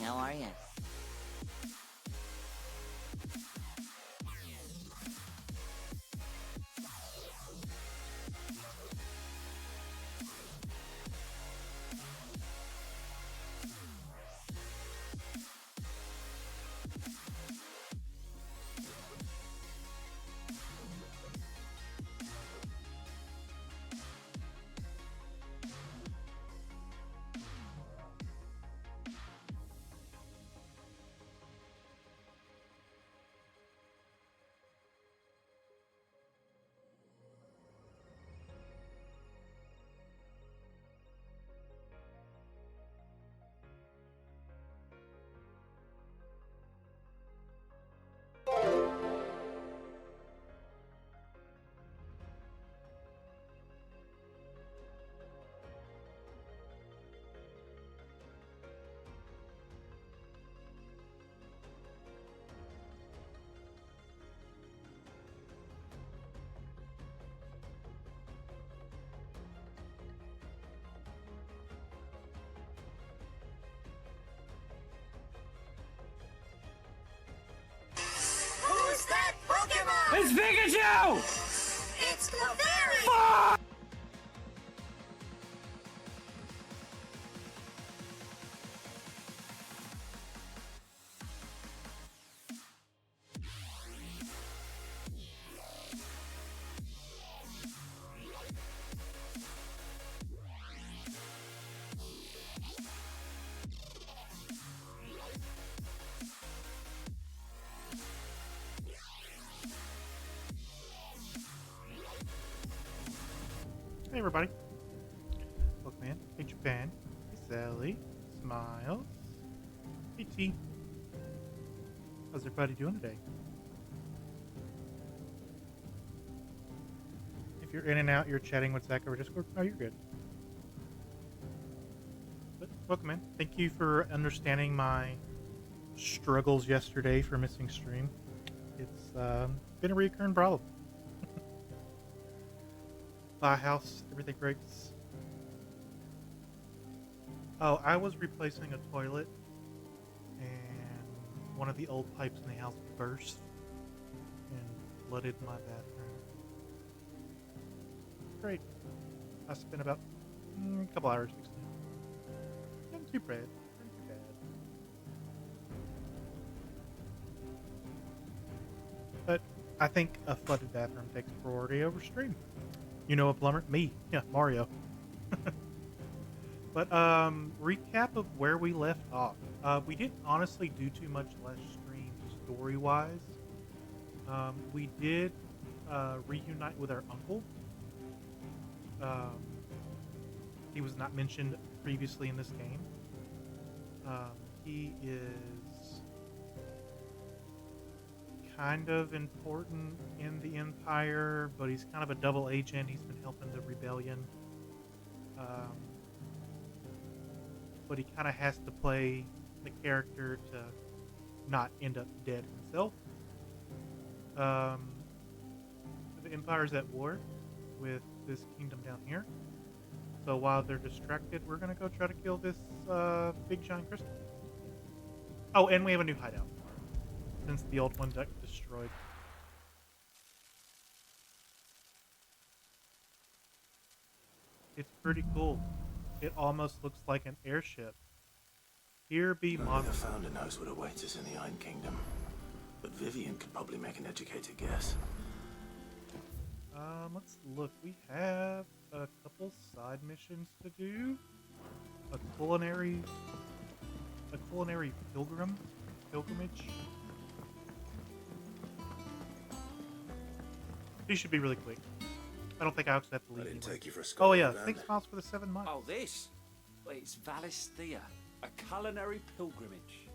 how are you? Who's that Pokemon? It's Pikachu! It's Clefairy! Fuck! Hey everybody, welcome in. Hey Japan, hey Sally, Smiles, hey T. How's everybody doing today? If you're in and out, you're chatting with Zach over Discord. Oh, you're good. But welcome in. Thank you for understanding my struggles yesterday for missing stream. It's been a recurring problem. Buy a house, everything breaks. Oh, I was replacing a toilet and one of the old pipes in the house burst and flooded my bathroom. Great. I spent about a couple hours fixing it. Not too bad. Not too bad. But I think a flooded bathroom takes priority over stream. You know a plumber? Me. Yeah, Mario. But, recap of where we left off. We didn't honestly do too much last stream story-wise. We did, reunite with our uncle. He was not mentioned previously in this game. He is kind of important in the Empire, but he's kind of a double agent. He's been helping the rebellion. But he kind of has to play the character to not end up dead himself. The Empire's at war with this kingdom down here. So while they're distracted, we're going to go try to kill this big giant crystal. Oh, and we have a new hideout, since the old one got destroyed. It's pretty cool. It almost looks like an airship. Here be Only monsters. the founder knows what awaits us in the Iron Kingdom, but Vivian could probably make an educated guess. Let's look. We have a couple side missions to do. A culinary pilgrimage. These should be really quick. I don't think I actually have to leave. I didn't anywhere. take you for a Oh scholar, yeah, then. thanks Miles for the 7 months. Oh, this? Well, it's Valisthea, a culinary pilgrimage.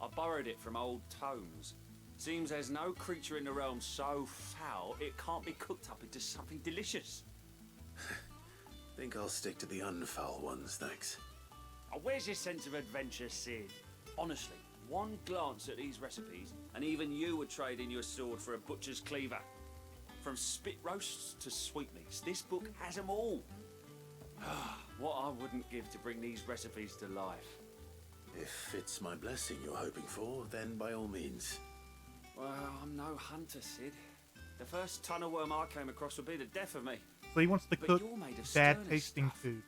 I borrowed it from old tomes. Seems there's no creature in the realm so foul it can't be cooked up into something delicious. Think I'll stick to the unfoul ones, thanks. Oh, where's your sense of adventure, Sid? Honestly, one glance at these recipes, and even you would trade in your sword for a butcher's cleaver. From spit roasts to sweetmeats, this book has them all. What I wouldn't give to bring these recipes to life. If it's my blessing you're hoping for, then by all means. Well, I'm no hunter, Sid. The first ton of worm I came across would be the death of me. So he wants to But cook you're made of bad sterner tasting stuff. food.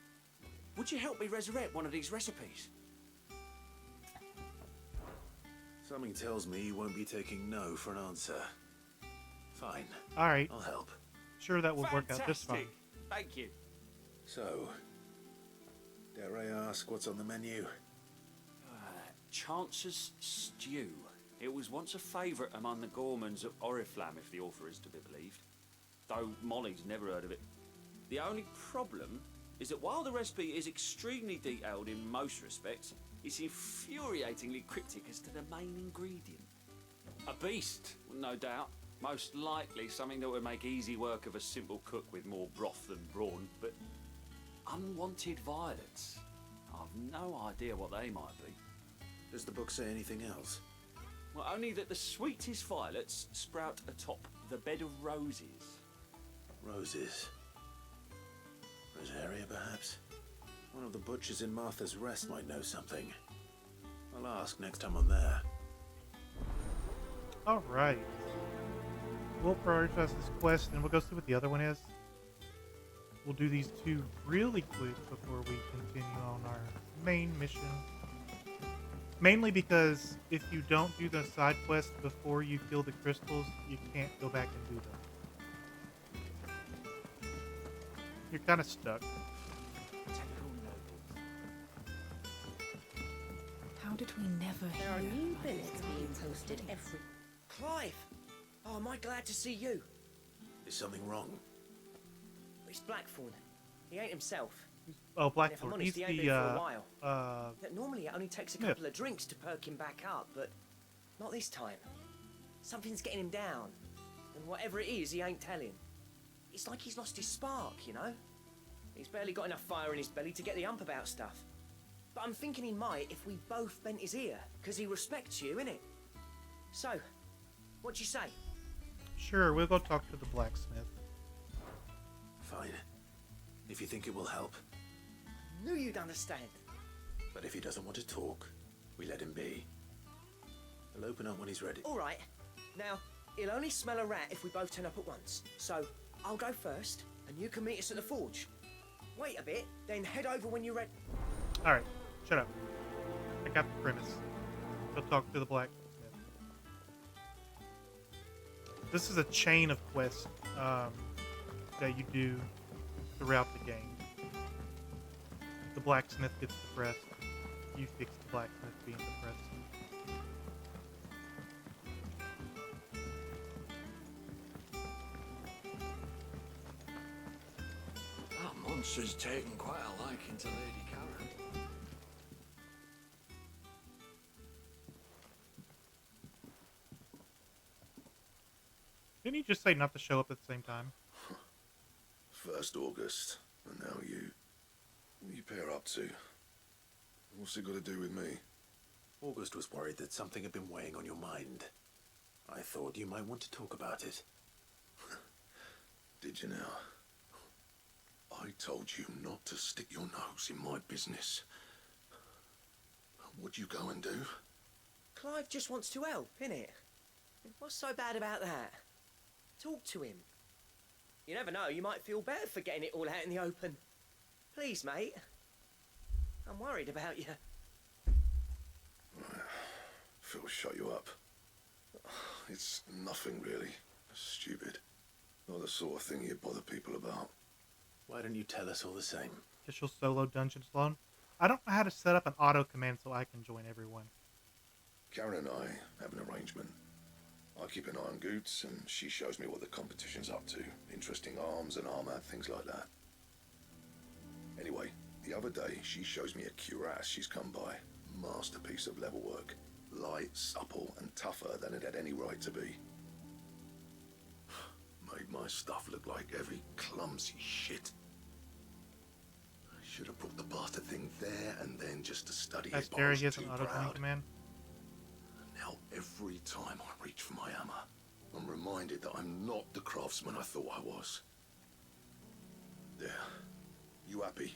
Would you help me resurrect one of these recipes? Something tells me you won't be taking no for an answer. Fine, All right, I'll help. sure that will work out just fine. Fantastic. Thank you. So, dare I ask what's on the menu? Chance's Stew. It was once a favourite among the gourmands of Oriflamme, if the author is to be believed. Though Molly's never heard of it. The only problem is that while the recipe is extremely detailed in most respects, it's infuriatingly cryptic as to the main ingredient. A beast, no doubt. Most likely something that would make easy work of a simple cook with more broth than brawn, but unwanted violets. I've no idea what they might be. Does the book say anything else? Well, only that the sweetest violets sprout atop the bed of roses. Roses. Rosaria, perhaps? One of the butchers in Martha's Rest might know something. I'll ask next time I'm there. All right. We'll prioritize this quest, and we'll go see what the other one is. We'll do these two really quick before we continue on our main mission. Mainly because if you don't do the side quest before you kill the crystals, you can't go back and do them. You're kind of stuck. How did we never There are hear new about billets this? being posted every... Clive! Oh, am I glad to see you? Is something wrong? It's Blackthorn. He ain't himself. Oh, And if I'm Blackthorn. honest, He's he ain't the been for a while. uh, Normally it only takes a Smith. couple of drinks to perk him back up, but not this time. Something's getting him down. And whatever it is, he ain't telling. It's like he's lost his spark, you know? He's barely got enough fire in his belly to get the ump about stuff. But I'm thinking he might if we both bent his ear, because he respects you, innit? So, what you say? Sure, we'll go talk to the blacksmith. Fine. If you think it will help. Knew you'd understand. But if he doesn't want to talk, we let him be. He'll open up when he's ready. All right. Now, he'll only smell a rat if we both turn up at once. So, I'll go first, and you can meet us at the forge. Wait a bit, then head over when you're ready. All right, shut up. I got the premise. Go talk to the blacksmith. This is a chain of quests that you do throughout the game. The blacksmith gets depressed. You fix the blacksmith being depressed. That monster's taken quite a liking to Lady Karen. Didn't you just say not to show up at the same time? First August, and now you. What are you pair up to? What's it got to do with me? August was worried that something had been weighing on your mind. I thought you might want to talk about it. Did you now? I told you not to stick your nose in my business. What'd you go and do? Clive just wants to help, innit? What's so bad about that? Talk to him. You never know, you might feel better for getting it all out in the open. Please, mate. I'm worried about you. Phil shut you up. It's nothing really. Stupid. Not the sort of thing you bother people about. Why don't you tell us all the same? Official solo dungeons alone. I don't know how to set up an auto command so I can join everyone. Karen and I have an arrangement. I keep an eye on Goots, and she shows me what the competition's up to. Interesting arms and armor, things like that. Anyway, the other day, she shows me a cuirass she's come by. Masterpiece of level work. Light, supple, and tougher than it had any right to be. Made my stuff look like heavy, clumsy shit. I should have brought the bastard thing there and then just to study it, As but I Jerry was gets too an auto proud. command. Now, every time I reach for my hammer, I'm reminded that I'm not the craftsman I thought I was. There. You happy?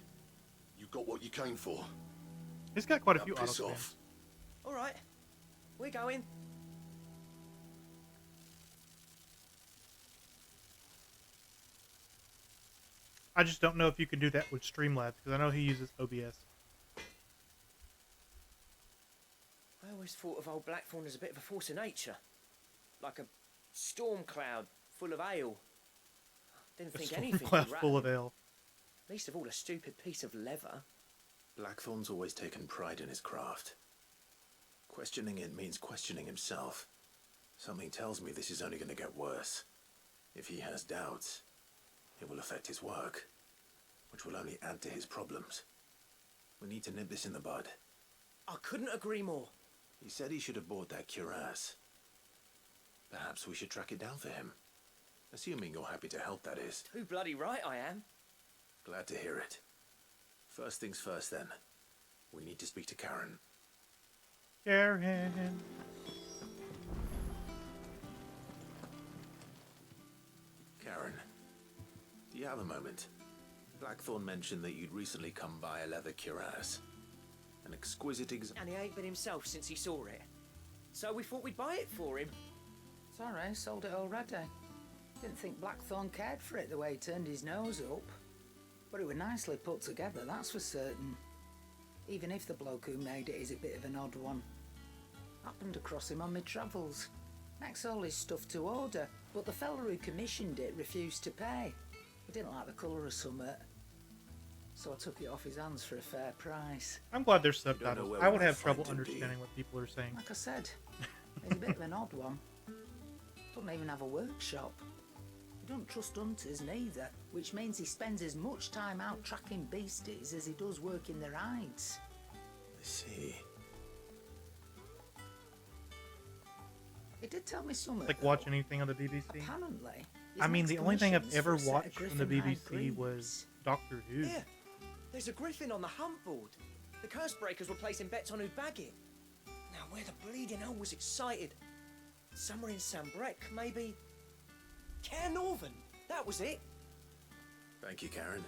You got what you came for? He's got quite a Now few auto piss commands. off. All right, we're going. I just don't know if you can do that with Streamlabs because I know he uses OBS. I always thought of old Blackthorn as a bit of a force of nature. Like a storm cloud full of ale. Didn't A think storm anything cloud could rattle full of him. ale. Least of all a stupid piece of leather. Blackthorn's always taken pride in his craft. Questioning it means questioning himself. Something tells me this is only going to get worse. If he has doubts, it will affect his work, which will only add to his problems. We need to nip this in the bud. I couldn't agree more. He said he should have bought that cuirass. Perhaps we should track it down for him. Assuming you're happy to help, that is. Too bloody right I am. Glad to hear it. First things first, then. We need to speak to Karen. Karen. Karen, do you have a moment? Blackthorn mentioned that you'd recently come by a leather cuirass. An exquisite And he ain't been himself since he saw it. So we thought we'd buy it for him. Sorry, sold it already. Didn't think Blackthorn cared for it the way he turned his nose up. But it was nicely put together, that's for certain. Even if the bloke who made it is a bit of an odd one. Happened across him on my travels. Makes all his stuff to order, but the fella who commissioned it refused to pay. He didn't like the colour of summit. So I took it off his hands for a fair price. I'm glad there's don't know subtitles. where I we would might have trouble find him, do you? understanding what people are saying. Like I said, he's a bit of an odd one. Doesn't even have a workshop. He doesn't trust hunters neither, which means he spends as much time out tracking beasties as he does working their hides. I see. He did tell me something. Like though. watching anything on the BBC. Apparently, his I mean, next the only thing I've commission's ever for a set of watched from the griffin hide BBC greaves. was Doctor Who. Yeah, there's a griffin on the hunt board. The curse breakers were placing bets on who'd bag it. Now, where the bleeding hell was excited? Somewhere in Sambrec, maybe? Care Northern, that was it. Thank you, Karen.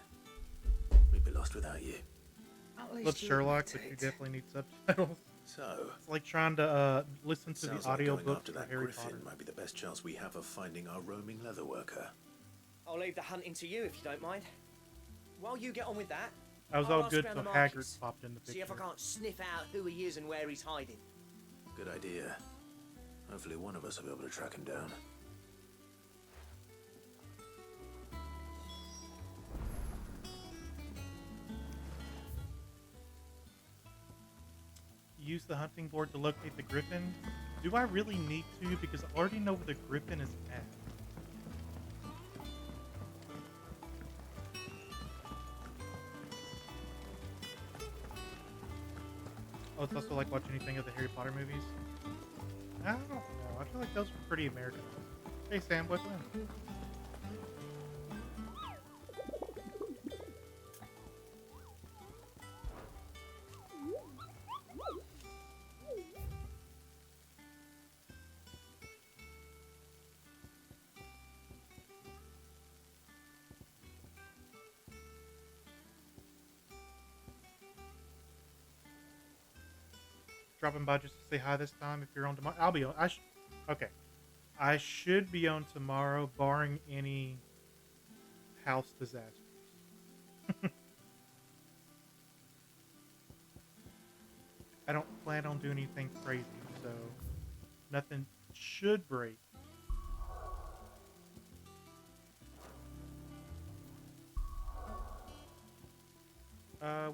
We'd be lost without you. At least Love you Sherlock, admit but you it. definitely need subtitles. So, It's like trying to listen to sounds the like going audiobook after for that Harry griffin Potter. might be the best chance we have of finding our roaming leather worker. I'll leave the hunting to you if you don't mind. While you get on with that, I was I'll all ask good around till the Haggard markets. popped in the See if picture. I can't sniff out who he is and where he's hiding. Good idea. Hopefully one of us will be able to track him down. Use the hunting board to locate the griffin. Do I really need to? Because I already know where the griffin is at. Oh, it's also like watching anything of the Harry Potter movies. I don't know. I feel like those were pretty Americanized. Hey Sam, what's in? Dropping by just to say hi this time. If you're on tomorrow, I'll be on. Okay. I should be on tomorrow, barring any house disasters. I don't plan on doing anything crazy, so nothing should break.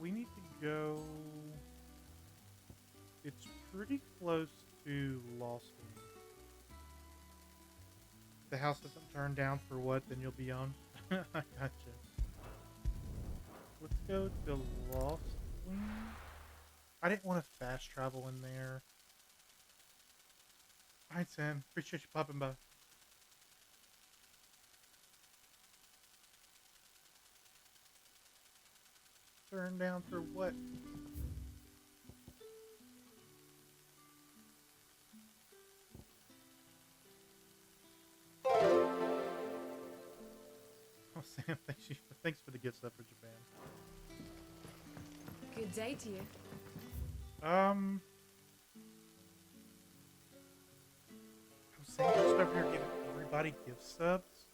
We need to go. It's pretty close to Lost Wing. If the house doesn't turn down for what, then you'll be on. I gotcha. Let's go to Lost Wing. I didn't want to fast travel in there. Alright, Sam. Appreciate you popping by. Turn down for what? Oh, Sam, thanks for the gift stuff for Japan. Good day to you. Sam just over here giving everybody gift subs.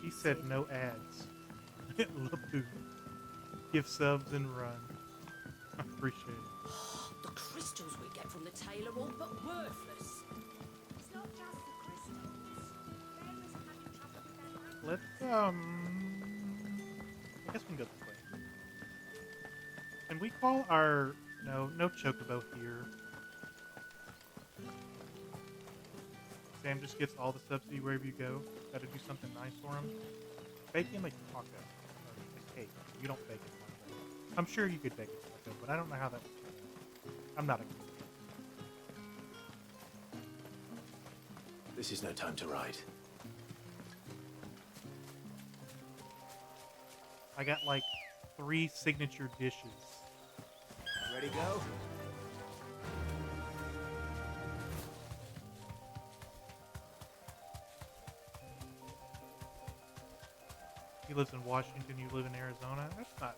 He said no ads. Lapoo. Gift subs and run. I appreciate it. The crystals we get from the tailor all but worthless. It's not just the crystals. Fairies are having trouble with their Let's, I guess we can go this way. Can we call our... No chocobo here. Sam just gets all the subsidy wherever you go. Gotta do something nice for him. Bake him a taco. Or a cake. You don't bake a taco. I'm sure you could bake a taco, but I don't know how that would turn out. I'm not a cook. This is no time to write. I got like 3 signature dishes. Ready, go? He lives in Washington, you live in Arizona. That's not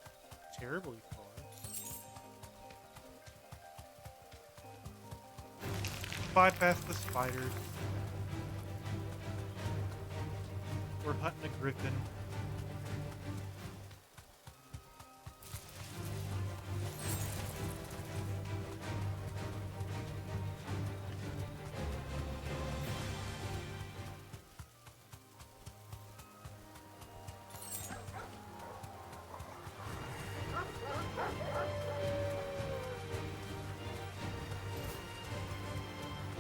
terribly far. Bypass the spiders. We're hunting a griffin.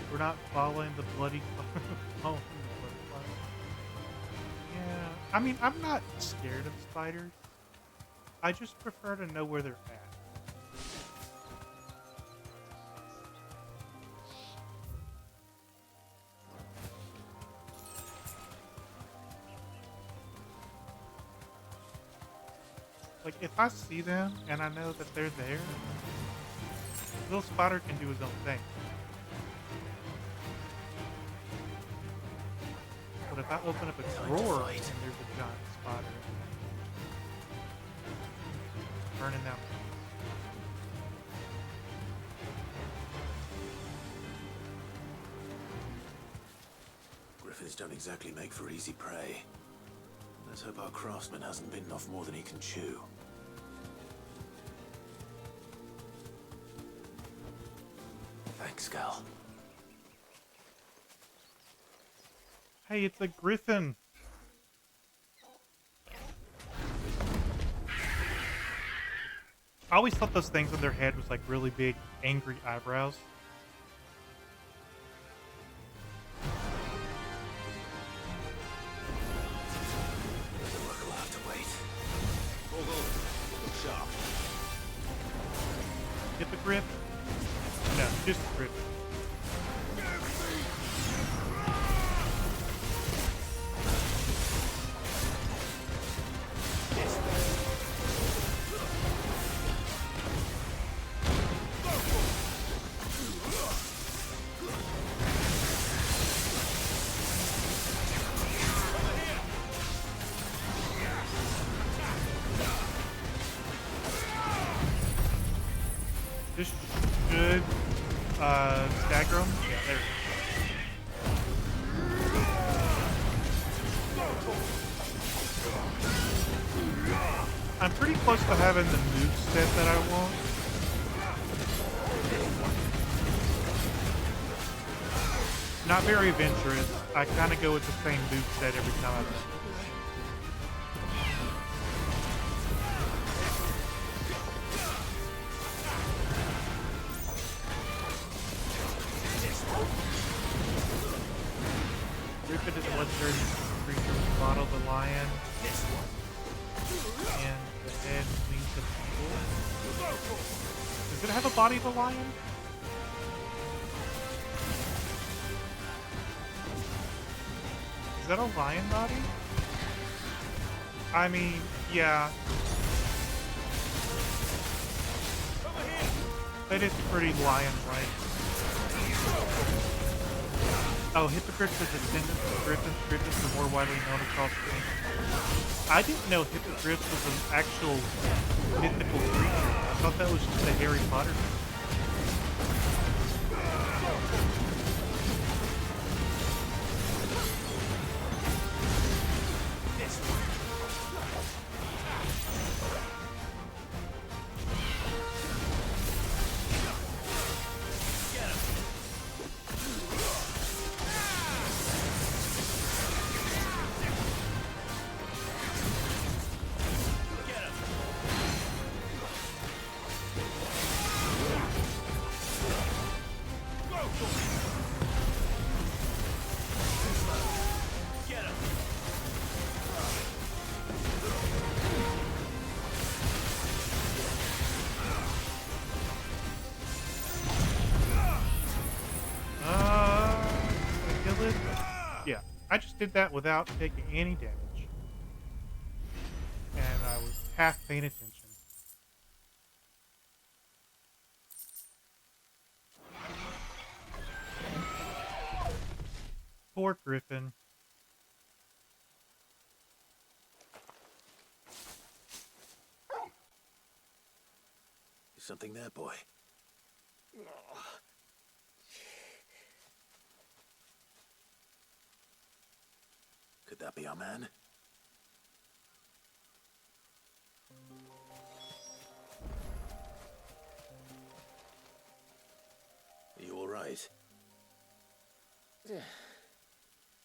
We're not following the bloody following the bloody fire. Yeah, I mean, I'm not scared of spiders. I just prefer to know where they're at. Like, if I see them and I know that they're there, little spider can do his own thing. But if I open up a drawer and there's a giant spider burning down, Griffins don't exactly make for easy prey. Let's hope our craftsman hasn't bitten off more than he can chew. Thanks, Gal. hey, it's a griffin. I always thought those things on their head was like really big, angry eyebrows. The work will have to wait. Look sharp. Hippogriff? No, just griffin. This should stagger him. Yeah, there. I'm pretty close to having the move set that I want. Not very adventurous. I kind of go with the same move set every time I play. Griffin is a legendary creature with bottle of the lion and the head wings of eagle. Does it have a body of a lion? Is that a lion body? I mean, yeah. That is pretty lion-like. Oh, hippogriffs are descendants of griffins. Griffins are more widely known across the... I didn't know hippogriffs was an actual mythical creature. I thought that was just a Harry Potter thing. I just did that without taking any damage. And I was half paying attention. Poor Griffin. Is something there, boy? Could that be our man? Are you all right?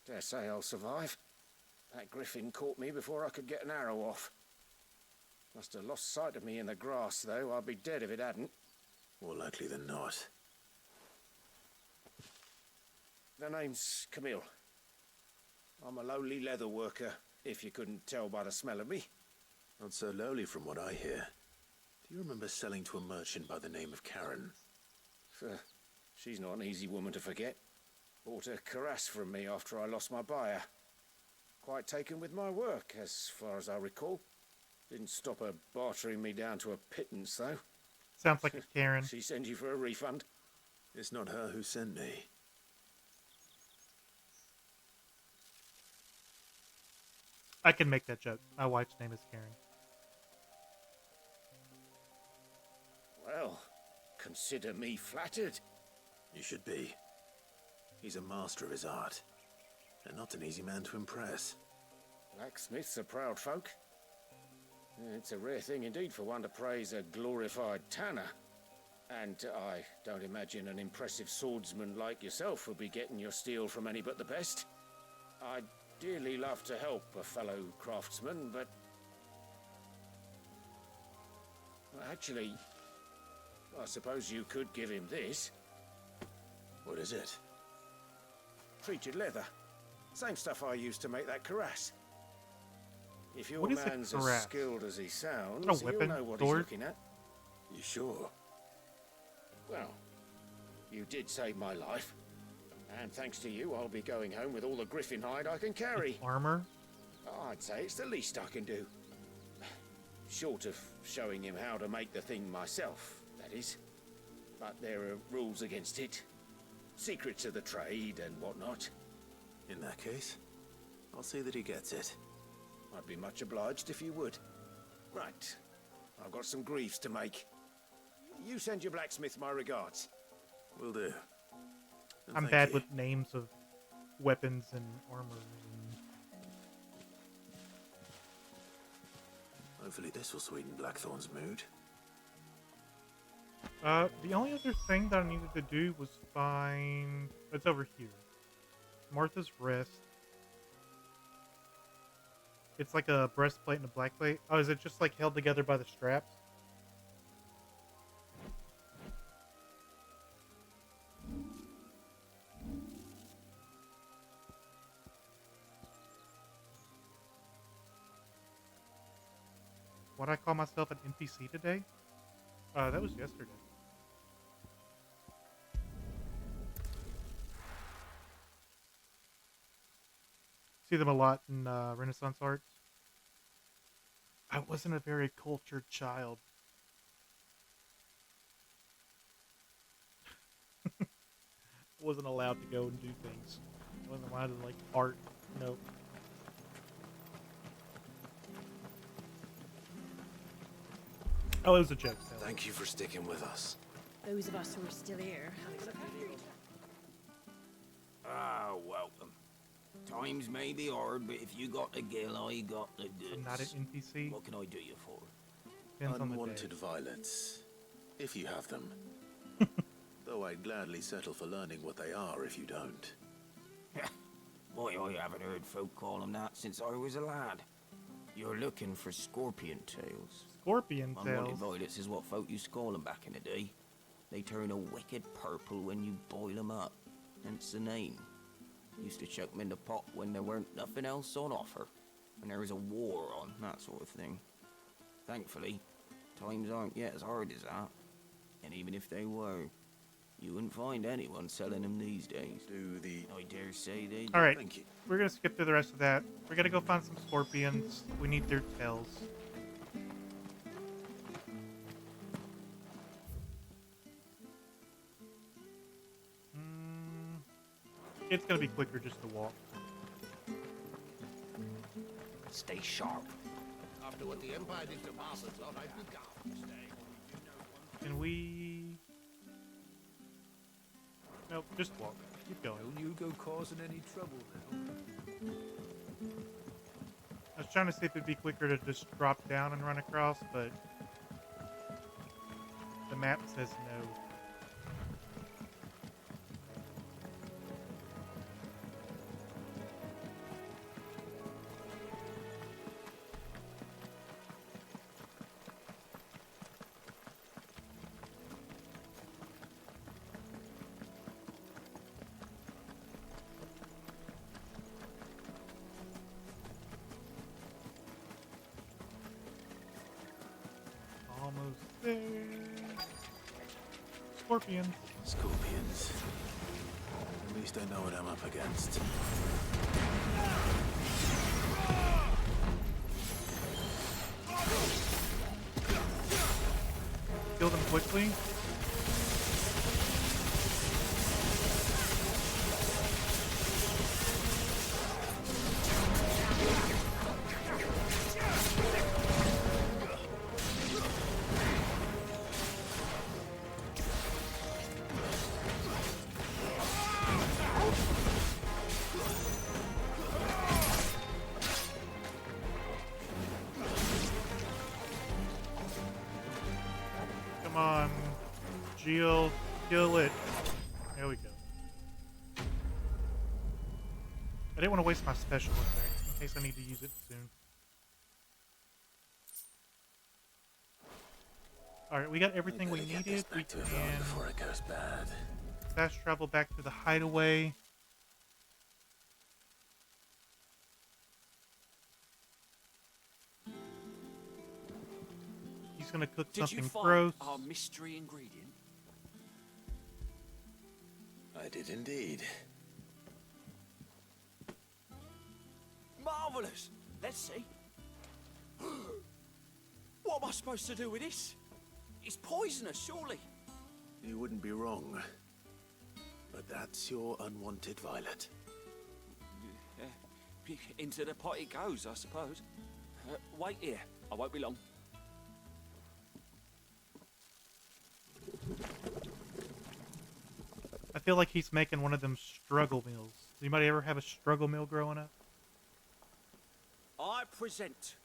Dare say I'll survive. That griffin caught me before I could get an arrow off. Must have lost sight of me in the grass, though. I'd be dead if it hadn't. More likely than not. The name's Camille. I'm a lowly leather worker, if you couldn't tell by the smell of me. Not so lowly from what I hear. Do you remember selling to a merchant by the name of Karen? She's not an easy woman to forget. Bought a cuirass from me after I lost my buyer. Quite taken with my work, as far as I recall. Didn't stop her bartering me down to a pittance, though. Sounds like a Karen. She sends you for a refund? It's not her who sent me. I can make that joke. My wife's name is Karen. Well, consider me flattered. You should be. He's a master of his art, and not an easy man to impress. Blacksmiths are proud folk. It's a rare thing indeed for one to praise a glorified tanner. And I don't imagine an impressive swordsman like yourself will be getting your steel from any but the best. I'd dearly love to help a fellow craftsman, but... Well, actually, I suppose you could give him this. What is it? Treated leather. Same stuff I used to make that cuirass. If your What is a man's as cuirass? skilled as he sounds, A he'll weapon? know what Sword? he's looking at. You sure? Well, you did save my life. And thanks to you, I'll be going home with all the griffin hide I can carry. Armor? I'd say it's the least I can do. Short of showing him how to make the thing myself, that is. But there are rules against it. Secrets of the trade and whatnot. In that case, I'll see that he gets it. I'd be much obliged if you would. Right. I've got some greaves to make. You send your blacksmith my regards. Will do. And I'm thank bad you. with names of weapons and armor. Hopefully this will sweeten Blackthorn's mood. The only other thing that I needed to do was find... It's over here. Martha's Rest. It's like a breastplate and a blackplate. Oh, is it just like held together by the straps? What I call myself an NPC today? That was yesterday. See them a lot in Renaissance arts. I wasn't a very cultured child. I wasn't allowed to go and do things. I wasn't allowed to like art. Nope. Oh, it was a joke. Though. Thank you for sticking with us. Those of us who are still here have experienced. Ah, welcome. Times may be hard, but if you got the gill, I got the goods. I'm not an NPC. What can I do you for? Depends on the day. Unwanted violets, if you have them. Though I'd gladly settle for learning what they are if you don't. Boy, I haven't heard folk call them that since I was a lad. You're looking for scorpion tails. Scorpion Unwanted tails. violets is what folk used to call them back in the day. They turn a wicked purple when you boil them up. Hence the name. Used to chuck them in the pot when there weren't nothing else on offer. When there was a war on, that sort of thing. Thankfully, times aren't yet as hard as that. And even if they were, You wouldn't find anyone selling them these days. Do the... I dare say they do. All right, Thank you. we're gonna skip through the rest of that. We're gonna go find some scorpions. We need their tails. It's gonna be quicker just to walk. Stay sharp. After what the Empire did to Mars, I thought I'd be gone. Can we? Nope, just walk. Keep going. Don't you go causing any trouble now. I was trying to see if it'd be quicker to just drop down and run across, but the map says no. Almost there. Scorpions. Scorpions. At least I know what I'm up against. Kill them quickly. Come on, Jill, kill it. There we go. I didn't want to waste my special effect in case I need to use it soon. Alright, we got everything we needed. We can Before it goes bad. fast travel back to the hideaway. He's gonna cook Did you something find gross. our mystery ingredient? I did indeed. Marvellous! Let's see. What am I supposed to do with this? It's poisonous, surely. You wouldn't be wrong. But that's your unwanted violet. Into the pot it goes, I suppose. Wait here. I won't be long. I feel like he's making one of them struggle meals. Did anybody ever have a struggle meal growing up? I present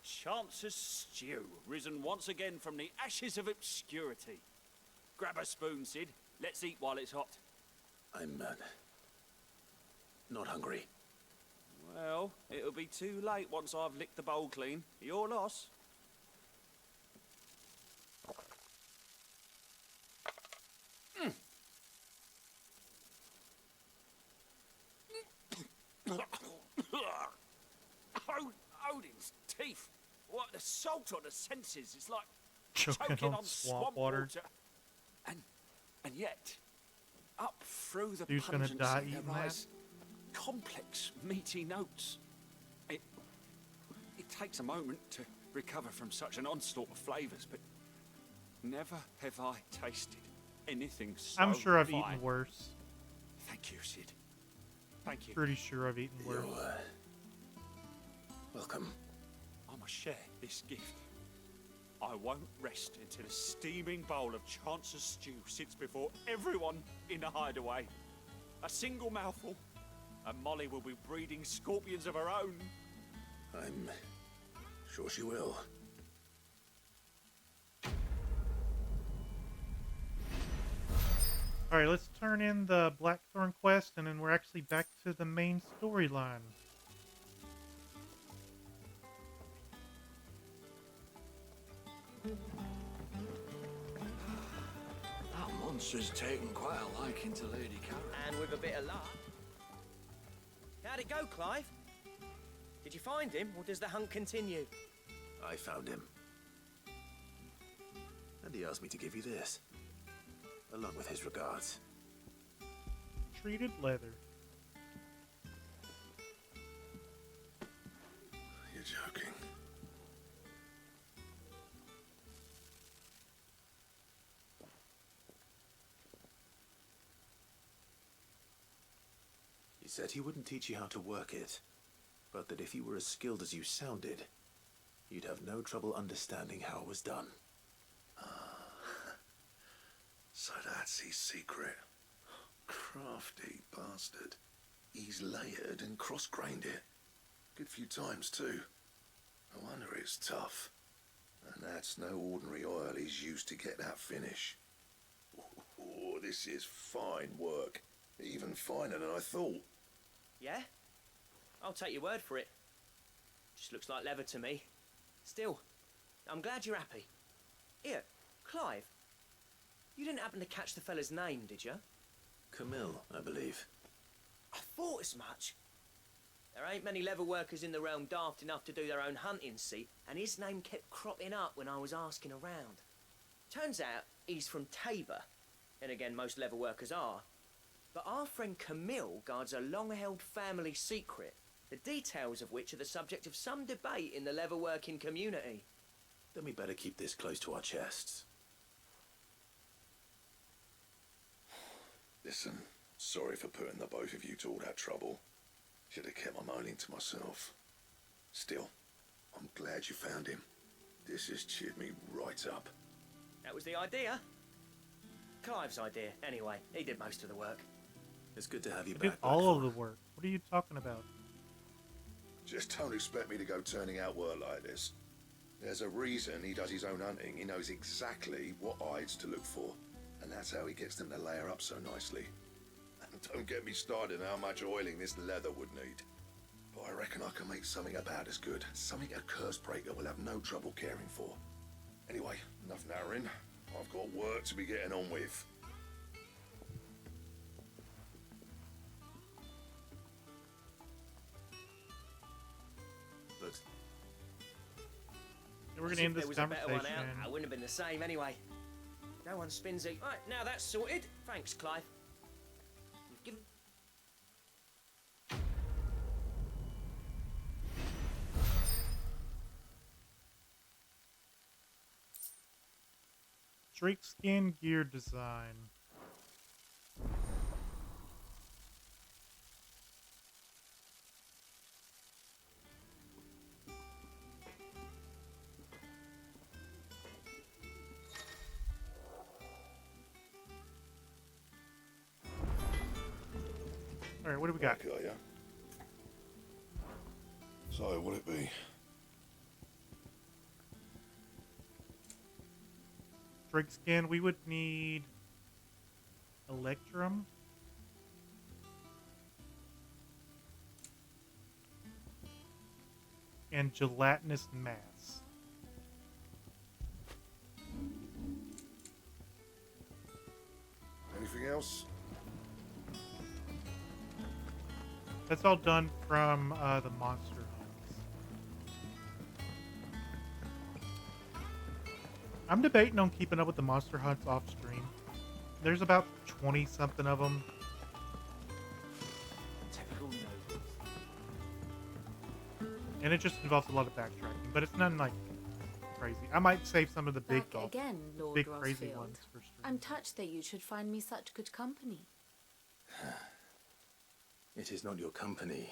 Chance's Stew, risen once again from the ashes of obscurity. Grab a spoon, Sid. Let's eat while it's hot. I'm not hungry. Well, it'll be too late once I've licked the bowl clean. Your loss. Odin's teeth. What, the salt on the senses? It's like Choking on swamp water. And yet, up through the Dude's gonna pungency die there eating that? rise complex, meaty notes. It takes a moment to recover from such an onslaught of flavours, but never have I tasted anything so I'm sure I've fine. eaten worse. Thank you, Sid. Thank you. Pretty sure I've eaten worse. You're welcome. I must share this gift. I won't rest until a steaming bowl of Chance's stew sits before everyone in the hideaway. A single mouthful, and Molly will be breeding scorpions of her own. I'm sure she will. Alright, let's turn in the Blackthorn quest, and then we're actually back to the main storyline. That monster's taken quite a liking to Lady Karen. And with a bit of luck. How'd it go, Clive? Did you find him, or does the hunt continue? I found him. And he asked me to give you this. A along with his regards. Treated leather. You're joking. He said he wouldn't teach you how to work it, but that if you were as skilled as you sounded, you'd have no trouble understanding how it was done. So that's his secret. Crafty bastard. He's layered and cross-grained it. Good few times too. No wonder it's tough. And that's no ordinary oil he's used to get that finish. Oh, this is fine work. Even finer than I thought. Yeah? I'll take your word for it. Just looks like leather to me. Still, I'm glad you're happy. Here, Clive. You didn't happen to catch the fella's name, did you? Camille, I believe. I thought as much. There ain't many leather workers in the realm daft enough to do their own hunting, see, and his name kept cropping up when I was asking around. Turns out he's from Tabor, and again most leather workers are. But our friend Camille guards a long-held family secret, the details of which are the subject of some debate in the leather working community. Then we better keep this close to our chests. Listen, sorry for putting the both of you to all that trouble. Should have kept my moaning to myself. Still, I'm glad you found him. This has cheered me right up. That was the idea. Clive's idea, anyway. He did most of the work. It's good to have you I did back. all of the work. What are you talking about? Just don't expect me to go turning out work like this. There's a reason he does his own hunting. He knows exactly what hides to look for. And that's how he gets them to layer up so nicely. And don't get me started on how much oiling this leather would need. But I reckon I can make something about as good. Something a curse breaker will have no trouble caring for. Anyway, enough narrowing. I've got work to be getting on with. But We're As gonna end if this there was a better one conversation. out, I wouldn't have been the same anyway. No one spins it. Right, now that's sorted. Thanks, Clive. You've given... Drake skin gear design. All right, what do we got? Okay, yeah. So, what'll it be? Drake skin. We would need Electrum. And gelatinous mass. Anything else? That's all done from the monster hunts. I'm debating on keeping up with the monster hunts off stream. There's about 20 something of them. Typical nobles. And it just involves a lot of backtracking, but it's nothing like crazy. I might save some of the big, Back again, Lord big Rosfield. crazy ones for stream. I'm touched that you should find me such good company. it is not your company,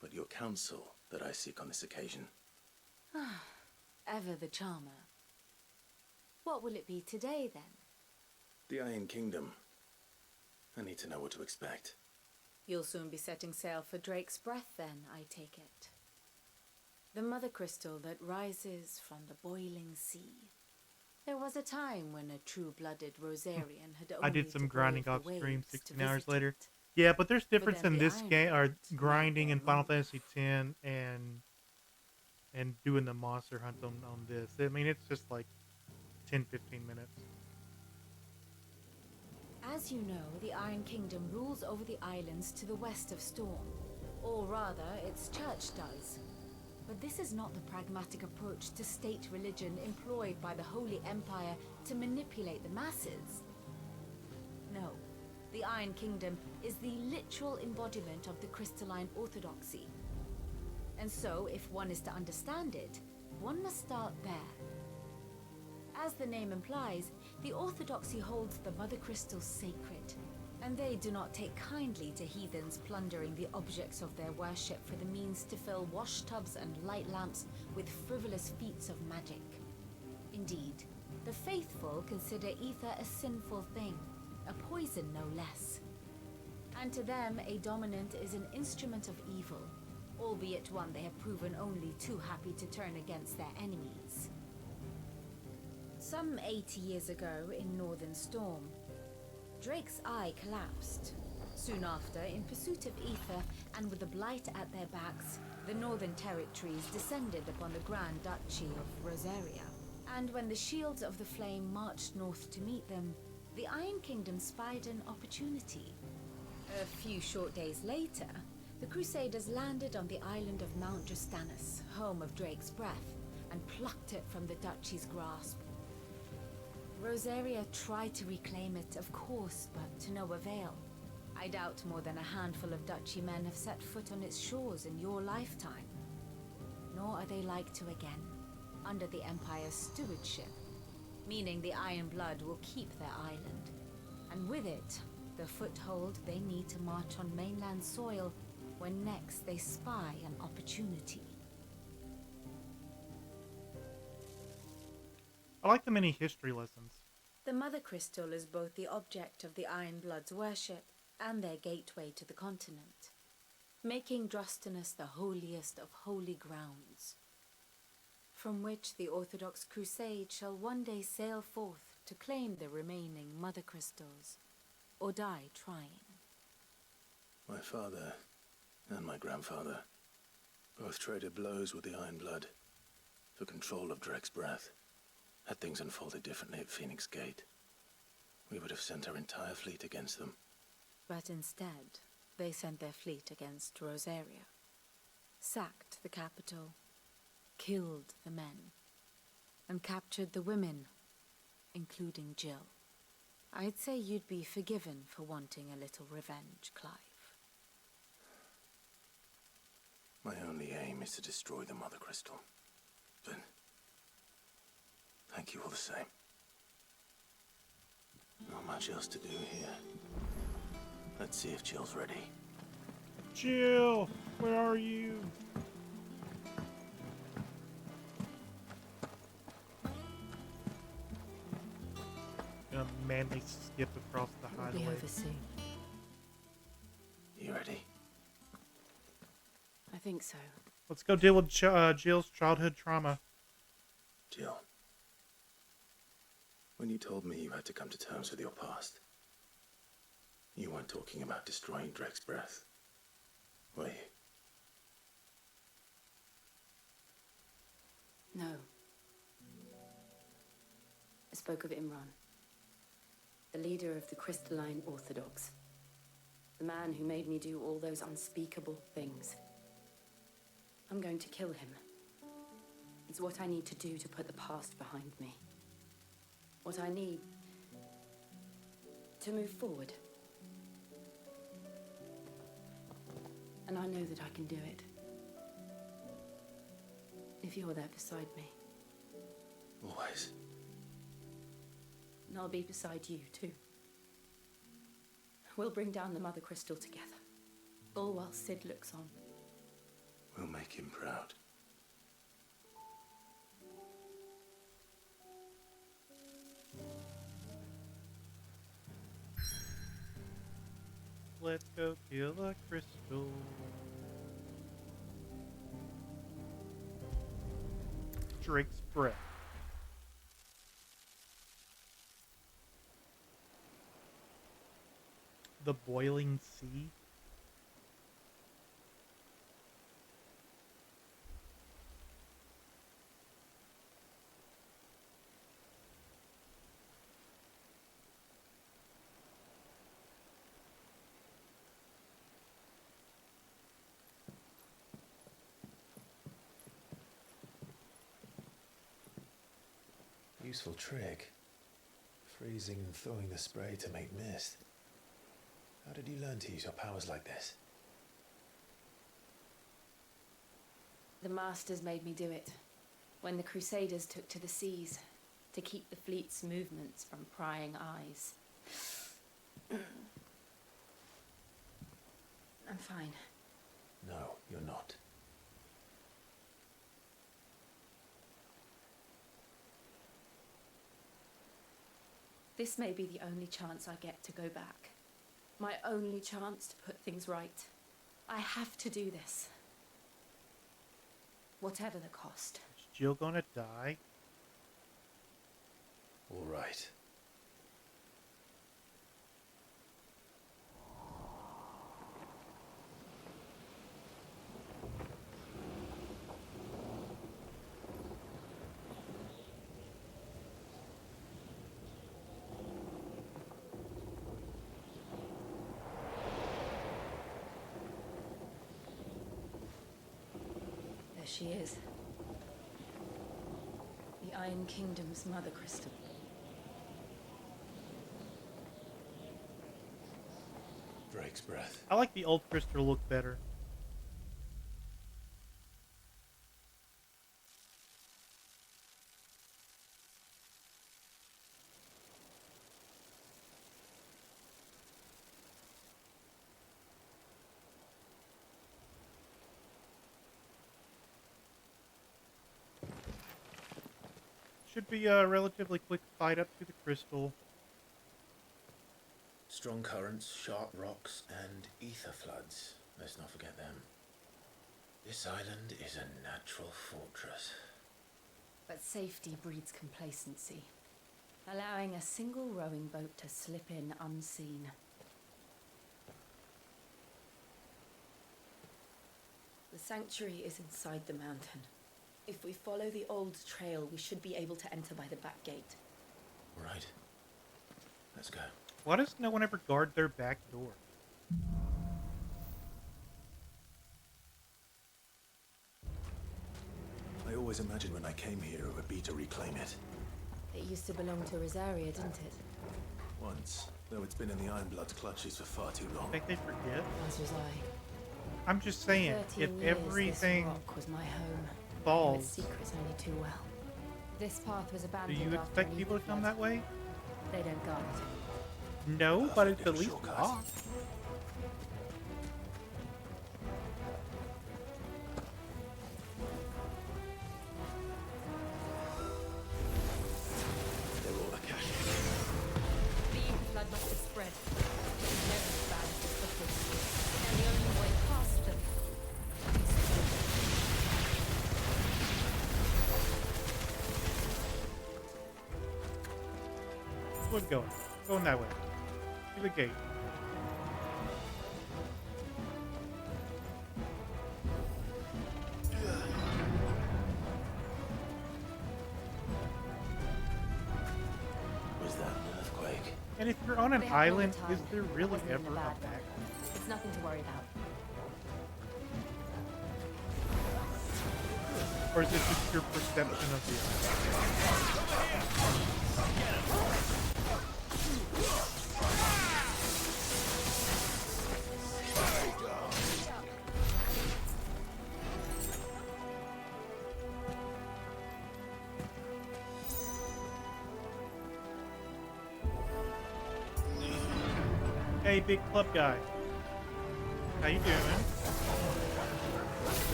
but your counsel that I seek on this occasion. Ever the charmer. What will it be today, then? The Iron Kingdom. I need to know what to expect. You'll soon be setting sail for Drake's Breath, then, I take it. The mother crystal that rises from the boiling sea. There was a time when a true-blooded Rosarian had only I did some to grinding brave off the stream waves 16 to hours visit later. it. Yeah, but there's difference then in the this Iron game, or Hunt grinding in might Final go Fantasy X and doing the monster hunt on this. I mean, it's just like 10, 15 minutes. As you know, the Iron Kingdom rules over the islands to the west of Storm. Or rather, its church does. But this is not the pragmatic approach to state religion employed by the Holy Empire to manipulate the masses. the Iron Kingdom is the literal embodiment of the crystalline orthodoxy. And so, if one is to understand it, one must start there. As the name implies, the orthodoxy holds the Mother Crystals sacred, and they do not take kindly to heathens plundering the objects of their worship for the means to fill washtubs and light lamps with frivolous feats of magic. Indeed, the faithful consider ether a sinful thing, a poison no less. And to them, a dominant is an instrument of evil, albeit one they have proven only too happy to turn against their enemies. Some 80 years ago, in Northern Storm, Drake's eye collapsed. Soon after, in pursuit of ether and with the blight at their backs, the Northern Territories descended upon the Grand Duchy of Rosaria. And when the Shields of the Flame marched north to meet them, the Iron Kingdom spied an opportunity. A few short days later, the Crusaders landed on the island of Mount Justanus, home of Drake's breath, and plucked it from the duchy's grasp. Rosaria tried to reclaim it, of course, but to no avail. I doubt more than a handful of duchy men have set foot on its shores in your lifetime. Nor are they like to again, under the Empire's stewardship, meaning the Iron Blood will keep their island, and with it, the foothold they need to march on mainland soil when next they spy an opportunity. I like the many history lessons. The Mother Crystal is both the object of the Iron Blood's worship and their gateway to the continent, making Drostanus the holiest of holy grounds, from which the Orthodox Crusade shall one day sail forth to claim the remaining Mother Crystals, or die trying. My father and my grandfather both traded blows with the Iron Blood for control of Drake's breath. Had things unfolded differently at Phoenix Gate, we would have sent our entire fleet against them. But instead, they sent their fleet against Rosaria, sacked the capital, killed the men, and captured the women, including Jill. I'd say you'd be forgiven for wanting a little revenge, Clive. My only aim is to destroy the Mother Crystal. But thank you all the same. Not much else to do here. Let's see if Jill's ready. Jill, where are you? Gonna manly skip across the We'll be highway. over soon. You ready? I think so. Let's go deal with Jill's childhood trauma. Jill, when you told me you had to come to terms with your past, you weren't talking about destroying Drake's breath, were you? No. I spoke of Imran, the leader of the Crystalline Orthodox, the man who made me do all those unspeakable things. I'm going to kill him. It's what I need to do to put the past behind me. What I need to move forward. And I know that I can do it. If you're there beside me. Always. And I'll be beside you, too. We'll bring down the Mother Crystal together. All while Sid looks on. We'll make him proud. Let's go kill a crystal. Drake's breath. The boiling sea. Useful trick. Freezing and throwing the spray to make mist. How did you learn to use your powers like this? The Masters made me do it. When the Crusaders took to the seas, to keep the fleet's movements from prying eyes. I'm fine. No, you're not. This may be the only chance I get to go back. My only chance to put things right. I have to do this. Whatever the cost. Is Jill gonna die? All right. There she is. The Iron Kingdom's Mother Crystal. Drake's breath. I like the old crystal look better. Should be a relatively quick fight up to the crystal. Strong currents, sharp rocks, and ether floods. Let's not forget them. This island is a natural fortress. But safety breeds complacency, allowing a single rowing boat to slip in unseen. The sanctuary is inside the mountain. If we follow the old trail, we should be able to enter by the back gate. Right. Let's go. Why does no one ever guard their back door? I always imagined when I came here it would be to reclaim it. It used to belong to Rosaria, didn't it? Once, though it's been in the Ironblood's clutches for far too long. I think they forget. As was I. I'm just saying, For if 13 years, everything this rock was my home. falls, Its secrets only too well. This path was do abandoned you after expect an people to evil come flood. that way? They don't guard it. No, but it's at little least shortcut. blocked. They're all Akashi. The evil flood must have spread. It's never as bad as it was. And the only way past them is through. Where we going? Going that way. To the gate. Was that an earthquake? And if you're on an They have all the island, time. is there That really wasn't in ever the a bad back? It's nothing to worry about. Or is it just your perception of the island? Hey, big club guy. How you doing?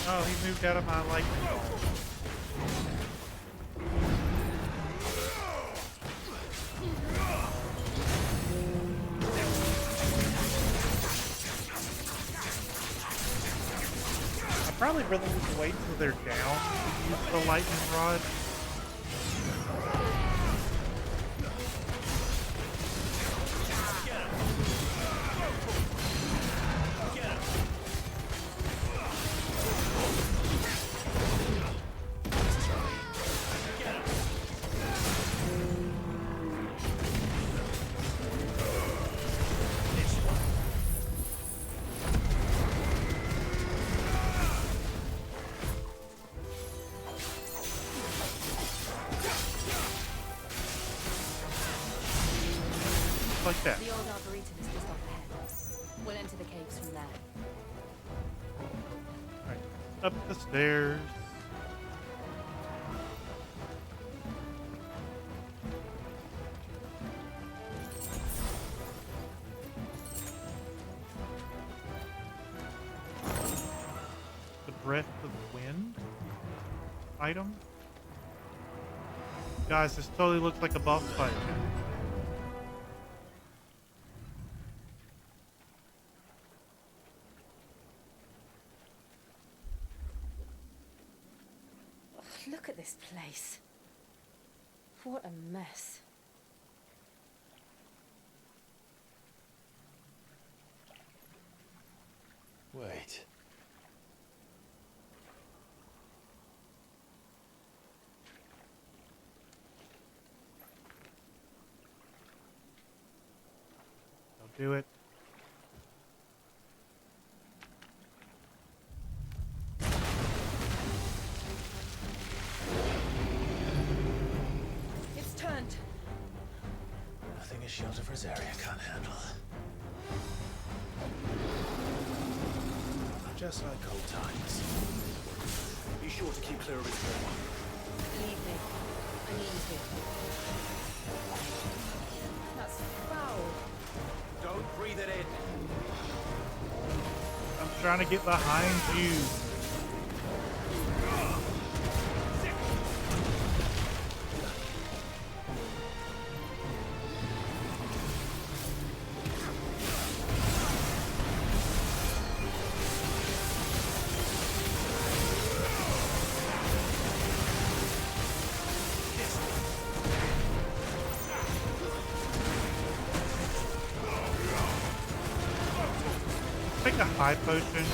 Oh, he moved out of my lightning ball. I probably really need to wait until they're down to use the lightning rod. like that. The old arboretum is just up ahead. We'll enter the caves from there. Alright, up the stairs. The breath of wind item. Guys, this totally looks like a boss fight. Look at this place. What a mess. Wait. Don't do it. It's turned. Nothing a shelter for Zaria can't handle. Just like old times. Be sure to keep clear of his door. Leave me. I need to. That's foul. Don't breathe it in. I'm trying to get behind you. Take a high potion.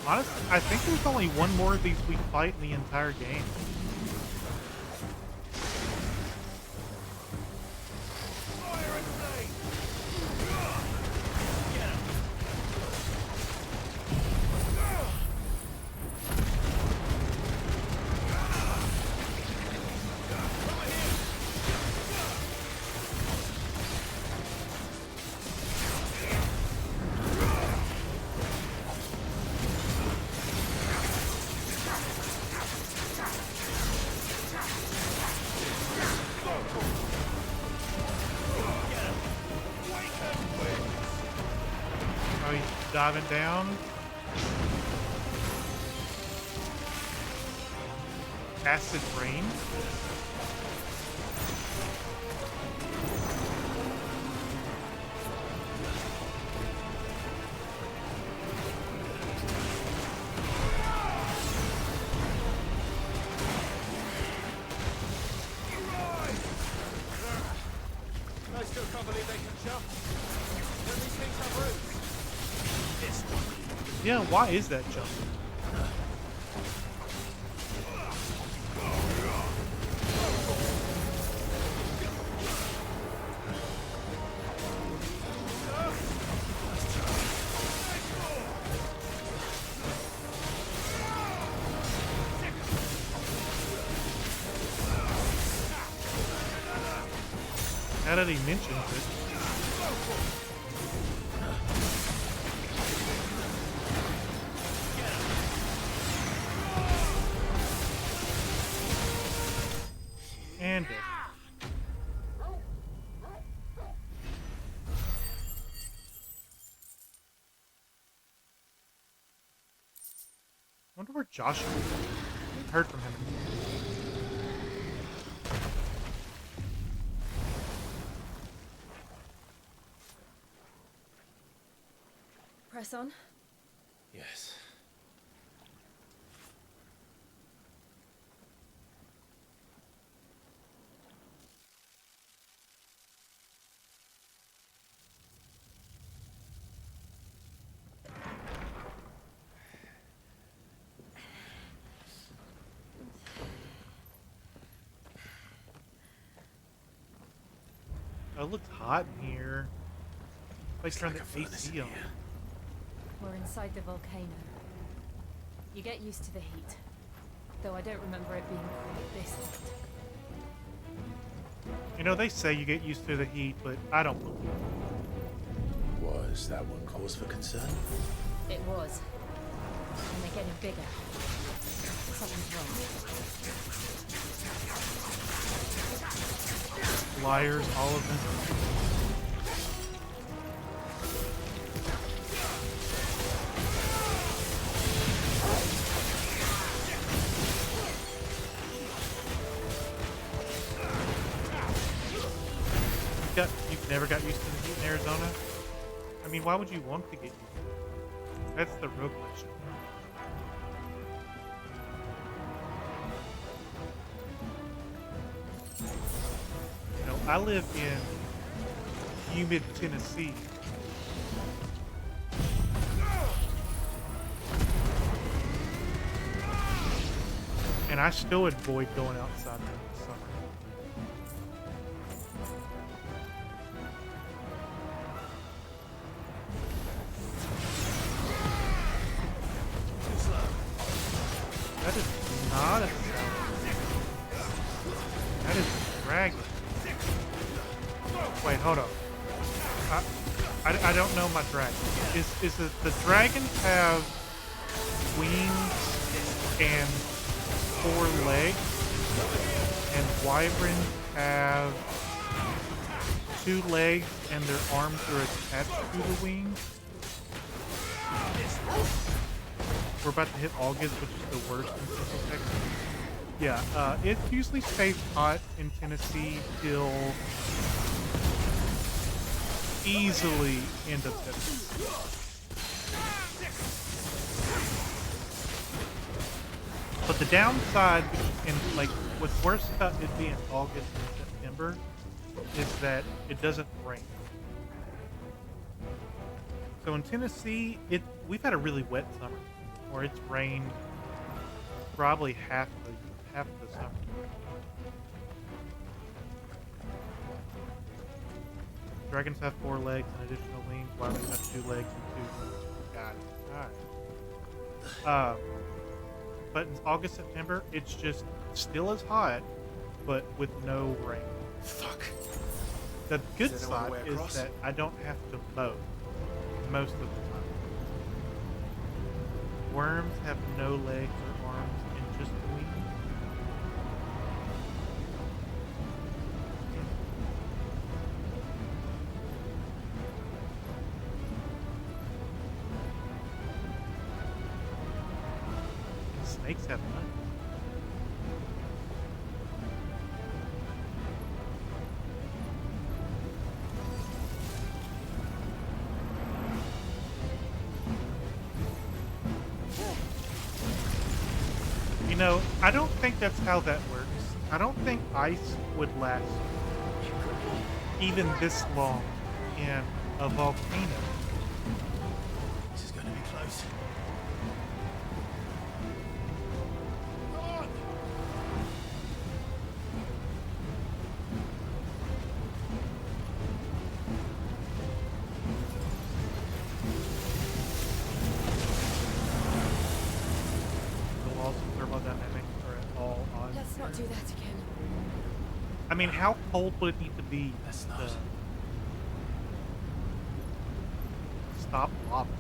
Honestly, I think there's only one more of these we fight in the entire game. Oh, he's diving down. Acid rain. I still can't believe they can jump. Don't these things have roots? This one. Yeah, why is that jump? Now that he mentions it. And it. Wonder where Joshua is. I haven't heard from him. Press on. Yes. Oh, it looks hot in here. Place turn like a the furnace AC in on. here. We're inside the volcano. You get used to the heat. Though I don't remember it being quite this hot. You know, they say you get used to the heat, but I don't believe it. Was that one cause for concern? It was. And they're getting bigger. Something's wrong. Liars, all of them. You've never got used to the heat in Arizona? I mean, why would you want to get used to it? That's the real question. You know, I live in humid Tennessee. And I still avoid going outside in the summer. That is not a that is a dragon. Wait, hold on. I don't know my dragon. Is it the dragons have wings and 4 legs, and wyverns have 2 legs and their arms are attached to the wings? We're about to hit August, which is the worst in Central Texas. Yeah, it usually stays hot in Tennessee till easily end of September. But the downside, and like what's worse about it being August and September, is that it doesn't rain. So in Tennessee, we've had a really wet summer, where it's rained probably half the summer. Dragons have 4 legs and additional wings. Wyverns have 2 legs and 2 wings. Got it. Alright. But in August, September, it's just still as hot, but with no rain. Fuck. The good Is there no side way is across? that I don't have to mow most of the time. Worms have no legs or arms and just wings. And snakes have none. You know, I don't think that's how that works. I don't think ice would last even this long in a volcano. This is going to be close. The laws of thermodynamics are at all odds. Let's not do that again. I mean, how cold would it need to be Let's to not. stop lava?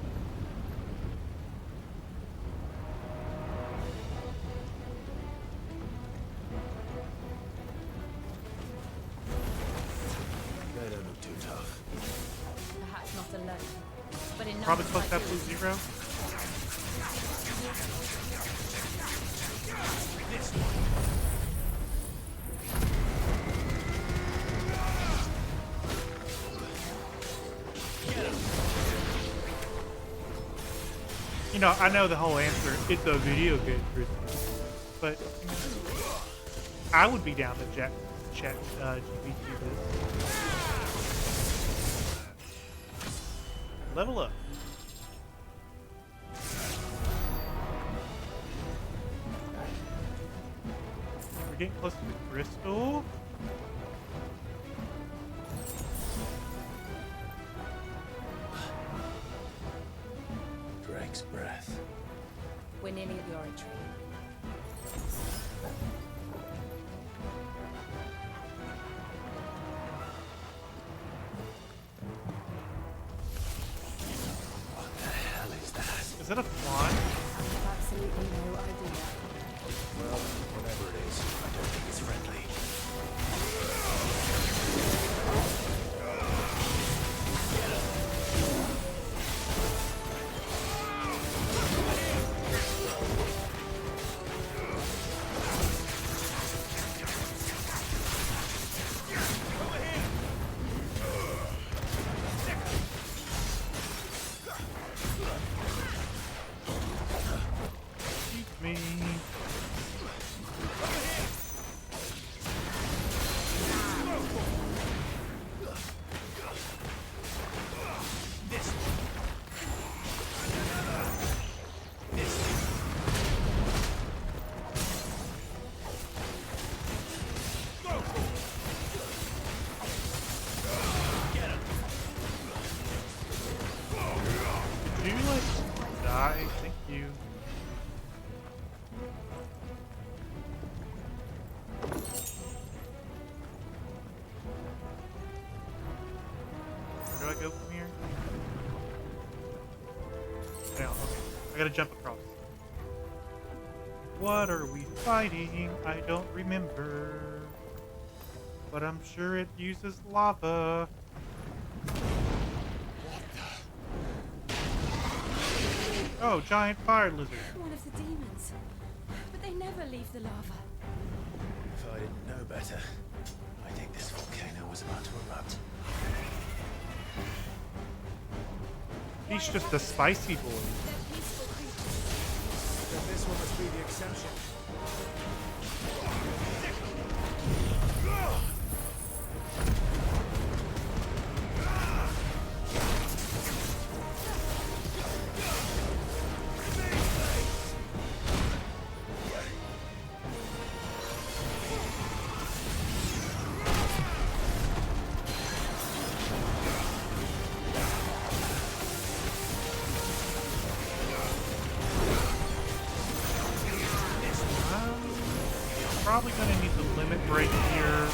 They don't look too tough. Perhaps not alone. But in Probably numbers close to like absolute yours. zero. You know, I know the whole answer. It's a video game, Krispy. But you know, I would be down to chat GPT this. Level up. We're getting close to the crystal. We're nearly at the oratory. What the hell is that? Is it a fly? I have absolutely no idea. Well, whatever it is, I don't think it's friendly. Keep me. Did you like die? Thank you. Where do I go from here? Down. Okay. I gotta jump across. What are we fighting? I don't remember. But I'm sure it uses lava. Oh, giant fire lizard. One of the demons. But they never leave the lava. If I didn't know better, I think this volcano was about to erupt. He's just a spicy boy. They're peaceful creatures. Then this one must be the exception. Probably gonna need the limit break here.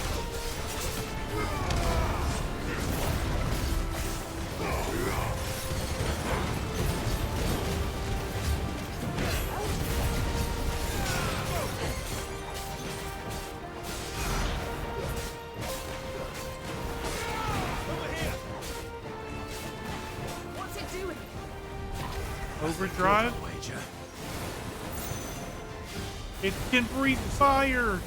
What's it doing? Overdrive. Wager. It can breathe fire.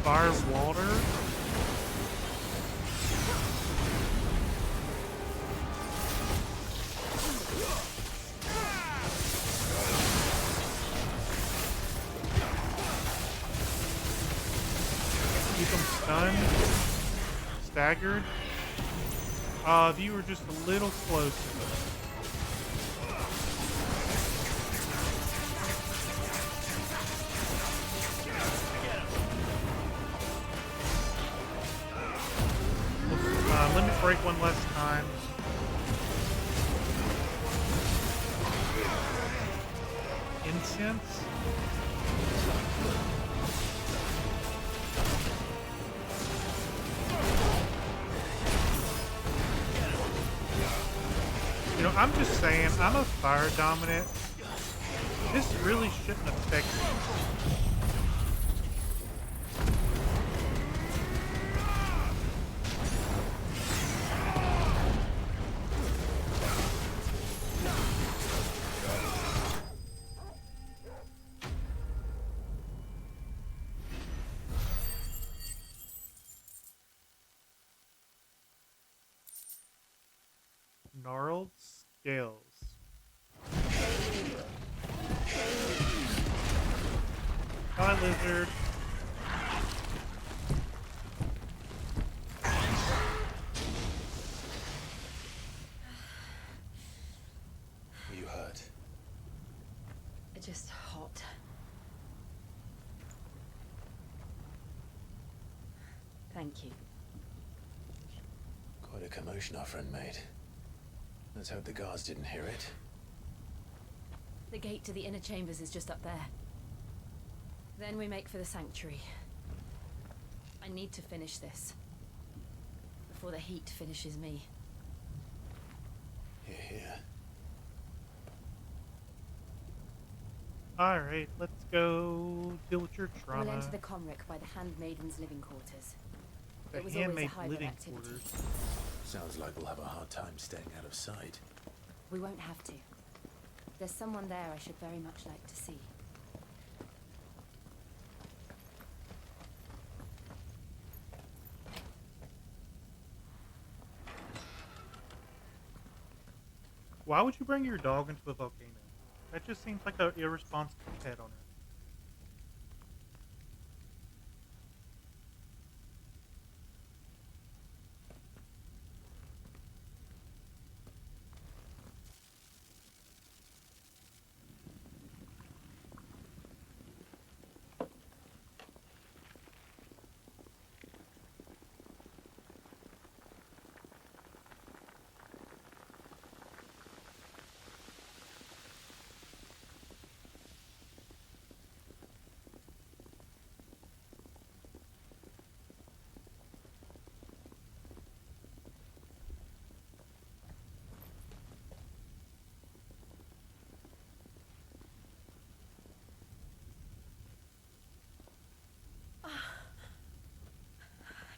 Fire water. Keep them stunned. Staggered. You were just a little close. Limit break one last time. Incense. You know, I'm just saying, I'm a fire dominant. This really shouldn't affect me. Gnarled scales. Hi, lizard. Were you hurt? Just hot. Thank you. Quite a commotion our friend made. Let's hope the guards didn't hear it. The gate to the inner chambers is just up there. Then we make for the sanctuary. I need to finish this. Before the heat finishes me. Here, here. Alright, let's go deal with your trauma. We'll enter the Comric by the Handmaiden's living quarters. The It was always a handmaid hive of living activity. quarters. Sounds like we'll have a hard time staying out of sight. We won't have to. There's someone there I should very much like to see. Why would you bring your dog into a volcano? That just seems like an irresponsible pet owner.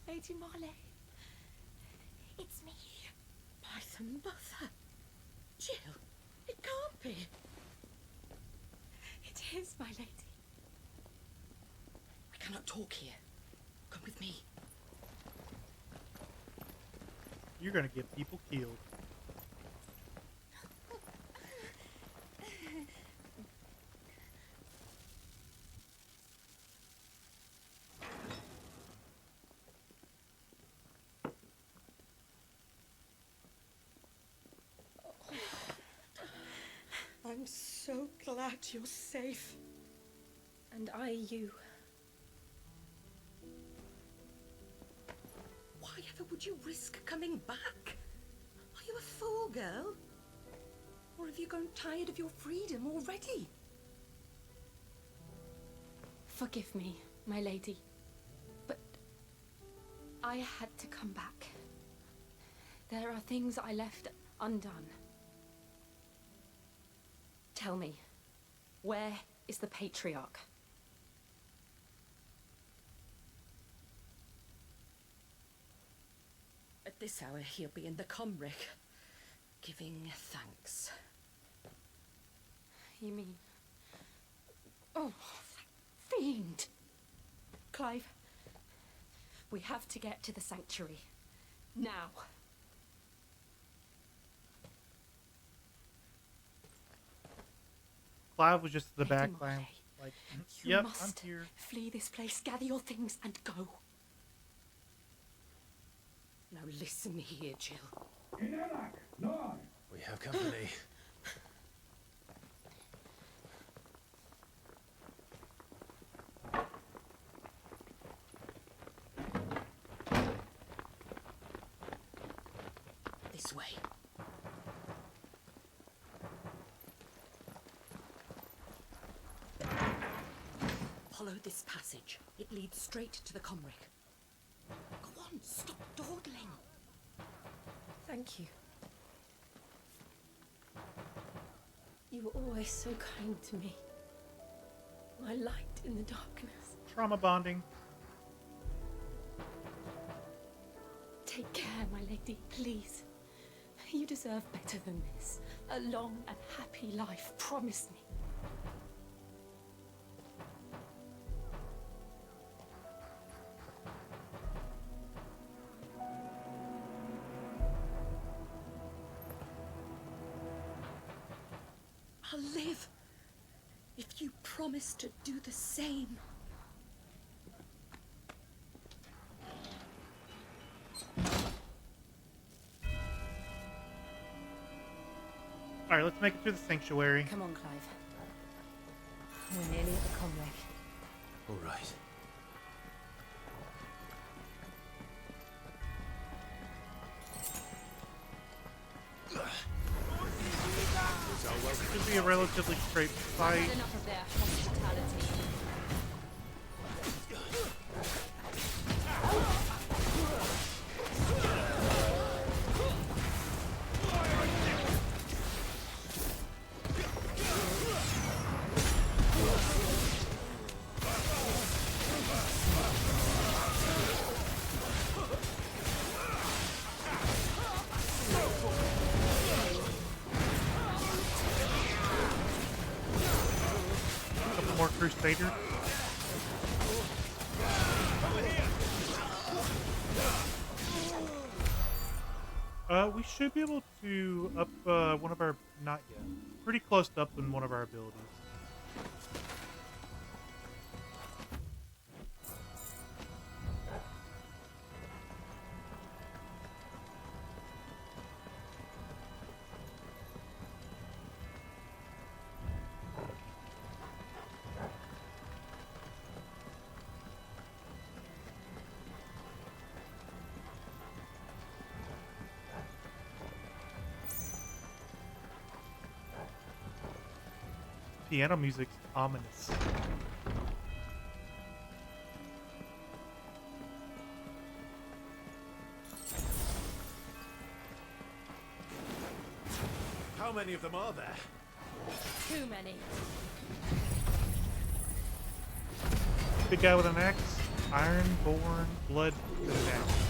Lady Marley. It's me. By the mother. Jill, it can't be. It is, my lady. I cannot talk here. Come with me. You're gonna get people killed. I'm so glad you're safe. And I you. Why ever would you risk coming back? Are you a fool, girl? Or have you grown tired of your freedom already? Forgive me, my lady. But I had to come back. There are things I left undone. Tell me, where is the patriarch? At this hour, he'll be in the Comric, giving thanks. You mean... Oh, that fiend! Clive, we have to get to the sanctuary. Now. Clive was just the Lady back line. Marley, Like, you yep, must I'm here. flee this place, gather your things, and go. Now listen here, Jill. We have company. This way. Follow this passage. It leads straight to the Comric. Go on, stop dawdling. Thank you. You were always so kind to me. My light in the darkness. Trauma bonding. Take care, my lady, please. You deserve better than this. A long and happy life, promise me. I'll live if you promise to do the same. Alright, let's make it through the sanctuary. Come on, Clive. We're nearly at the Comric. All right. be a relatively straight fight. Had enough of their hospitality. Couple more Crusaders. We should be able to up one of our, not yet, pretty close to up in one of our abilities. Piano music's ominous. How many of them are there? Too many. Big guy with an axe, Ironborn, blood, and an axe.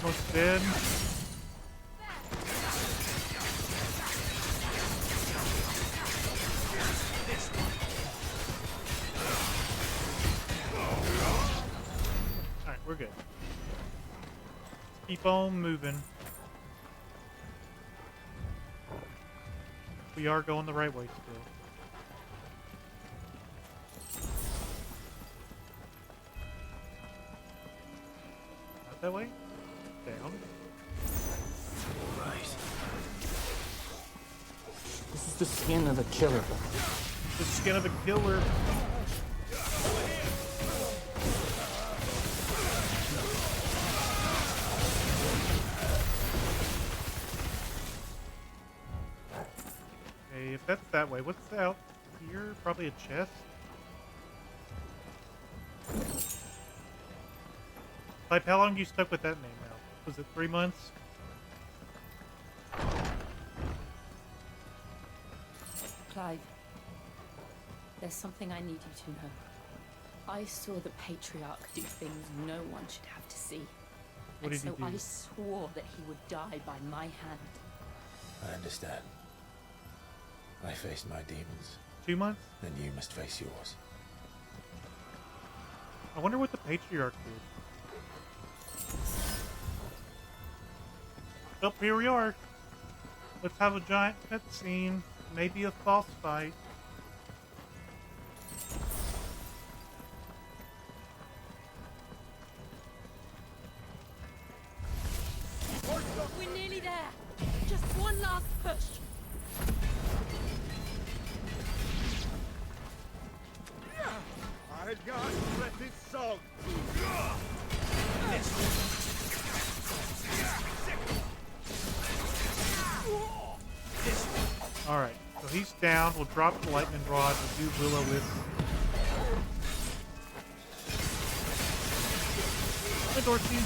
Almost dead. Alright, we're good. Let's keep on moving. We are going the right way still. Not that way? Down. Right. This is the skin of the killer. The skin of a killer. Okay, if that's that way, what's out here? Probably a chest. Like, how long you stuck with that name now? Was it 3 months? Clive, there's something I need you to know. I saw the Patriarch do things no one should have to see. What did he so do? I swore that he would die by my hand. I understand. I faced my demons, 2 months? then you must face yours. I wonder what the Patriarch did. Oh, here we are. Let's have a giant cutscene. Maybe a false fight. We're nearly there. Just one last push. I can't let this song. Alright, so he's down. We'll drop the lightning rod. We'll do Will-O-Wisp. Hi, Dorsey.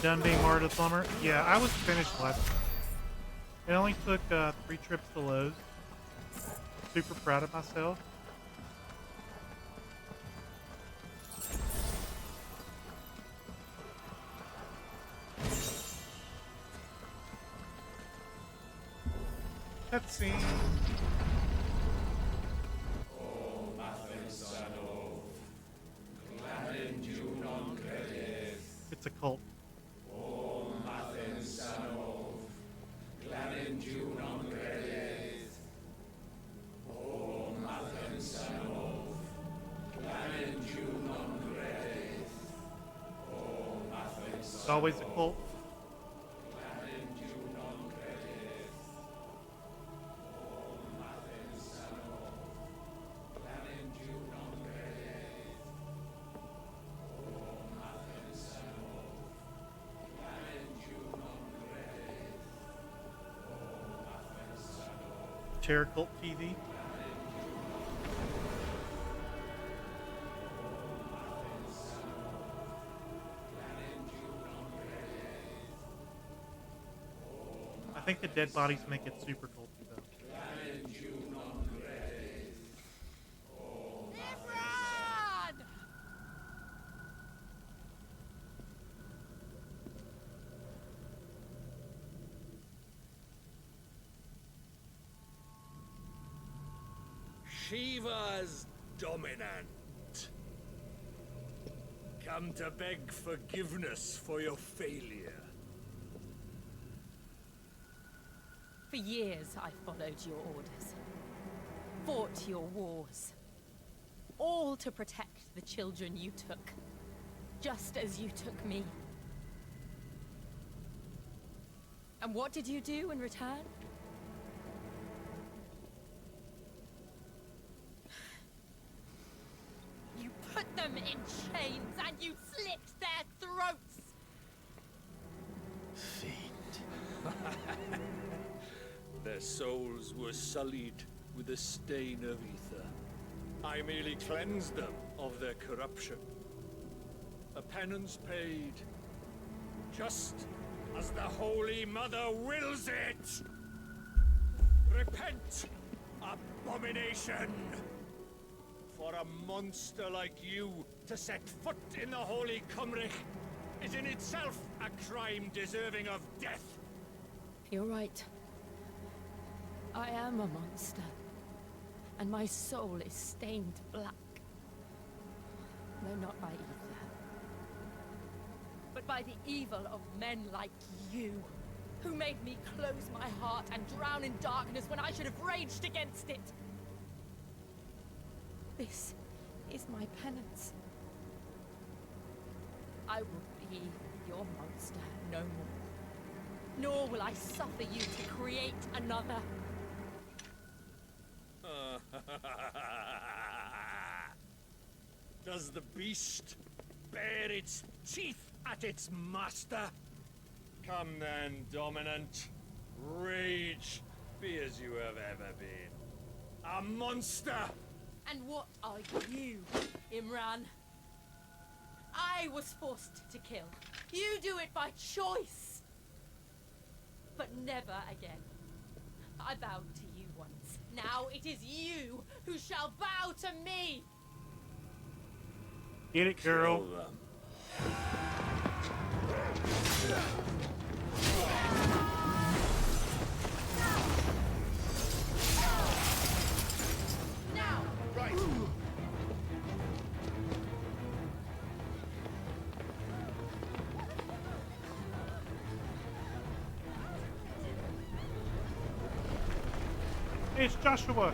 Done being Martyr to the Plumber? Yeah, I was finished last time. It only took 3 trips to Lowe's. Super proud of myself. Cutscene. It's a cult. It's always a cult. Terror Cult TV. I think the dead bodies make it super culty though. Shiva's dominant. Come to beg forgiveness for your failure. For years I followed your orders, fought your wars, all to protect the children you took, just as you took me. And what did you do in return? You put them in chains and you slit their throats! Fiend. Their souls were sullied with a stain of ether. I merely cleansed them of their corruption. A penance paid, just as the Holy Mother wills it! Repent, abomination! For a monster like you to set foot in the Holy Cymric is in itself a crime deserving of death. You're right. I am a monster, and my soul is stained black. No, not by ether, but by the evil of men like you, who made me close my heart and drown in darkness when I should have raged against it. This is my penance. I will be your monster no more, nor will I suffer you to create another. Does the beast bare its teeth at its master? Come then, dominant. Rage, be as you have ever been. A monster! And what are you, Imran? I was forced to kill. You do it by choice. But never again. I bowed to you once. Now it is you who shall bow to me. Get it, girl. Kill them. Now! Right. It's Joshua.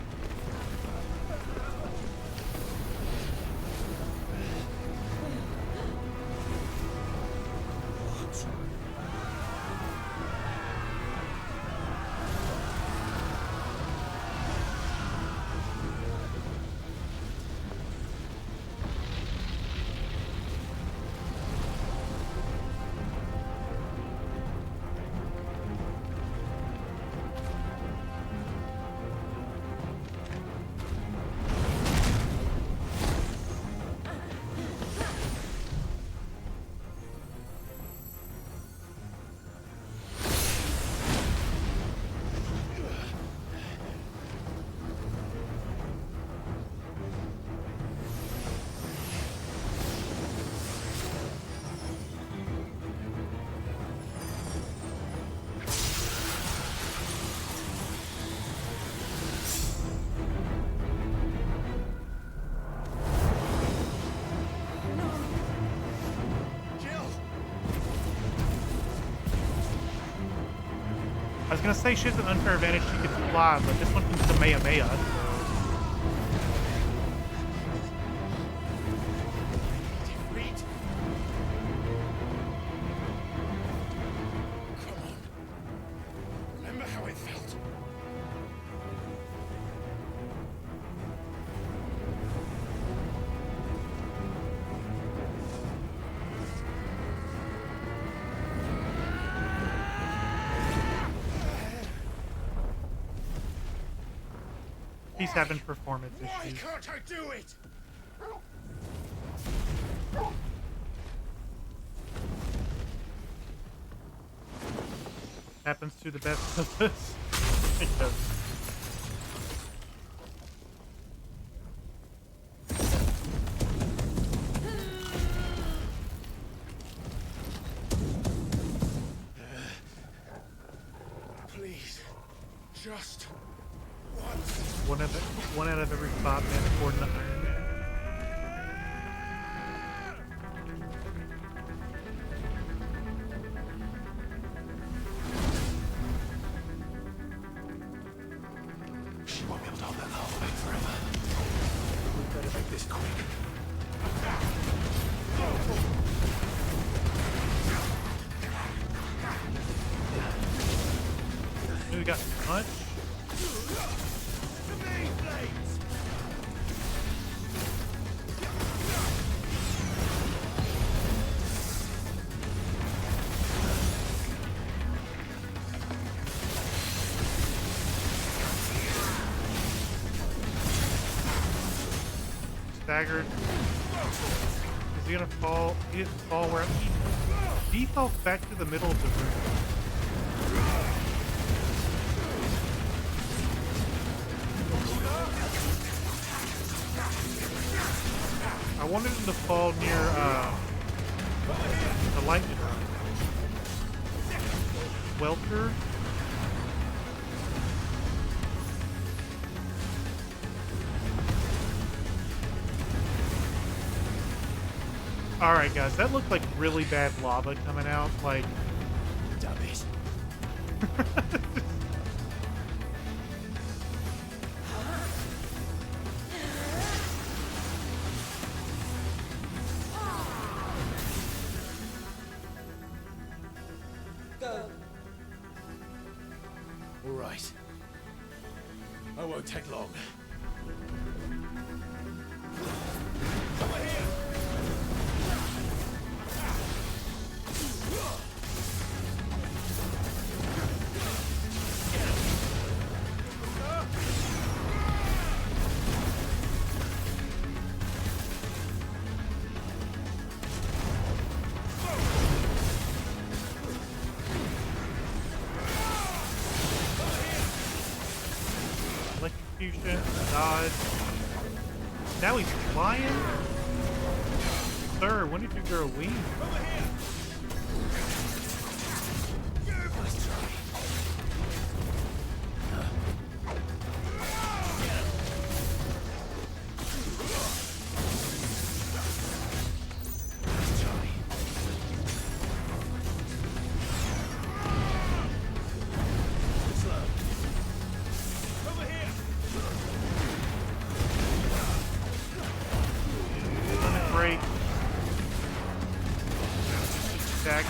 gonna say she has an unfair advantage. She can fly, but this one can Kamehameha. Come on. Remember how it felt? He's having performance Why issues. can't I do it? Happens to the best of us. It does. Please, just One out of every 5 men according to Iron Man. She won't be able to hold that whole thing forever. We better make this quick. We got punch. Staggered. Is he gonna fall? He didn't fall where he fell back to the middle of the room. I wanted him to fall near the lightning rod. Welter. Alright guys, that looked like really bad lava coming out, like... Damn it. All right. I won't take long. Electrocution, dodge. Now he's flying? Sir, when did you grow wings? Break. Dagger.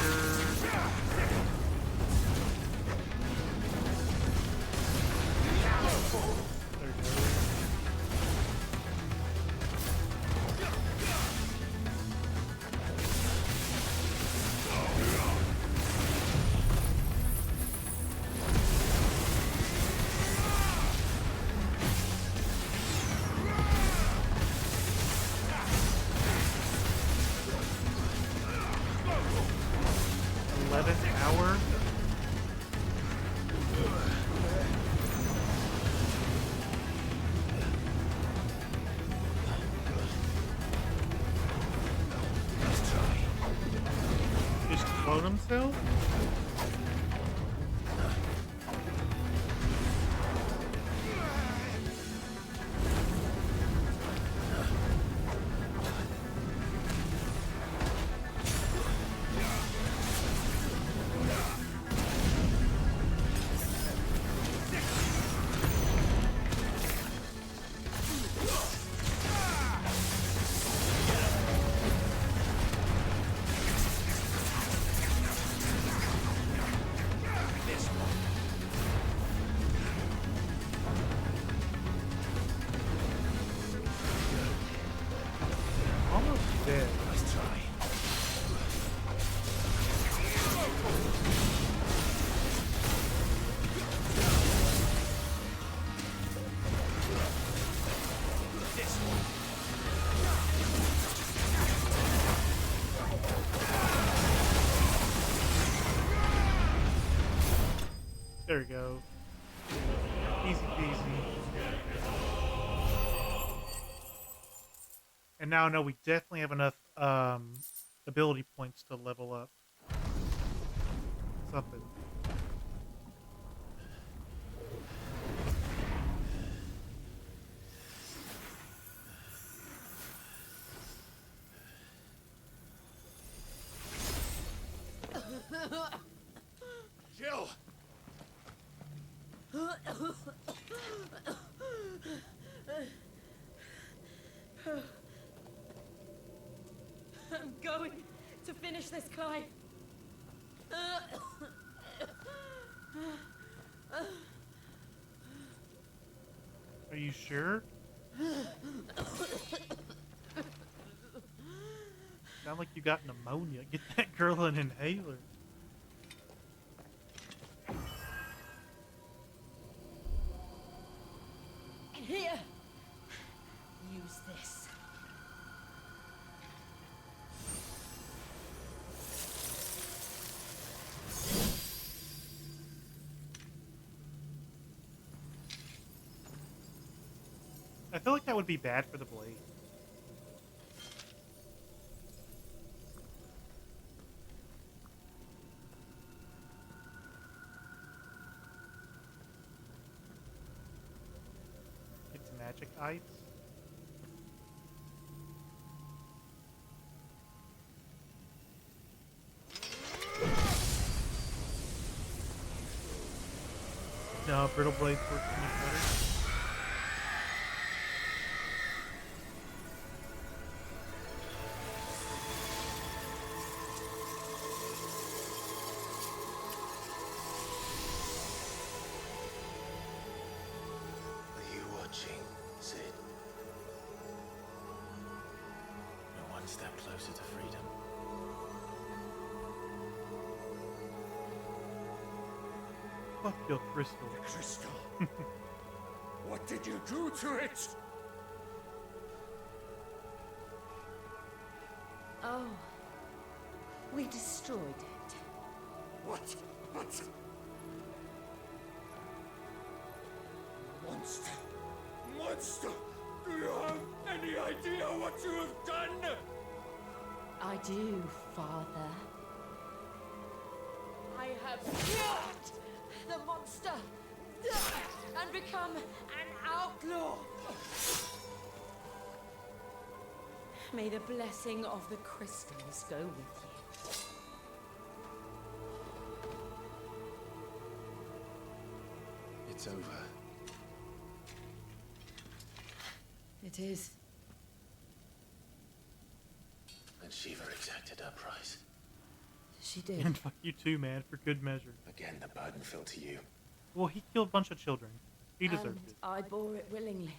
There it goes. Hour. Just clone himself? There we go. Easy peasy. And now I know we definitely have enough ability points to level up something. Jill! I'm going to finish this, Clive. Are you sure? Sound like you got pneumonia. Get that girl an inhaler. Here. Use this. I feel like that would be bad for the blade. It's magic ice. No, brittle blades work much better. Are you watching, Sid? We're one step closer to freedom. Fuck your crystal. Crystal! What did you do to it? Oh, we destroyed it. What? Monster! Monster! Do you have any idea what you have done? I do, Father. I have killed the monster and become an outlaw. May the blessing of the crystals go with you. It's over. It is. And Shiva exacted her price. She did. And fuck you too, man, for good measure. Again, the burden fell to you. Well, he killed a bunch of children. He deserved And it. I bore it willingly.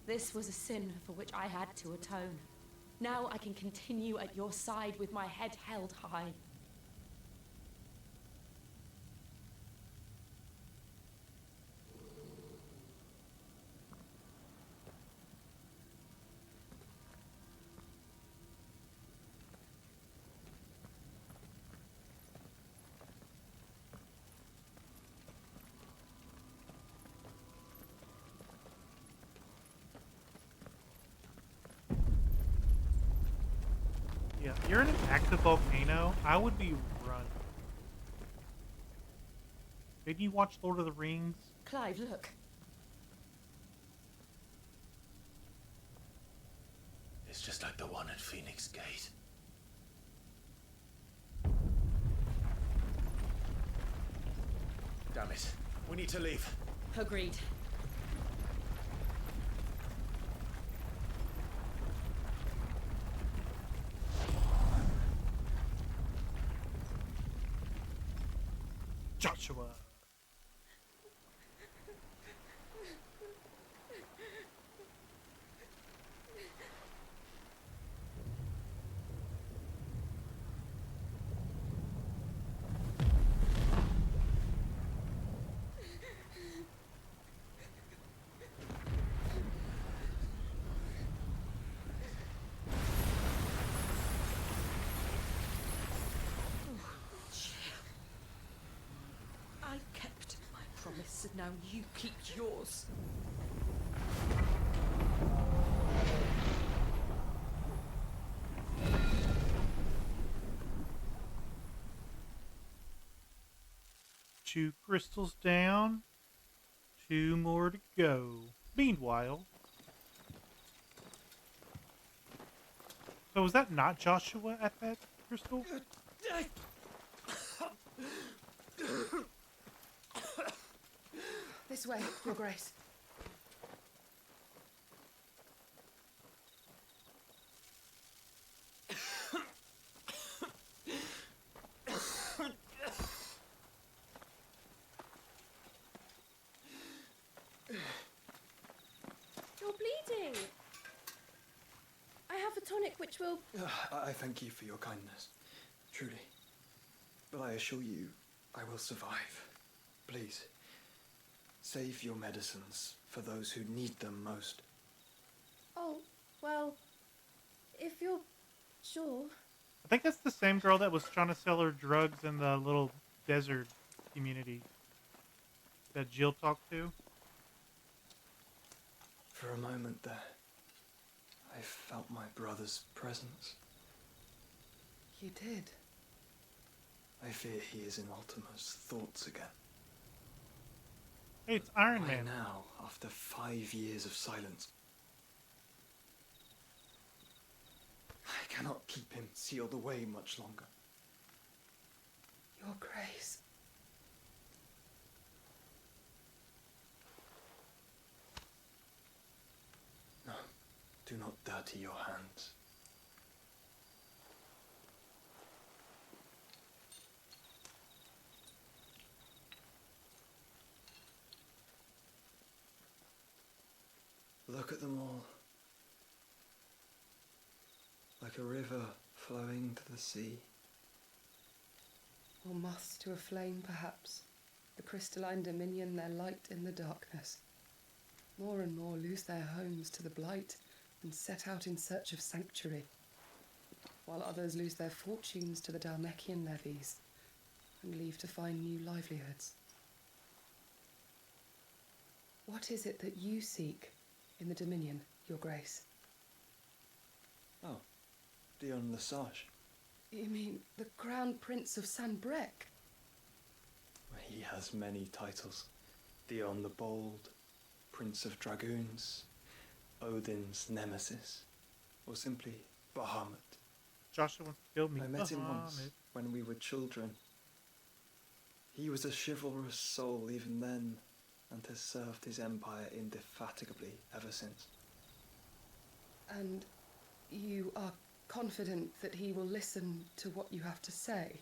This was a sin for which I had to atone. Now I can continue at your side with my head held high. Yeah, you're in an active volcano. I would be running. Didn't you watch Lord of the Rings? Clive, look. It's just like the one at Phoenix Gate. Damn it. We need to leave. Agreed. Joshua. Now you keep yours. Two crystals down. 2 more to go. Meanwhile... So was that not Joshua at that crystal? This way, Your Grace. You're bleeding. I have a tonic which will... I thank you for your kindness, truly. But I assure you, I will survive. Please, save your medicines for those who need them most. Oh, well, if you're sure. I think that's the same girl that was trying to sell her drugs in the little desert community that Jill talked to. For a moment there, I felt my brother's presence. You did? I fear he is in Ultima's thoughts again. Hey, it's Iron Why Man. now, after 5 years of silence? I cannot keep him sealed away much longer. Your Grace. No, do not dirty your hands. Look at them all. Like a river flowing to the sea. Or moths to a flame, perhaps. The crystalline dominion, their light in the darkness. More and more lose their homes to the blight and set out in search of sanctuary, while others lose their fortunes to the Dhalmekian levies and leave to find new livelihoods. What is it that you seek in the Dominion, Your Grace? Oh, Dion Lesage. You mean the Crown Prince of Sanbrec? He has many titles. Dion the Bold, Prince of Dragoons, Odin's Nemesis, or simply Bahamut. Joshua wants to kill me. I met him once when we were children. He was a chivalrous soul even then, and has served his empire indefatigably ever since. And you are confident that he will listen to what you have to say?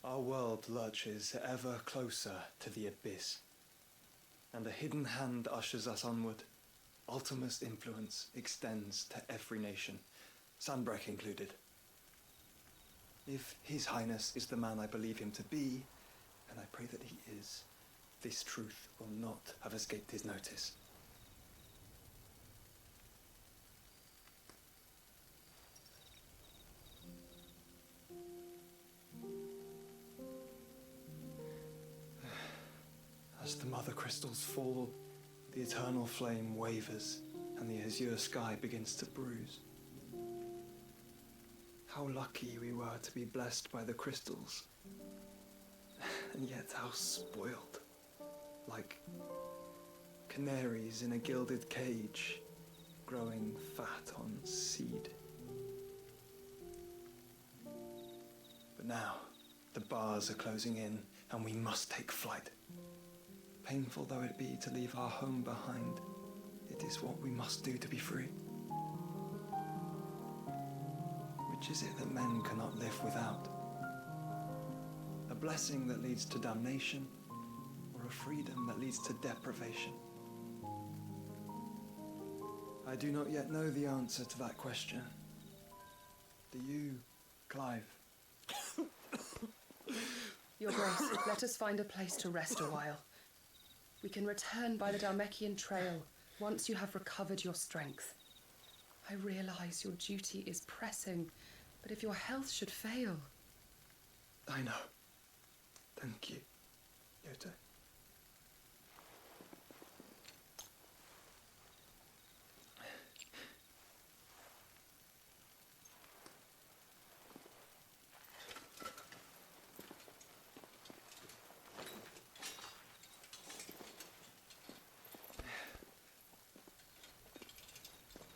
Our world lurches ever closer to the abyss, and a hidden hand ushers us onward. Ultima's influence extends to every nation, Sanbrec included. If His Highness is the man I believe him to be, and I pray that he is, this truth will not have escaped his notice. As the mother crystals fall, the eternal flame wavers, and the azure sky begins to bruise. How lucky we were to be blessed by the crystals, and yet how spoiled, like canaries in a gilded cage, growing fat on seed. But now, the bars are closing in, and we must take flight. Painful though it be to leave our home behind, it is what we must do to be free. Which is it that men cannot live without? A blessing that leads to damnation, or a freedom that leads to deprivation? I do not yet know the answer to that question. Do you, Clive? Your Grace, let us find a place to rest a while. We can return by the Dhalmekian trail once you have recovered your strength. I realize your duty is pressing, but if your health should fail... I know. Thank you. Goethe.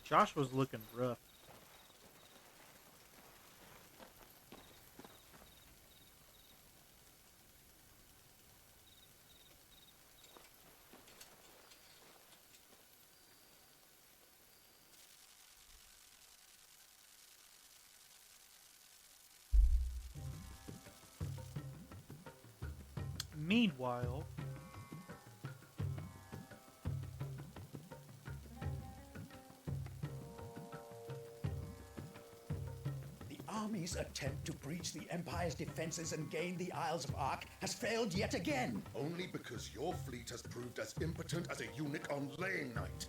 Josh was looking rough. Meanwhile, The army's attempt to breach the Empire's defenses and gain the Isles of Ark has failed yet again. Only because your fleet has proved as impotent as a eunuch on laying night.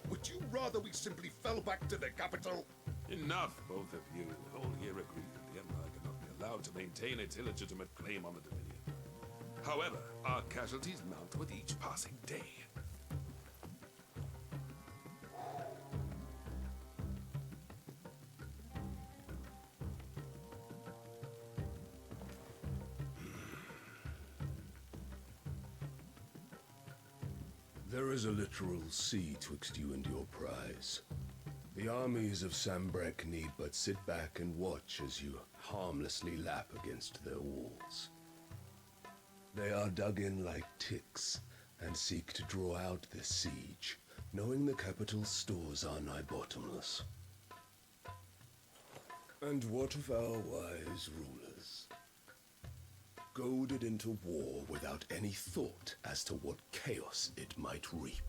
Would you rather we simply fell back to the capital? Enough, both of you. All here agree that the Empire cannot be allowed to maintain its illegitimate claim on the Dominion. However, our casualties mount with each passing day. There is a literal sea twixt you and your prize. The armies of Sambrek need but sit back and watch as you harmlessly lap against their walls. They are dug in like ticks and seek to draw out this siege, knowing the capital's stores are nigh bottomless. And what of our wise rulers? Goaded into war without any thought as to what chaos it might reap.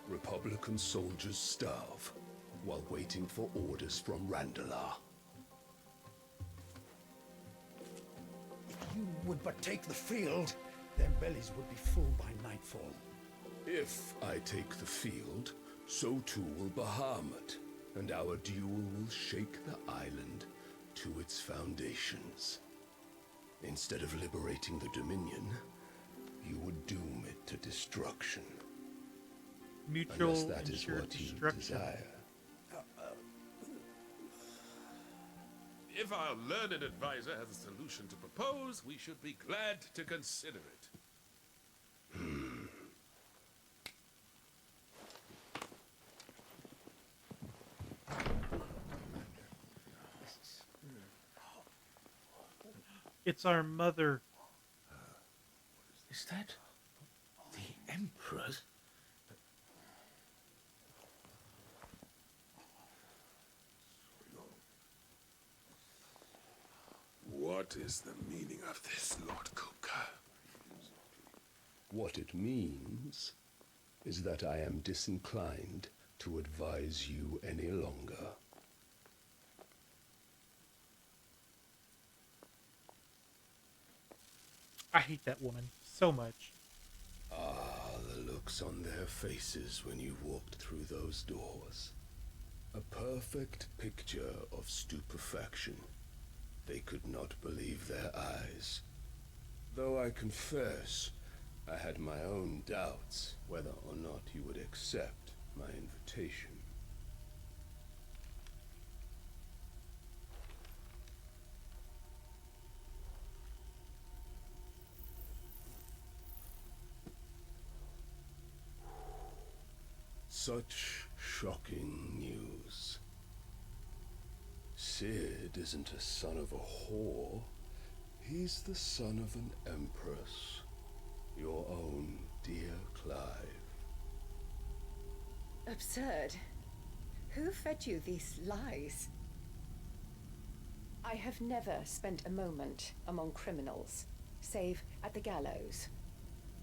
Republican soldiers starve while waiting for orders from Randalar. If you would but take the field, their bellies would be full by nightfall. If I take the field, so too will Bahamut, and our duel will shake the island to its foundations. Instead of liberating the Dominion, you would doom it to destruction. mutual Unless that is ensured what you destruction. desire. If our learned advisor has a solution to propose, we should be glad to consider it. It's our mother. Is that the Emperor's? What is the meaning of this, Lord Kupka? What it means is that I am disinclined to advise you any longer. I hate that woman so much. Ah, the looks on their faces when you walked through those doors. A perfect picture of stupefaction. They could not believe their eyes. Though I confess, I had my own doubts whether or not you would accept my invitation. Such shocking news. Sid isn't a son of a whore. He's the son of an empress. Your own dear Clive. Absurd. Who fed you these lies? I have never spent a moment among criminals, save at the gallows.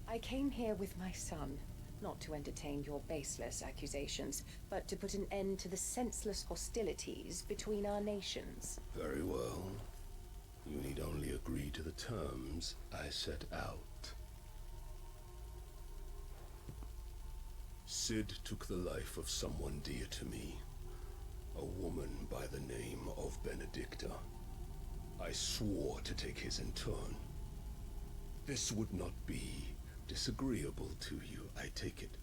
I came here with my son, not to entertain your baseless accusations, but to put an end to the senseless hostilities between our nations. Very well. You need only agree to the terms I set out. Sid took the life of someone dear to me, a woman by the name of Benedicta. I I swore to take his in turn. This would not be disagreeable to you, I take it.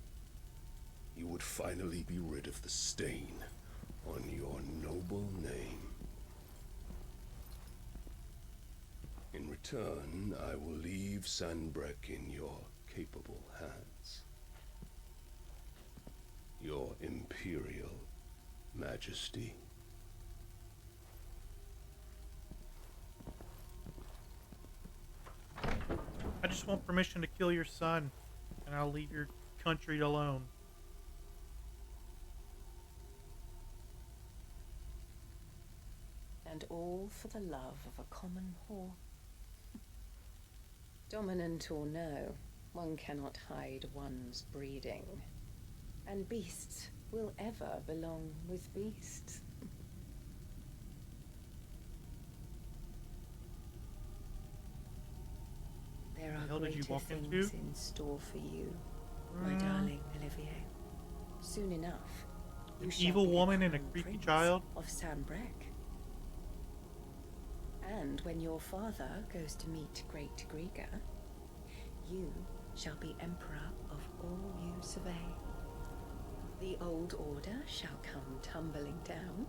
You would finally be rid of the stain on your noble name. In return, I will leave Sanbreque in your capable hands. Your Imperial Majesty. I just want permission to kill your son, and I'll leave your country alone. And all for the love of a common whore. Dominant or no, one cannot hide one's breeding. And beasts will ever belong with beasts. There are greater things in store for you, my darling Olivier. Soon enough, you shall evil be woman and a crowned creepy prince child of Sanbreque. And when your father goes to meet Great Griga, you shall be emperor of all you survey. The old order shall come tumbling down,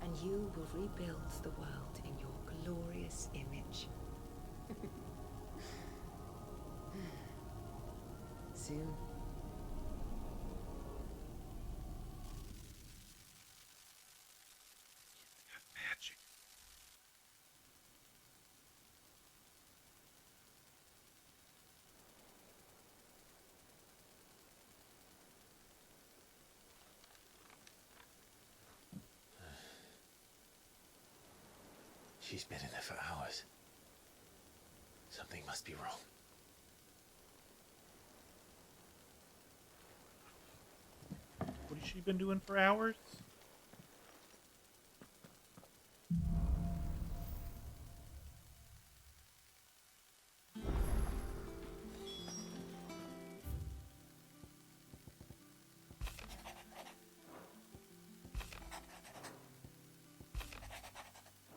and you will rebuild the world in your glorious image. Soon. Magic. She's been in there for hours. Something must be wrong. What has she been doing for hours?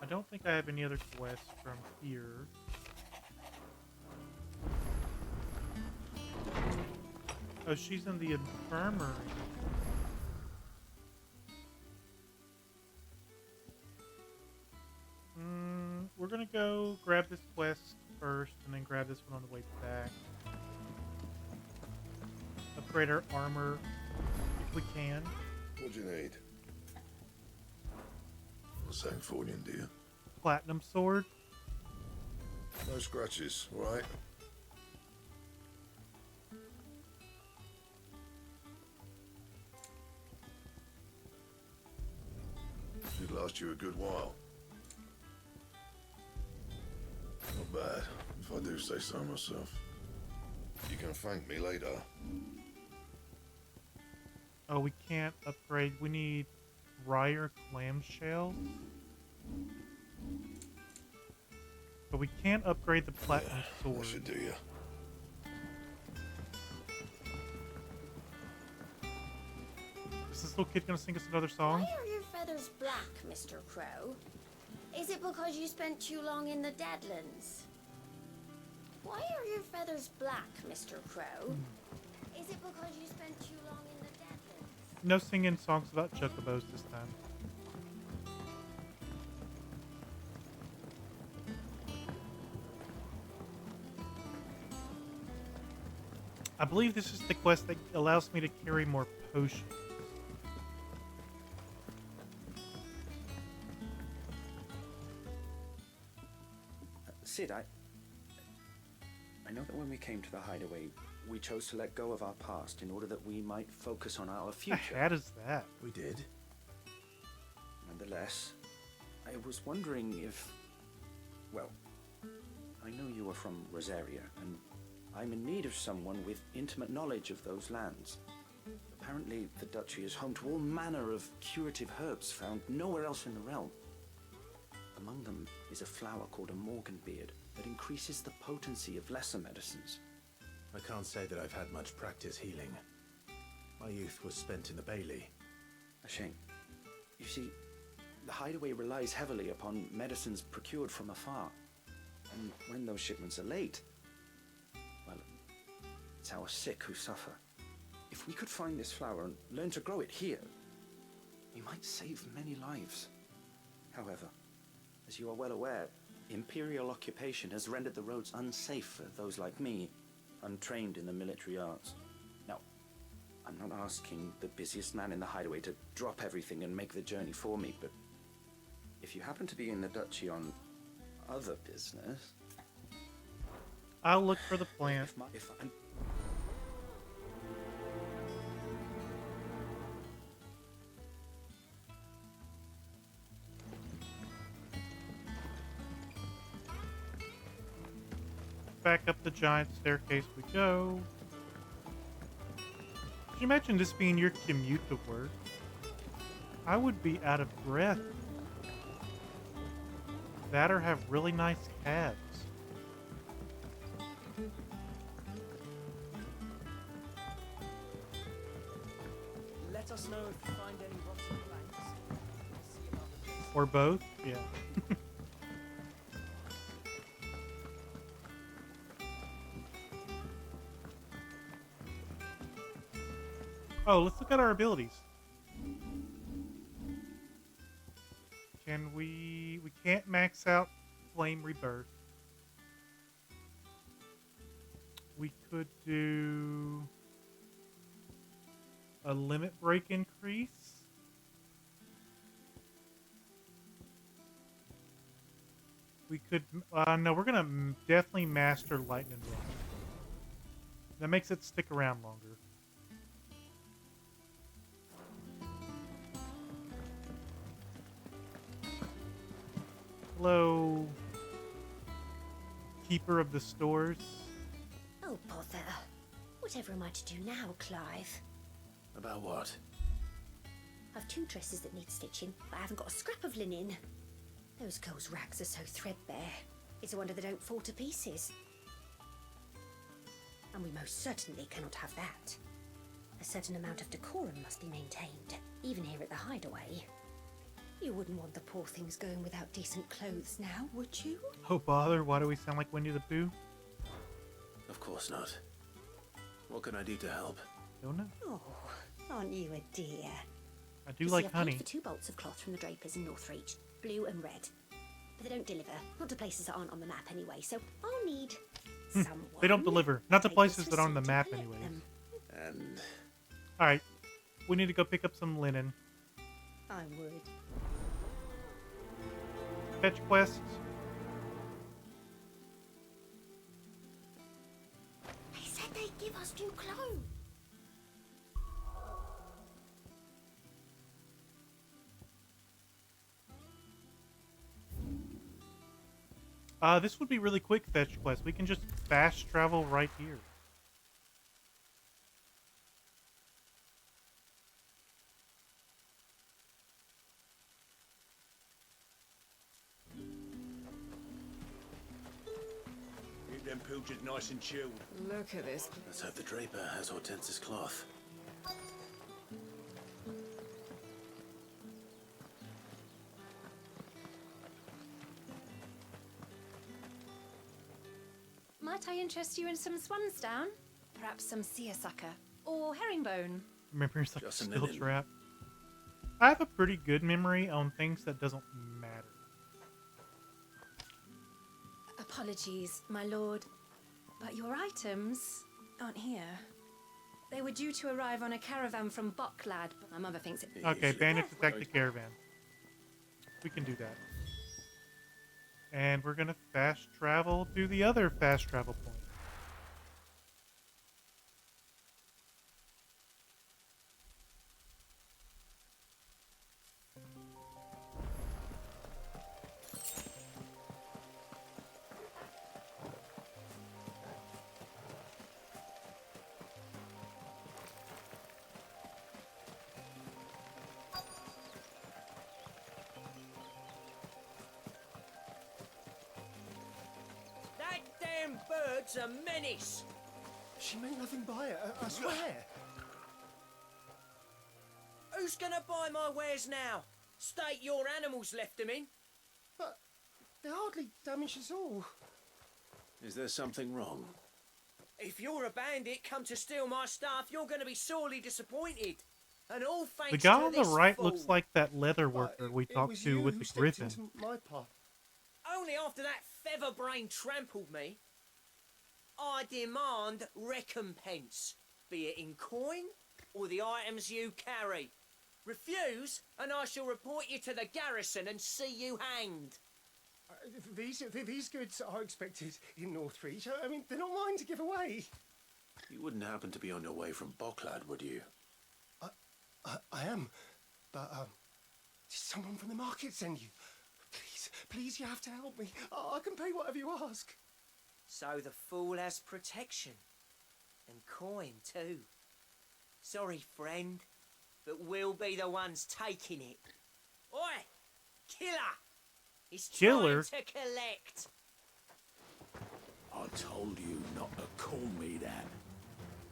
I don't think I have any other quests from here. Oh, she's in the infirmary. We're gonna go grab this quest first and then grab this one on the way back. Upgrade our armor if we can. What do you need? The same fortune, do you? Platinum sword. No scratches, right? Should last you a good while. Not bad, if I do say so myself. You can thank me later. Oh, we can't upgrade. We need Ryer clamshell. But we can't upgrade the platinum sword. That should do you. Is this little kid gonna sing us another song? Why are your feathers black, Mr. Crow? Is it because you spent too long in the Deadlands? Why are your feathers black, Mr. Crow? Is it because you spent too long in the Deadlands? No singing songs about chocobos this time. I believe this is the quest that allows me to carry more potions. Sid, I know that when we came to the hideaway, we chose to let go of our past in order that we might focus on our future. How is that? We did. Nonetheless, I was wondering if... Well, I know you are from Rosaria, and I'm in need of someone with intimate knowledge of those lands. Apparently, the duchy is home to all manner of curative herbs found nowhere else in the realm. Among them is a flower called a morganbeard that increases the potency of lesser medicines. I can't say that I've had much practice healing. My youth was spent in the Bailey. A shame. You see, The hideaway relies heavily upon medicines procured from afar. And when those shipments are late, well, it's our sick who suffer. If we could find this flower and learn to grow it here, we might save many lives. However, as you are well aware, imperial occupation has rendered the roads unsafe for those like me, untrained in the military arts. Now, I'm not asking the busiest man in the hideaway to drop everything and make the journey for me, but if you happen to be in the duchy on other business... I'll look for the plant. If I'm... Back up the giant staircase we go. Could you imagine this being your commute to work? I would be out of breath. That or have really nice calves. Let us know if you find any rotten planks. See about the Or both? Yeah. Oh, let's look at our abilities. Can we can't max out Flame Rebirth. We could do a limit break increase. We could, no, we're gonna definitely master Lightning Rod. That makes it stick around longer. Hello, Keeper of the Stores. Oh, bother. Whatever am I to do now, Clive? About what? I've 2 dresses that need stitching, but I haven't got a scrap of linen. Those girls' rags are so threadbare. It's a wonder they don't fall to pieces. And we most certainly cannot have that. A certain amount of decorum must be maintained, even here at the hideaway. You wouldn't want the poor things going without decent clothes now, would you? Oh bother, why do we sound like Winnie the Pooh? Of course not. What can I do to help? Don't know. Oh, aren't you a dear? I do You like see, I've honey. paid for 2 bolts of cloth from the drapers in Northreach, blue and red. But they don't deliver, not to places that aren't on the map anyway, so I'll need someone. They don't deliver. Not the take places this that are on the receipt map to collect anyways. them. And... Alright, we need to go pick up some linen. I would. Fetch quests. They said they'd give us new clothes. This would be really quick fetch quest. We can just fast travel right here. Keep them pilchers nice and chilled. Look at this. Let's hope the draper has Hortense's cloth. Might I interest you in some swansdown? Perhaps some seersucker or herringbone? Remember, it's like a Just a skill minute. trap. I have a pretty good memory on things that doesn't matter. Apologies, my lord, but your items aren't here. They were due to arrive on a caravan from Bucklad, but my mother thinks it... Okay, bandits attack the caravan. We can do that. And we're gonna fast travel to the other fast travel point. That damn bird's a menace. She meant nothing by it, I swear. Who's gonna buy my wares now? state your animals left them in. But they're hardly damaged at all. Is there something wrong? If you're a bandit come to steal my stuff, you're going to be sorely disappointed. And all thanks The guy to on the this right fool. looks like that leather worker we It talked was to you with who the stepped griffin. into my path. Only after that feather-brain trampled me. I demand recompense, be it in coin or the items you carry. Refuse, and I shall report you to the garrison and see you hanged. These goods are expected in Northreach. I mean, they're not mine to give away. You wouldn't happen to be on your way from Bocklad, would you? I am, but did someone from the market send you? Please, you have to help me. I can pay whatever you ask. So the fool has protection. And coin, too. Sorry, friend, but we'll be the ones taking it. Oi! Killer! He's Killer? trying to collect. I told you not to call me that.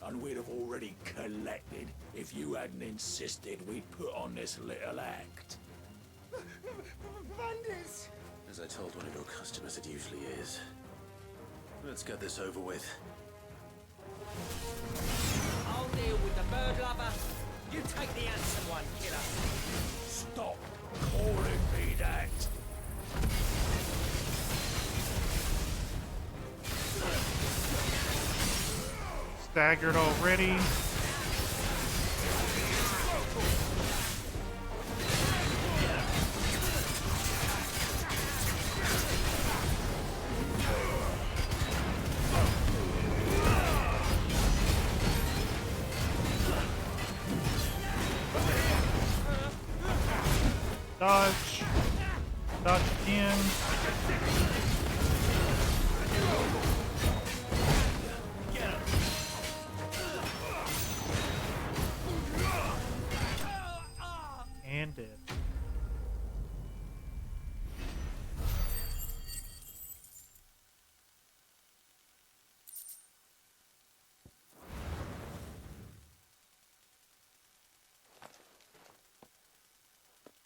And we'd have already collected if you hadn't insisted we'd put on this little act. Bandits! As I told one of your customers, it usually is. Let's get this over with. I'll deal with the bird lover. You take the handsome one, killer. Stop calling me that. Staggered already. Dodge. Dodge again. And dead.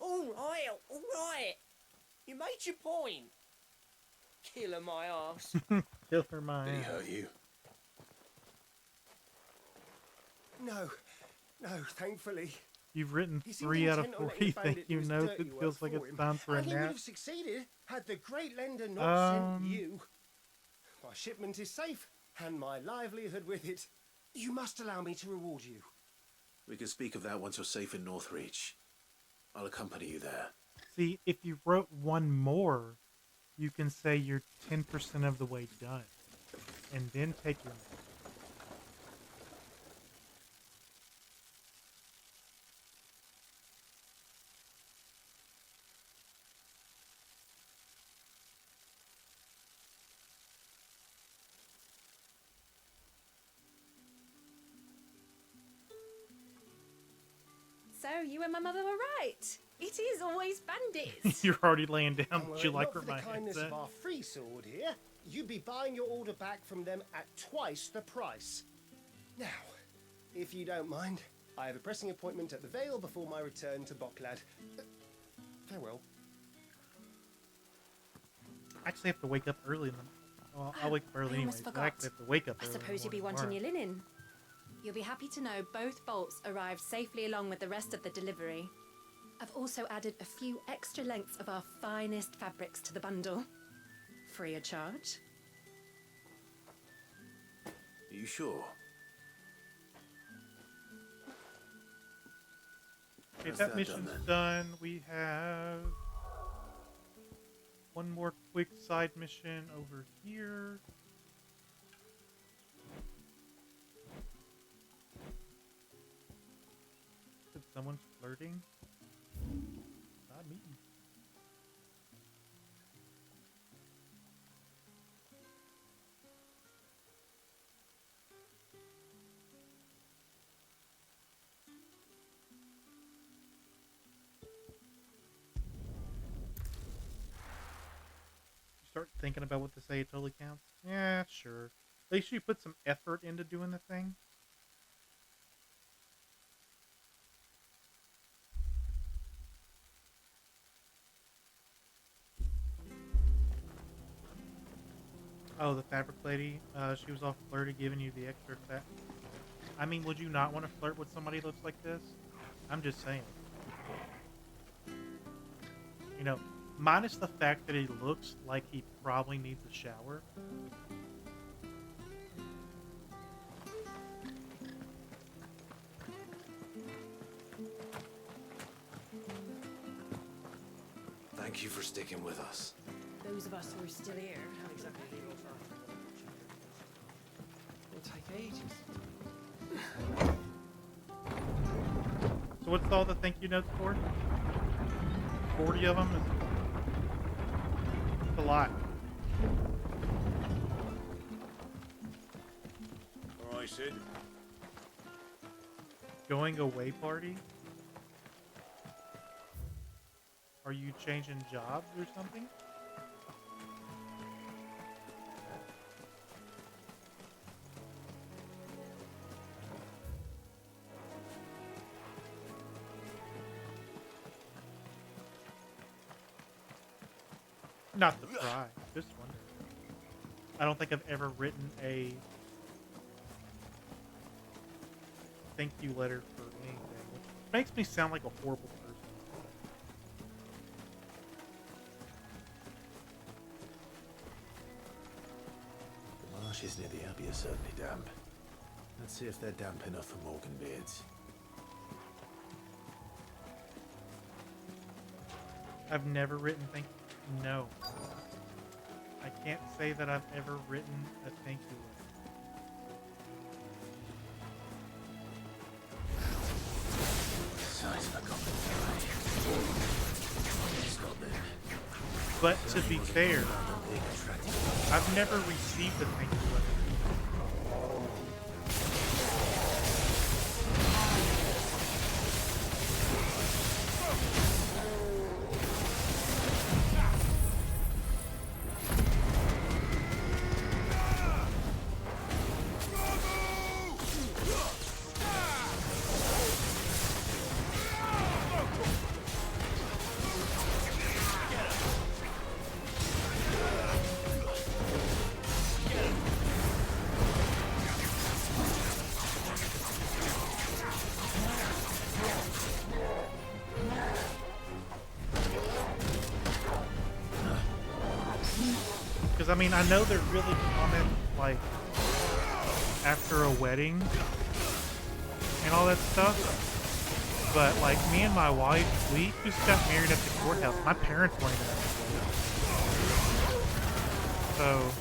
All right. You made your point. Killer my ass. Killer my Did he ass. hurt you? No, thankfully. You've written He seemed 3 out of intent on 4 letting the bandit thank you do his notes. dirty It work feels like for it's him. time for a And he would nap. have succeeded had the great lender not sent you. My shipment is safe, and my livelihood with it. You must allow me to reward you. We can speak of that once you're safe in Northreach. I'll accompany you there. See, if you wrote one more, you can say you're 10% of the way done. And then take your nap. So you and my mother were right. It is always bandits. You're already laying down And what were you it like not for for the my kindness headset. of our free sword here, you'd be buying your order back from them at twice the price. Now, if you don't mind, I have a pressing appointment at the Vale before my return to Bocklad. Farewell. I actually have to wake up early in the Well, I'll wake up early I anyway. almost But I forgot. actually have to wake up I early. in the suppose you'll be morning wanting tomorrow. your linen. You'll be happy to know both bolts arrived safely along with the rest of the delivery. I've also added a few extra lengths of our finest fabrics to the bundle. Free of charge. Are you sure? Okay, How's that that mission's done, then? done. We have one more quick side mission over here. Said someone's flirting. Not me. Start thinking about what to say, it totally counts. Yeah, sure. At least you put some effort into doing the thing. Oh, the fabric lady. She was all flirty, giving you the extra fat. I mean, would you not want to flirt with somebody who looks like this? I'm just saying. You know, minus the fact that he looks like he probably needs a shower. Thank you for sticking with us. Those of us who are still here have exactly legal for. It'll take ages. So what's all the thank you notes for? 40 of them? It's a lot. All right, Sid. Going away party? Are you changing jobs or something? Not the fry, just wondering. I don't think I've ever written a thank you letter for anything, which makes me sound like a horrible person. The marshes near the Abbey are certainly damp. Let's see if they're damp enough for Morgan beards. I've never written thank you. No. I can't say that I've ever written a thank you letter. But to be fair, I've never received a thank you letter. Because, I mean, I know they're really common, like, after a wedding and all that stuff. But, like, me and my wife, we just got married at the courthouse. My parents weren't even at the wedding. So...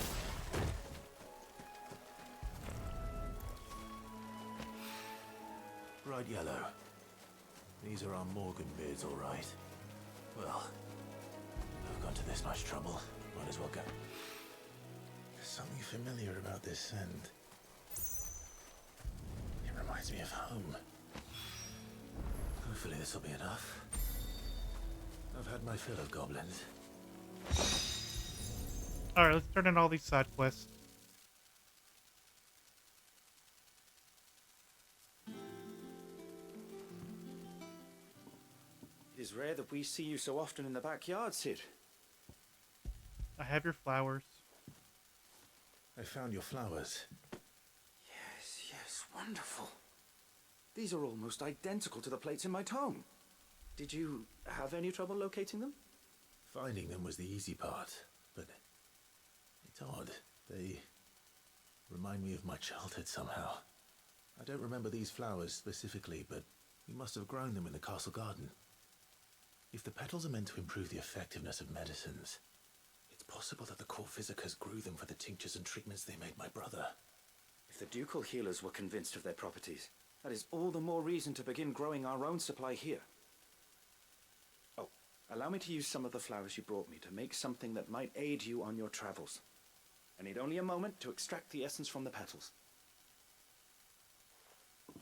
Bright yellow. These are our Morgan beards, all right. Well, I've gone to this much trouble. Might as well go. There's something familiar about this scent. It reminds me of home. Hopefully this will be enough. I've had my fill of goblins. Alright, let's turn in all these side quests. It is rare that we see you so often in the backyard, Sid. I have your flowers. I found your flowers. Yes, wonderful. These are almost identical to the plates in my tome. Did you have any trouble locating them? Finding them was the easy part, but it's odd. They remind me of my childhood somehow. I don't remember these flowers specifically, but we must have grown them in the castle garden. If the petals are meant to improve the effectiveness of medicines, it's possible that the court physicers grew them for the tinctures and treatments they made my brother. If the ducal healers were convinced of their properties, that is all the more reason to begin growing our own supply here. Oh, allow me to use some of the flowers you brought me to make something that might aid you on your travels. I need only a moment to extract the essence from the petals.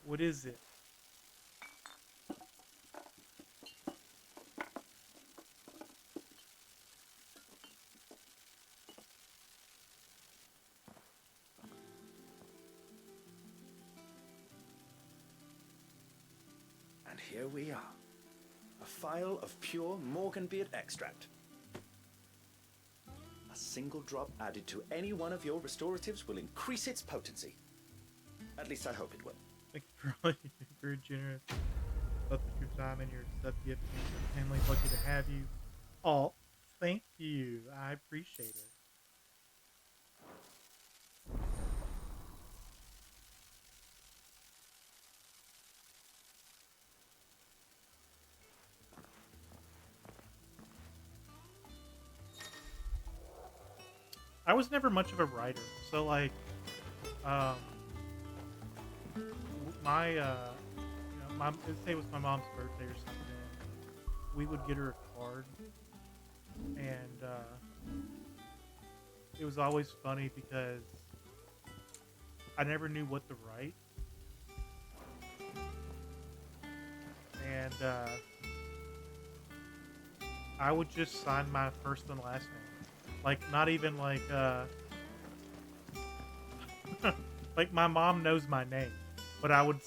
What is it? And here we are. A phial of pure Morganbeard extract. A single drop added to any one of your restoratives will increase its potency. At least I hope it will. Thank you for all you're very generous. Both with your time and your sub gift. Your family's lucky to have you. Oh, thank you. I appreciate it. I was never much of a writer, so like, my, let's say it was my mom's birthday or something, we would get her a card, and it was always funny because I never knew what to write, and I would just sign my first and last name. Like, not even like, like my mom knows my name, but I would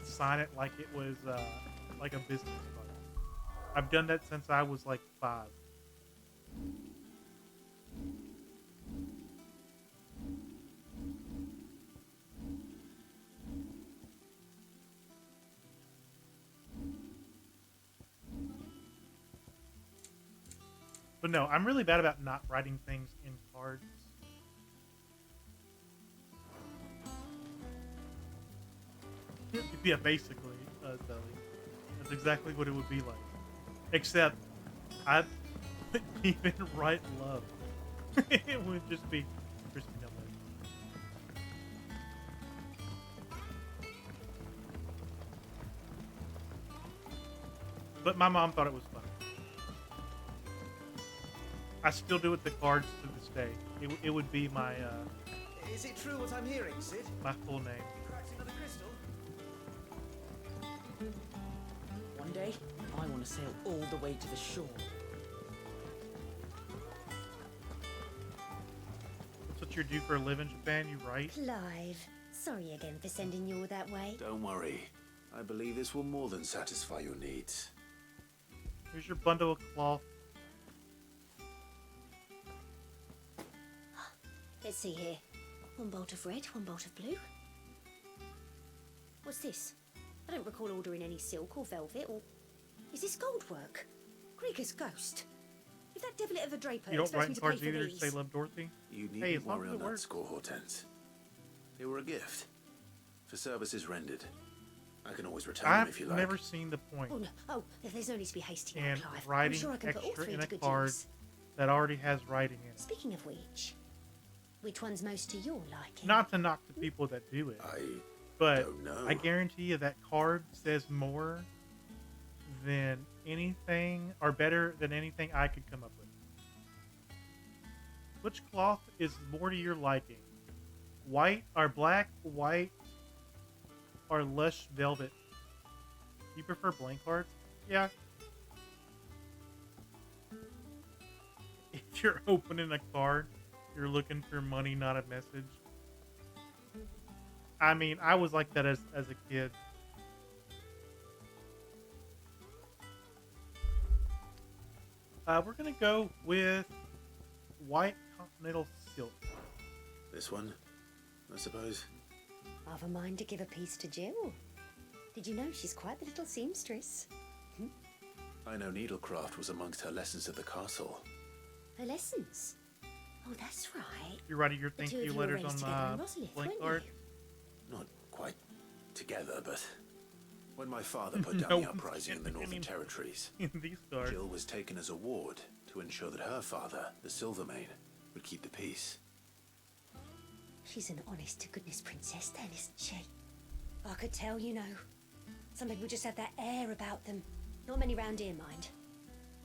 sign it like it was, like a business card. I've done that since I was like 5. But no, I'm really bad about not writing things in cards. Yeah, basically, Sally. That's exactly what it would be like. Except, I wouldn't even write love. It would just be Crispy No Less. But my mom thought it was funny. I still do it with the cards to this day. It would be my, Is it true what I'm hearing, Sid? my full name. You cracked another crystal? One day, I want to sail all the way to the shore. That's what you do for a living, Japan? You write? Clive, sorry again for sending you all that way. Don't worry. I believe this will more than satisfy your needs. Here's your bundle of cloth. Let's see here. One bolt of red, one bolt of blue. What's this? I don't recall ordering any silk or velvet, or... Is this gold work? Krieger's ghost. If that devilet of a draper You don't expects write me in to cards pay for either, these... say love Dorothy? You Hey, needn't as long worry as on it that works. score, Hortense. They were a gift. For services rendered. I can always return them I've if you like. never seen the point Oh, no. Oh, there's no need to be hasty now, in Clive. I'm writing sure I can put all extra three in to a good card use. that already has writing in it. Speaking of which one's most to your liking? Not to knock the people that do it, but don't know. I guarantee you that card says more than anything, or better than anything I could come up with. Which cloth is more to your liking? White or black, white, or lush velvet? You prefer blank cards? Yeah. If you're opening a card, you're looking for money, not a message. I mean, I was like that as a kid. We're gonna go with white continental silk. This one, I suppose. I've a mind to give a piece to Jill. Did you know she's quite the little seamstress? I know needlecraft was amongst her lessons at the castle. Her lessons? Oh, that's right. You're writing your The thank two of you you were letters raised together on in Rosalith, blank weren't card. Not quite together, but when my father put down No the one's uprising in the getting Northern any- Territories, in these cards. Jill was taken as a ward to ensure that her father, the Silvermane, would keep the peace. She's an honest-to-goodness princess then, isn't she? I could tell, you know. Some people just have that air about them. Not many round here, mind.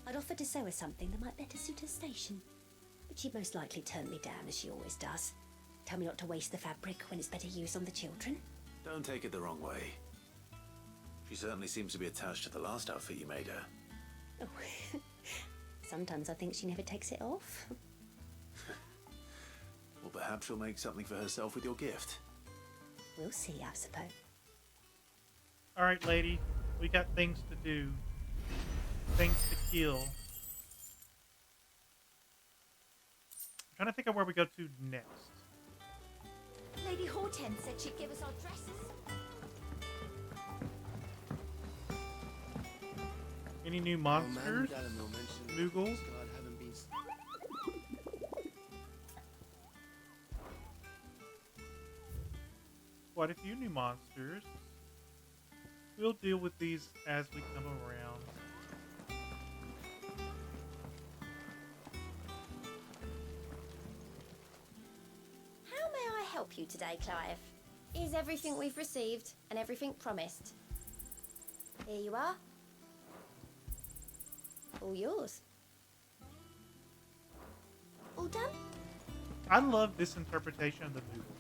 I'd offered to sew her something that might better suit her station. But she'd most likely turn me down, as she always does. Tell me not to waste the fabric when it's better used on the children. Don't take it the wrong way. She certainly seems to be attached to the last outfit you made her. Oh, sometimes I think she never takes it off. Well, perhaps she'll make something for herself with your gift. We'll see, I suppose. All right, lady, we got things to do, things to kill. trying to think of where we go to next. Lady Hortense said she'd give us our dresses. Any new monsters? Noogles? Quite a few new monsters. We'll deal with these as we come around. How may I help you today, Clive? Is everything we've received and everything promised? Here you are. All yours. All done? I love this interpretation of the Noogles.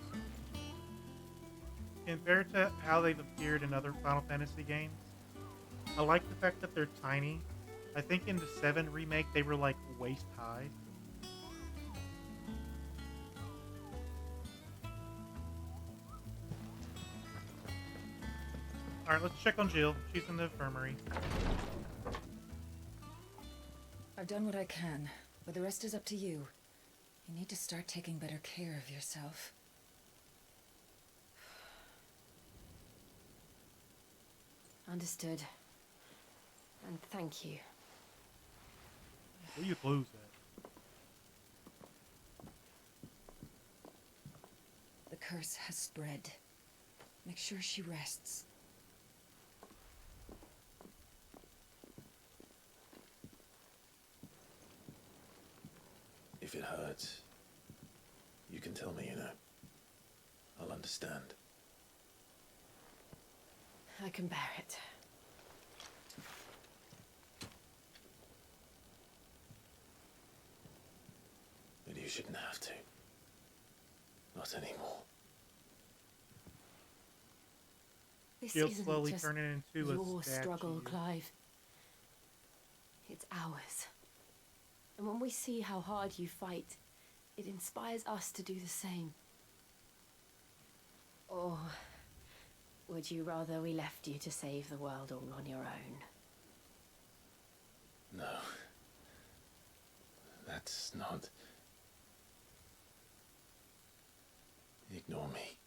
Compared to how they've appeared in other Final Fantasy games, I like the fact that they're tiny. I think in the 7 remake they were like waist high. Alright, let's check on Jill. She's in the infirmary. I've done what I can, but the rest is up to you. You need to start taking better care of yourself. Understood. And thank you. Where are your clothes at? The curse has spread. Make sure she rests. If it hurts, you can tell me, I'll understand. I can bear it. But you shouldn't have to. Not anymore. This Jill's isn't slowly just turning into your a statue. struggle, Clive. It's ours. And when we see how hard you fight, it inspires us to do the same. Or would you rather we left you to save the world all on your own? No. That's not... Ignore me.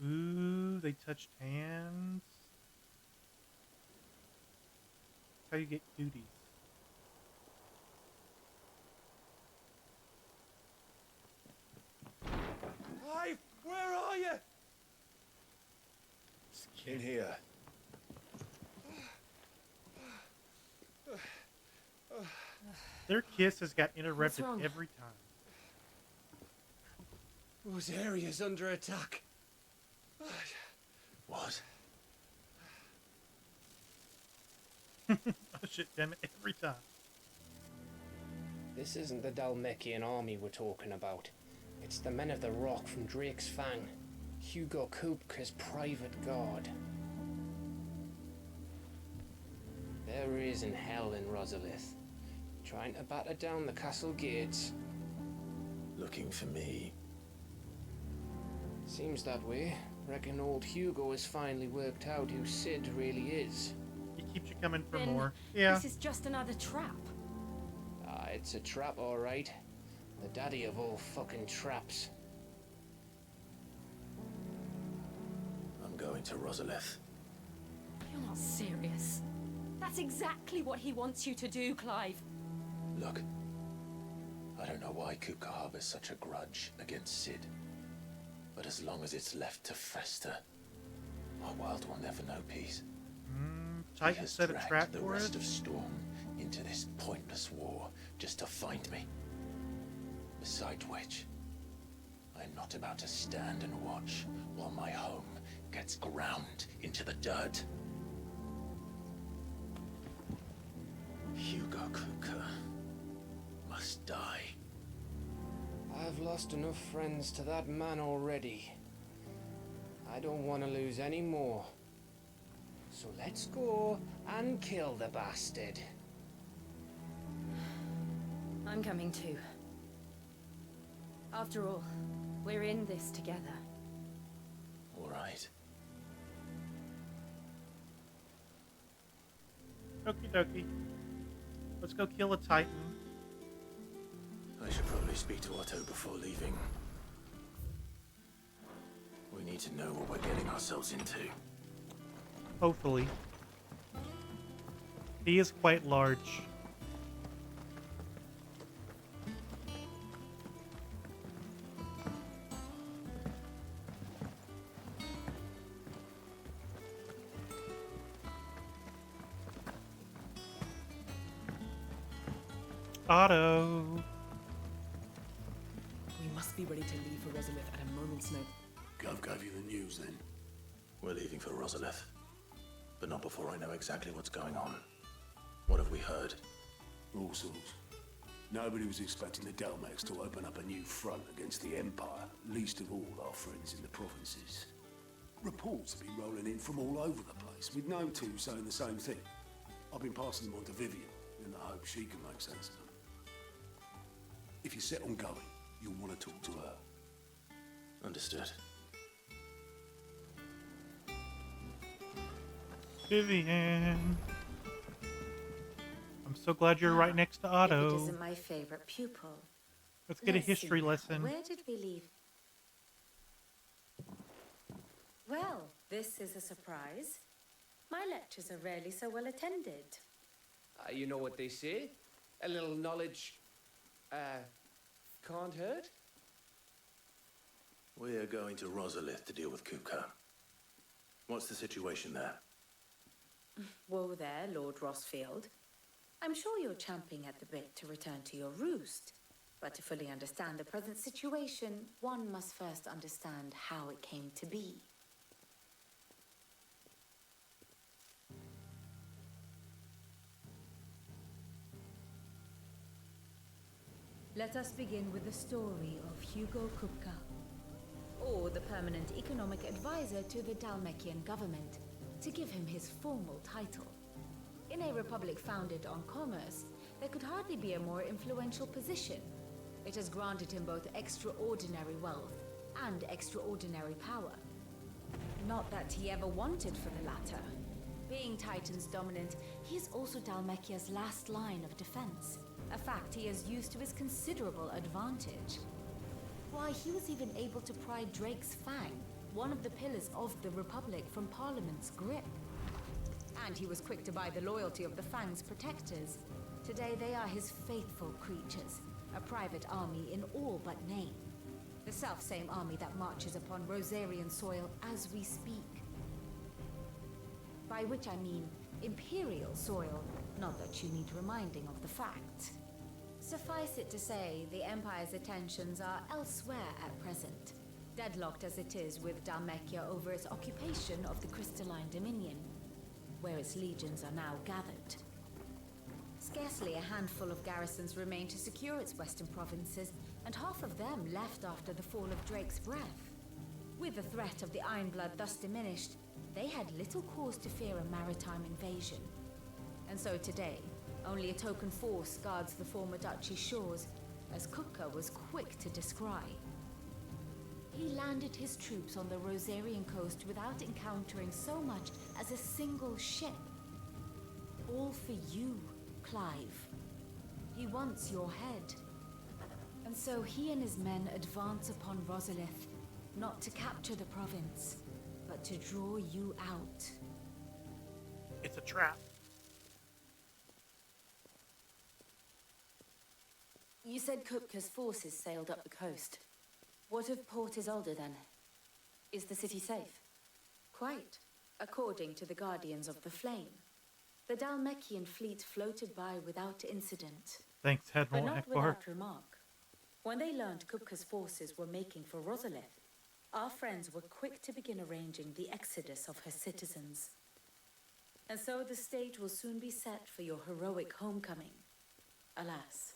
Ooh, they touched hands. How you get cooties. Clive, where are you? In here. Their kiss has got interrupted wrong? every time. Rosaria's under attack. What? Oh shit, damn it, every time. This isn't the Dalmekian army we're talking about. It's the men of the Rock from Drake's Fang. Hugo Kupka's private guard. There he is in hell in Rosalith, trying to batter down the castle gates. Looking for me. Seems that way. Reckon old Hugo has finally worked out who Sid really is. He keeps you coming for Then more. Yeah. This is just another trap. Ah, it's a trap, all right. The daddy of all fucking traps. I'm going to Rosalith. You're not serious. That's exactly what he wants you to do, Clive. Look, I don't know why Kupka harbors such a grudge against Sid. But as long as it's left to fester, our world will never know peace. He Titan has set a dragged trap the for rest it. of Storm into this pointless war just to find me. Besides which, I'm not about to stand and watch while my home gets ground into the dirt. Hugo Kupka must die. I've lost enough friends to that man already. I don't want to lose any more. So let's go and kill the bastard. I'm coming too. After all, we're in this together. All right. Okie dokie. Let's go kill a Titan. should probably speak to Otto before leaving. We need to know what we're getting ourselves into. Hopefully. He is quite large. Otto. We must be ready to leave for Rosalith at a moment's notice. Gov gave you the news then? We're leaving for Rosalith, but not before I know exactly what's going on. What have we heard? All sorts. Nobody was expecting the Dalmex to open up a new front against the Empire, least of all our friends in the provinces. Reports have been rolling in from all over the place, with no two saying the same thing. I've been passing them on to Vivian, in the hope she can make sense of them. If you're set on going, you'll want to talk to her. Understood. Vivian. I'm so glad you're right next to Otto. If it isn't my favorite pupil. Let's get a history lesson. Where did we leave? Well, this is a surprise. My lectures are rarely so well attended. You know what they say? A little knowledge, can't hurt? We're going to Rosalith to deal with Kupka. What's the situation there? Whoa there, Lord Rossfield. I'm sure you're champing at the bit to return to your roost. But to fully understand the present situation, one must first understand how it came to be. Let us begin with the story of Hugo Kupka, or the permanent economic advisor to the Dalmekian government, to give him his formal title. In a republic founded on commerce, there could hardly be a more influential position. It has granted him both extraordinary wealth and extraordinary power. Not that he ever wanted for the latter. Being Titan's dominant, he is also Dalmekia's last line of defense, a fact he has used to his considerable advantage. Why, he was even able to pry Drake's Fang, one of the pillars of the Republic, from Parliament's grip. And he was quick to buy the loyalty of the Fang's protectors. Today they are his faithful creatures, a private army in all but name. The self-same army that marches upon Rosarian soil as we speak. By which I mean Imperial soil, not that you need reminding of the fact. Suffice it to say, the Empire's attentions are elsewhere at present, deadlocked as it is with Dalmekia over its occupation of the Crystalline Dominion, where its legions are now gathered. Scarcely a handful of garrisons remain to secure its western provinces, and half of them left after the fall of Drake's Breath. With the threat of the Ironblood thus diminished, they had little cause to fear a maritime invasion. And so today, only a token force guards the former duchy's shores, as Kupka was quick to descry. He landed his troops on the Rosarian coast without encountering so much as a single ship. All for you, Clive. He wants your head. And so he and his men advance upon Rosalith, not to capture the province, but to draw you out. It's a trap. You said Kupka's forces sailed up the coast. What of Port Isolde then? Is the city safe? Quite, according to the Guardians of the Flame. The Dalmekian fleet floated by without incident. Thanks, But Admiral not Akbar. without remark. When they learned Kupka's forces were making for Rosalith, our friends were quick to begin arranging the exodus of her citizens. And so the stage will soon be set for your heroic homecoming. Alas,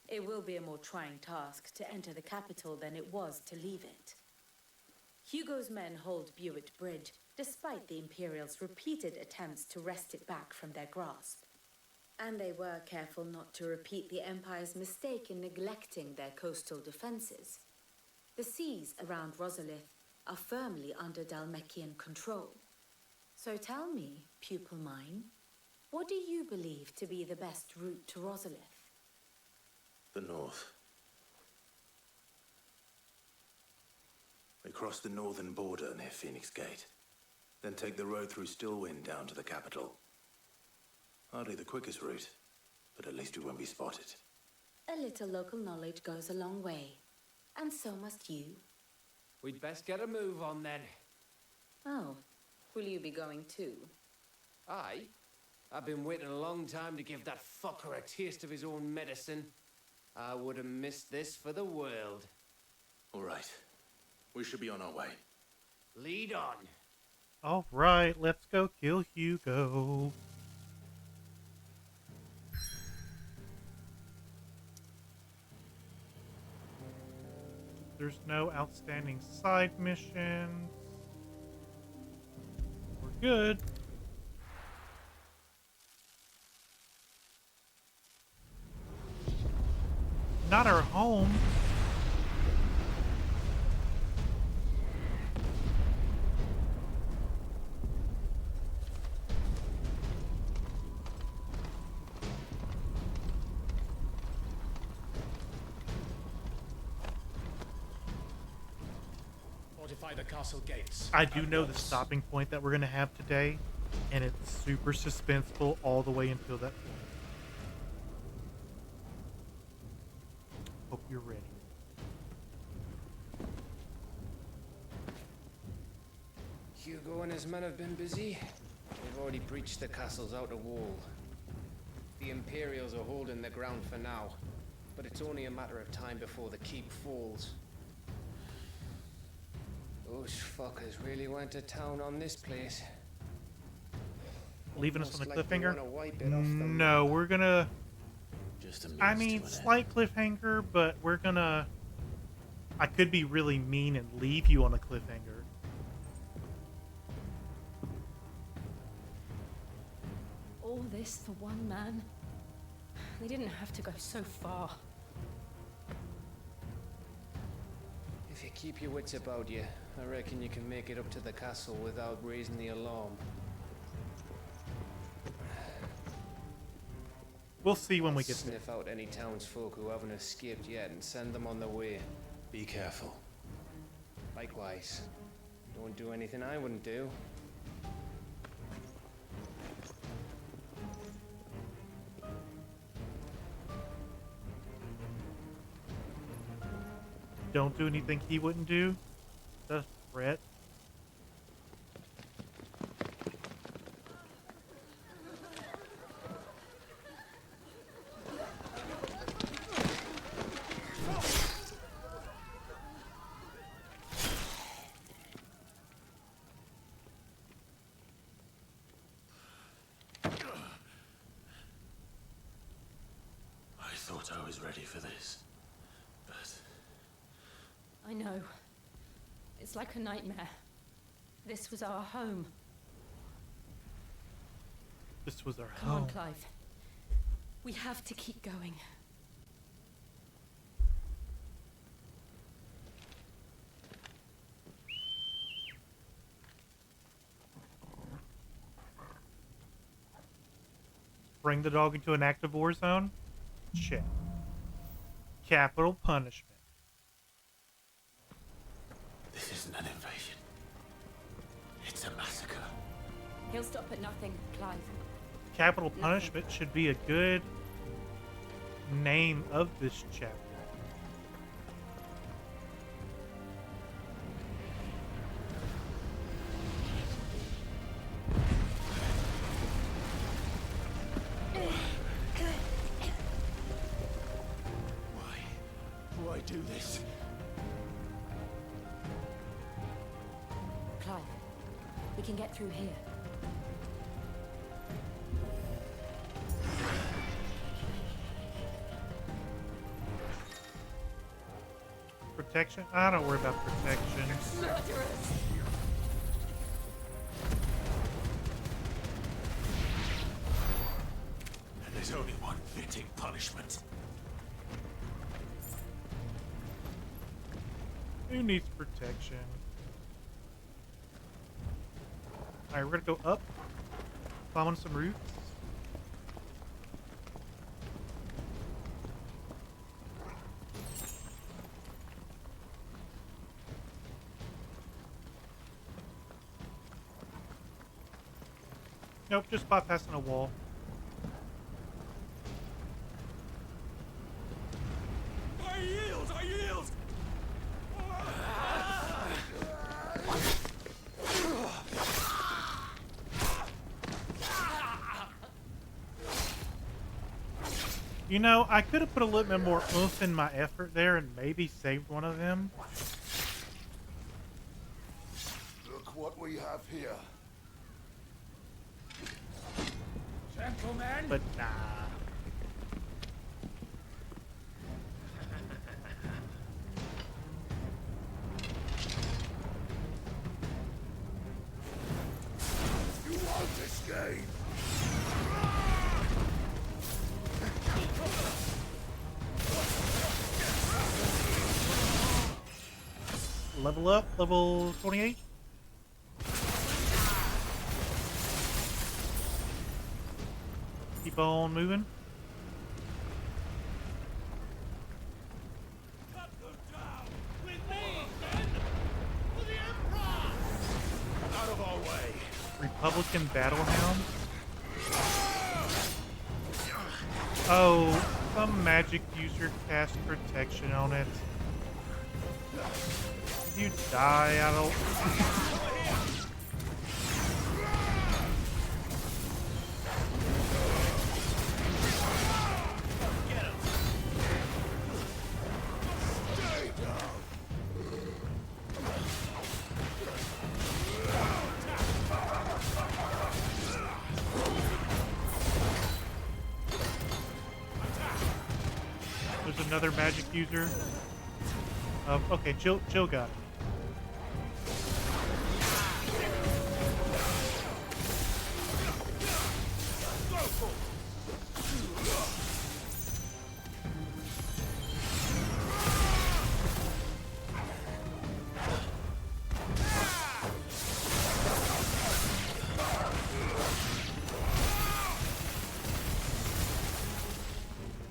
it will be a more trying task to enter the capital than it was to leave it. Hugo's men hold Buett Bridge, despite the Imperials' repeated attempts to wrest it back from their grasp. And they were careful not to repeat the Empire's mistake in neglecting their coastal defenses. The seas around Rosalith are firmly under Dalmekian control. So tell me, pupil mine, what do you believe to be the best route to Rosalith? The north. We cross the northern border near Phoenix Gate, then take the road through Stillwind down to the capital. Hardly the quickest route, but at least we won't be spotted. A little local knowledge goes a long way. And so must you. We'd best get a move on then. Oh, will you be going too? Aye. I've been waiting a long time to give that fucker a taste of his own medicine. I would have missed this for the world. All right. We should be on our way. Lead on. All right, let's go kill Hugo. There's no outstanding side missions. We're good. Not our home. Fortify the castle gates. I do know the stopping point that we're going to have today, and it's super suspenseful all the way until that point. Hope you're ready. Hugo and his men have been busy. They've already breached the castle's outer wall. The Imperials are holding the ground for now, but it's only a matter of time before the keep falls. Those fuckers really went to town on this place. Leaving us on a cliffhanger? No, we're gonna... Just a I mean, slight cliffhanger, but we're gonna... I could be really mean and leave you on a cliffhanger. All this for one man? They didn't have to go so far. If you keep your wits about you, I reckon you can make it up to the castle without raising the alarm. We'll see when we get there. Sniff out any townsfolk who haven't escaped yet and send them on their way. Be careful. Likewise. Don't do anything I wouldn't do. Don't do anything he wouldn't do. The threat. I thought I was ready for this, but... I know. It's like a nightmare. This was our home. This was our Come home. on, Clive. We have to keep going. Bring the dog into an active war zone? Check. Capital punishment. This isn't an invasion. It's a massacre. He'll stop at nothing, Clive. Capital punishment should be a good name of this chapter. Why do this? Clive, we can get through here. Protection? I don't worry about protection. Murderers! And there's only one fitting punishment. Who needs protection? Alright, we're gonna go up. Climb on some roofs. Nope, just bypassing a wall. I yield! I yield! You know, I could have put a little bit more oomph in my effort there and maybe saved one of them. Look what we have here. Gentlemen! But nah. You won't escape. Level up, level 28. Keep on moving. Out of our way. Republican Battle Hound. Oh, some magic user cast protection on it. If you die, I don't... There's another magic user. Okay, Jill got it.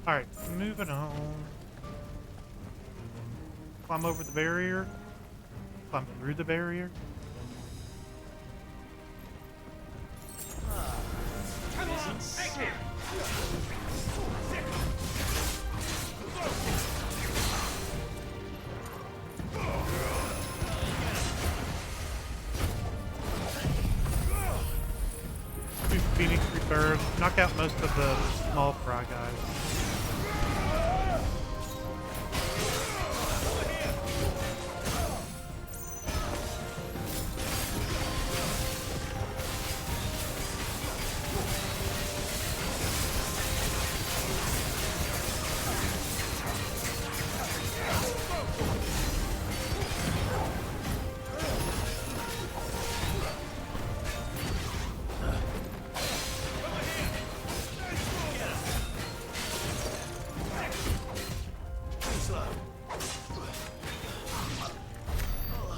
Alright, moving on. Climb over the barrier. Climb through the barrier. Come on! Take it! Two Phoenix Rebirth. Knock out most of the small fry guys.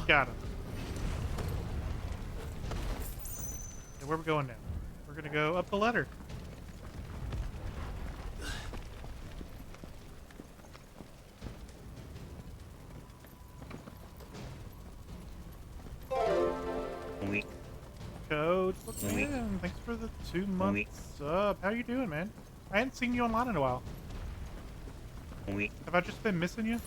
Got him. And where are we going now? We're gonna go up the ladder. Coach, what's man? Thanks for the 2 months sub. How you doing, man? I hadn't seen you online in a while. Have I just been missing you?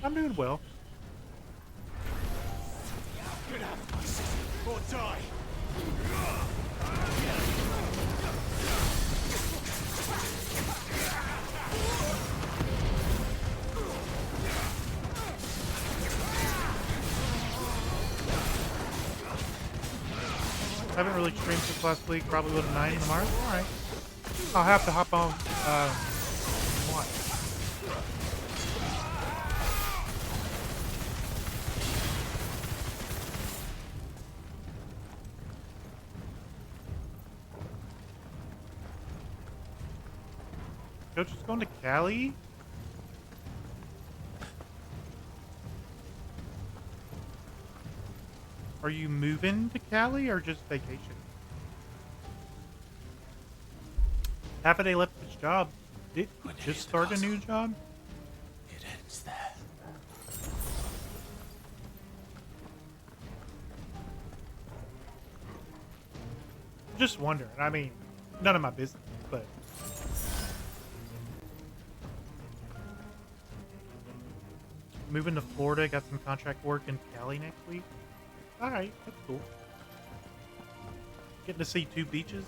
I'm doing well. Get out of my city or die! Haven't really streamed since last week. Probably would have 90 tomorrow. All right. I'll have to hop on. What? Coach is going to Cali. Are you moving to Cali or just vacation? Half a day left of his job. Did he just start a new job? It It's there. Just wondering. I mean, none of my business, but moving to Florida, got some contract work in Cali next week. All right, that's cool. Getting to see 2 beaches.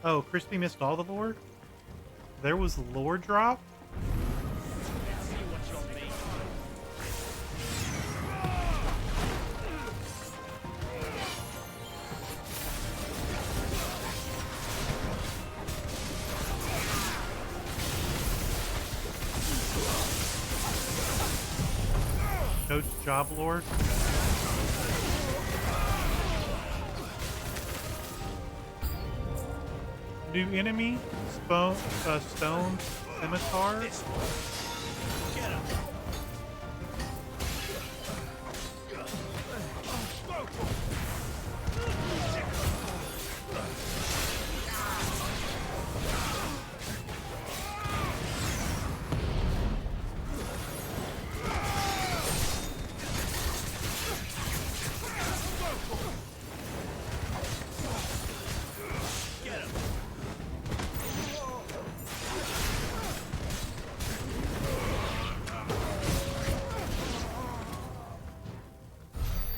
Oh, Crispy missed all the lore? There was lore drop? Coach Job Lord. New enemy, stone scimitar. Get him.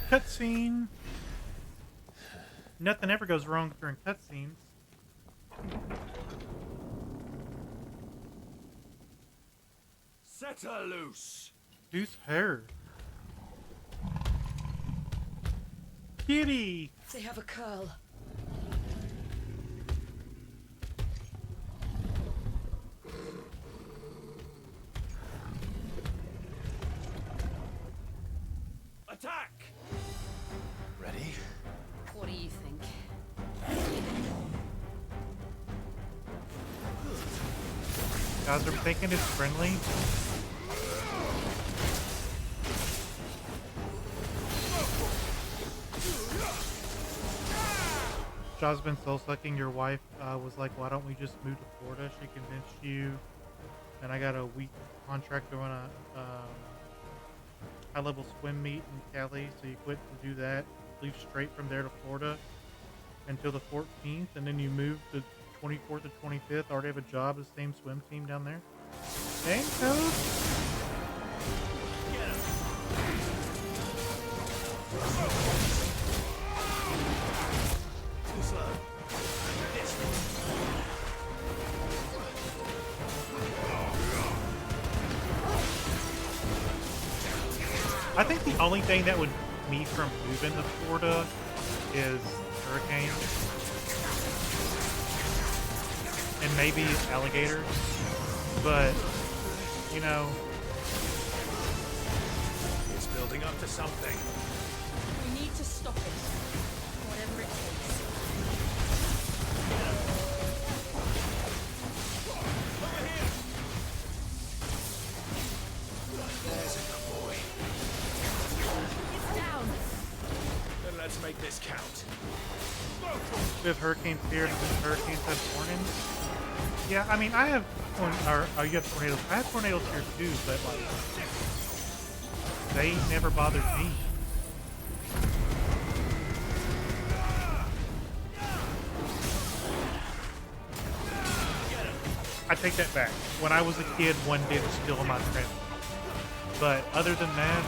Cutscene. Nothing ever goes wrong during cutscenes. Set her loose. Who's her? Kitty! They have a curl. Attack! Ready? What do you think? Guys are thinking it's friendly. Jaw's been soul sucking. Your wife was like, why don't we just move to Florida? She convinced you. And I got a week contract to run a high level swim meet in Cali. So you quit to do that. Leave straight from there to Florida until the 14th. And then you move to 24th to 25th. Already have a job as the same swim team down there. Dang, Coach. I think the only thing that would keep me from moving to Florida is hurricanes and maybe alligators, but you know, It's building up to something. We need to stop it. Whatever it takes. There's a good boy. It's down. Then let's make this count. we have hurricanes here and hurricanes have warnings. Yeah, I mean, I have, you have tornadoes. I have tornadoes here too, but like, they never bothered me. I take that back. When I was a kid, one did steal my trailer. But other than that,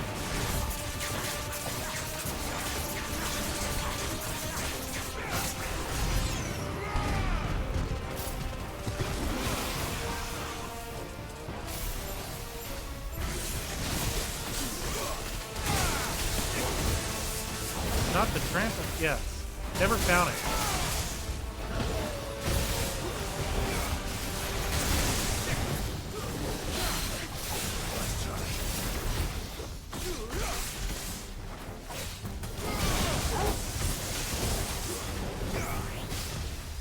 not the trample. Yes, never found it.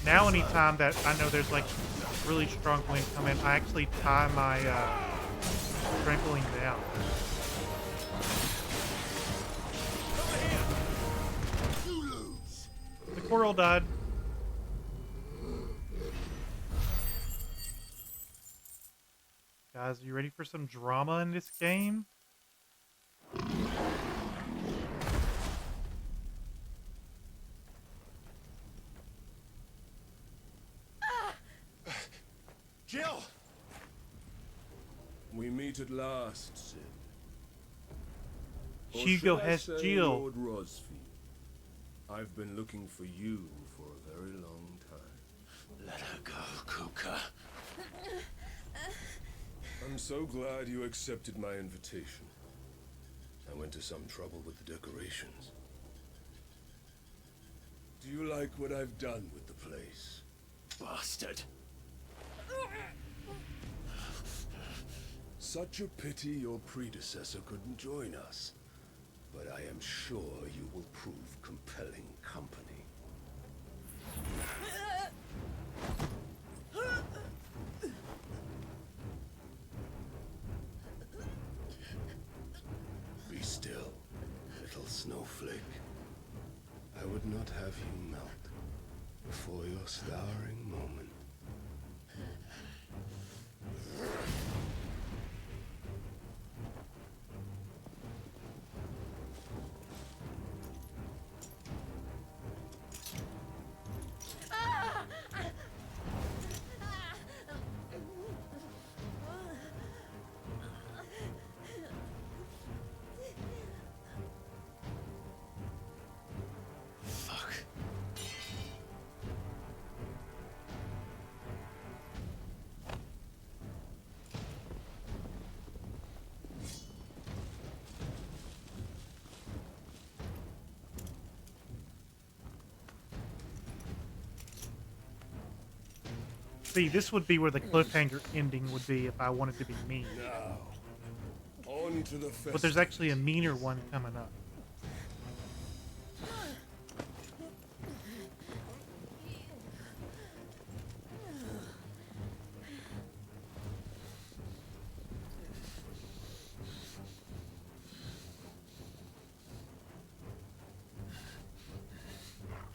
Now anytime that I know there's like really strong wind coming, I actually tie my trampoline down. The coral died. Guys, are you ready for some drama in this game? Jill! We meet at last, Sid. Or Hugo should I has say, Jill. Lord Rosfield. I've been looking for you for a very long time. Let her go, Kuka. I'm so glad you accepted my invitation. I went to some trouble with the decorations. Do you like what I've done with the place? Bastard. Such a pity your predecessor couldn't join us. But I am sure you will prove compelling company. Be still, little snowflake. I would not have you melt before your starring moment. See, this would be where the cliffhanger ending would be if I wanted to be mean. Now, on to the But there's actually a meaner one coming up.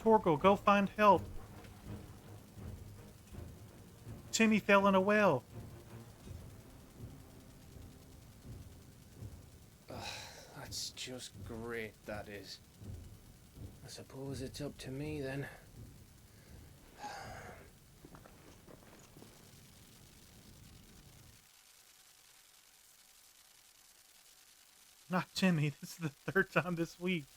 Torgal, go find help. Timmy fell in a well. That's just great, that is. I suppose it's up to me then. Not Timmy. This is the third time this week.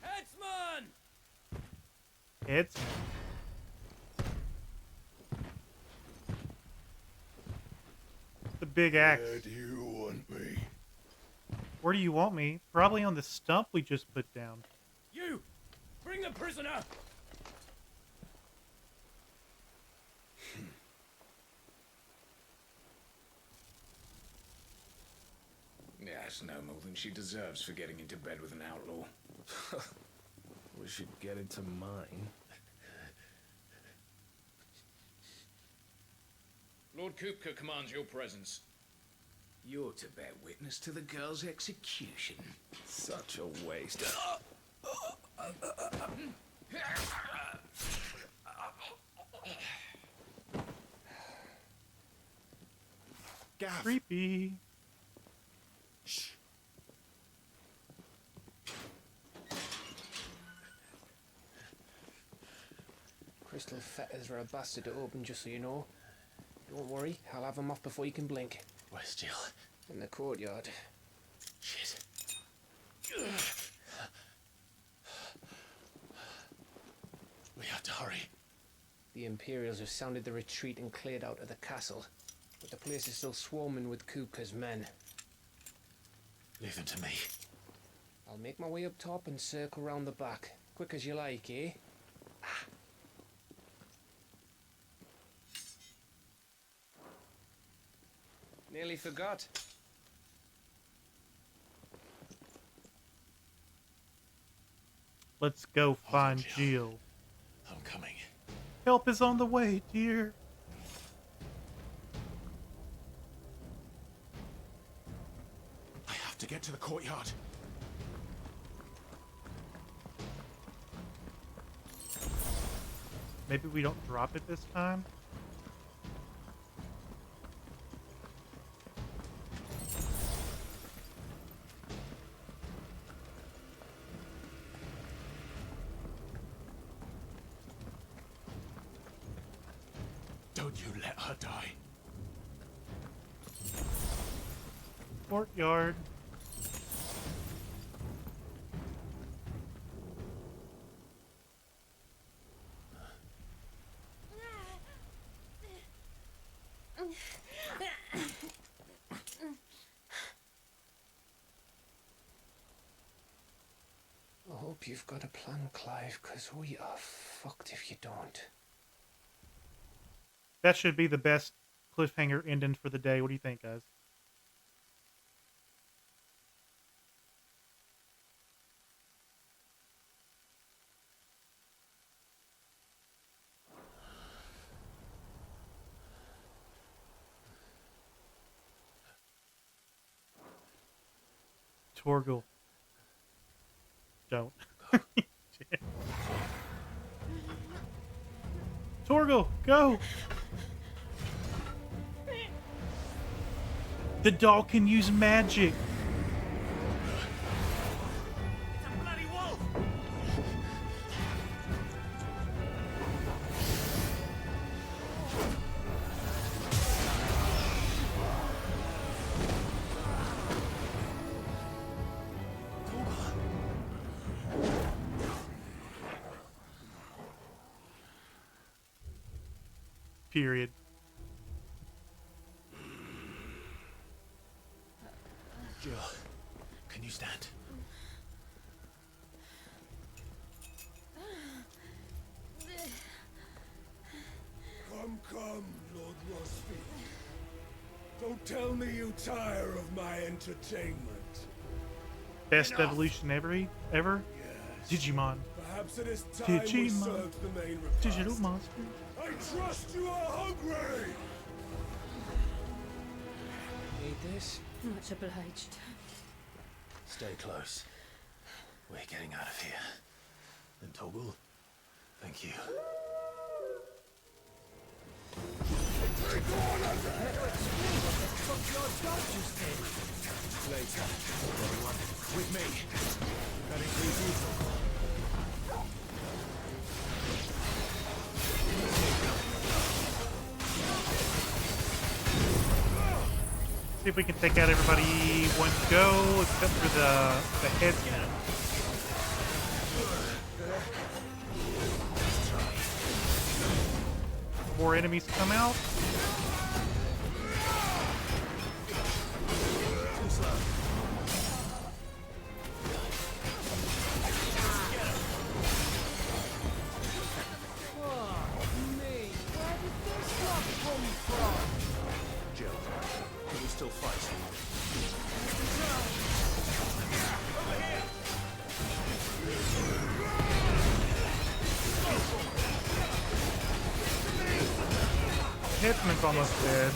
Headsman! It's the big axe. Where do you want me? Where do you want me? Probably on the stump we just put down. You! Bring the prisoner! Yes, no more than she deserves for getting into bed with an outlaw. We should get into mine. Lord Kupka commands your presence. You're to bear witness to the girl's execution. Such a waste. Gav. Creepy. Shh. Crystal fetters are a bastard to open, just so you know. Don't worry, I'll have them off before you can blink. Where's Jill? In the courtyard. Shit. We have to hurry. The Imperials have sounded the retreat and cleared out of the castle. But the place is still swarming with Kupka's men. Leave them to me. I'll make my way up top and circle round the back. Quick as you like, eh? Nearly forgot. Let's go find Jill. I'm coming. Help is on the way, dear. to get to the courtyard. Maybe we don't drop it this time? Don't you let her die. Courtyard. I hope you've got a plan, Clive, because we are fucked if you don't. That should be the best cliffhanger ending for the day. What do you think, guys? Torgal. Don't. Torgal, go! The doll can use magic. Bloody wolf! Period. Jill, can you stand? Come, Lord Rosby. Don't tell me you tire of my entertainment. Best Enough. evolution ever? Digimon. Perhaps it is time we Digimon. served the main repast. Digital monster. I trust you are hungry! Need this? Much obliged. Stay close. We're getting out of here. And Toggle, thank you. Later. Everyone, with me. That includes you, Toggle. See if we can take out everybody one go, except for the headsman. More enemies come out. Jill, can you still fight? Headsman's almost dead.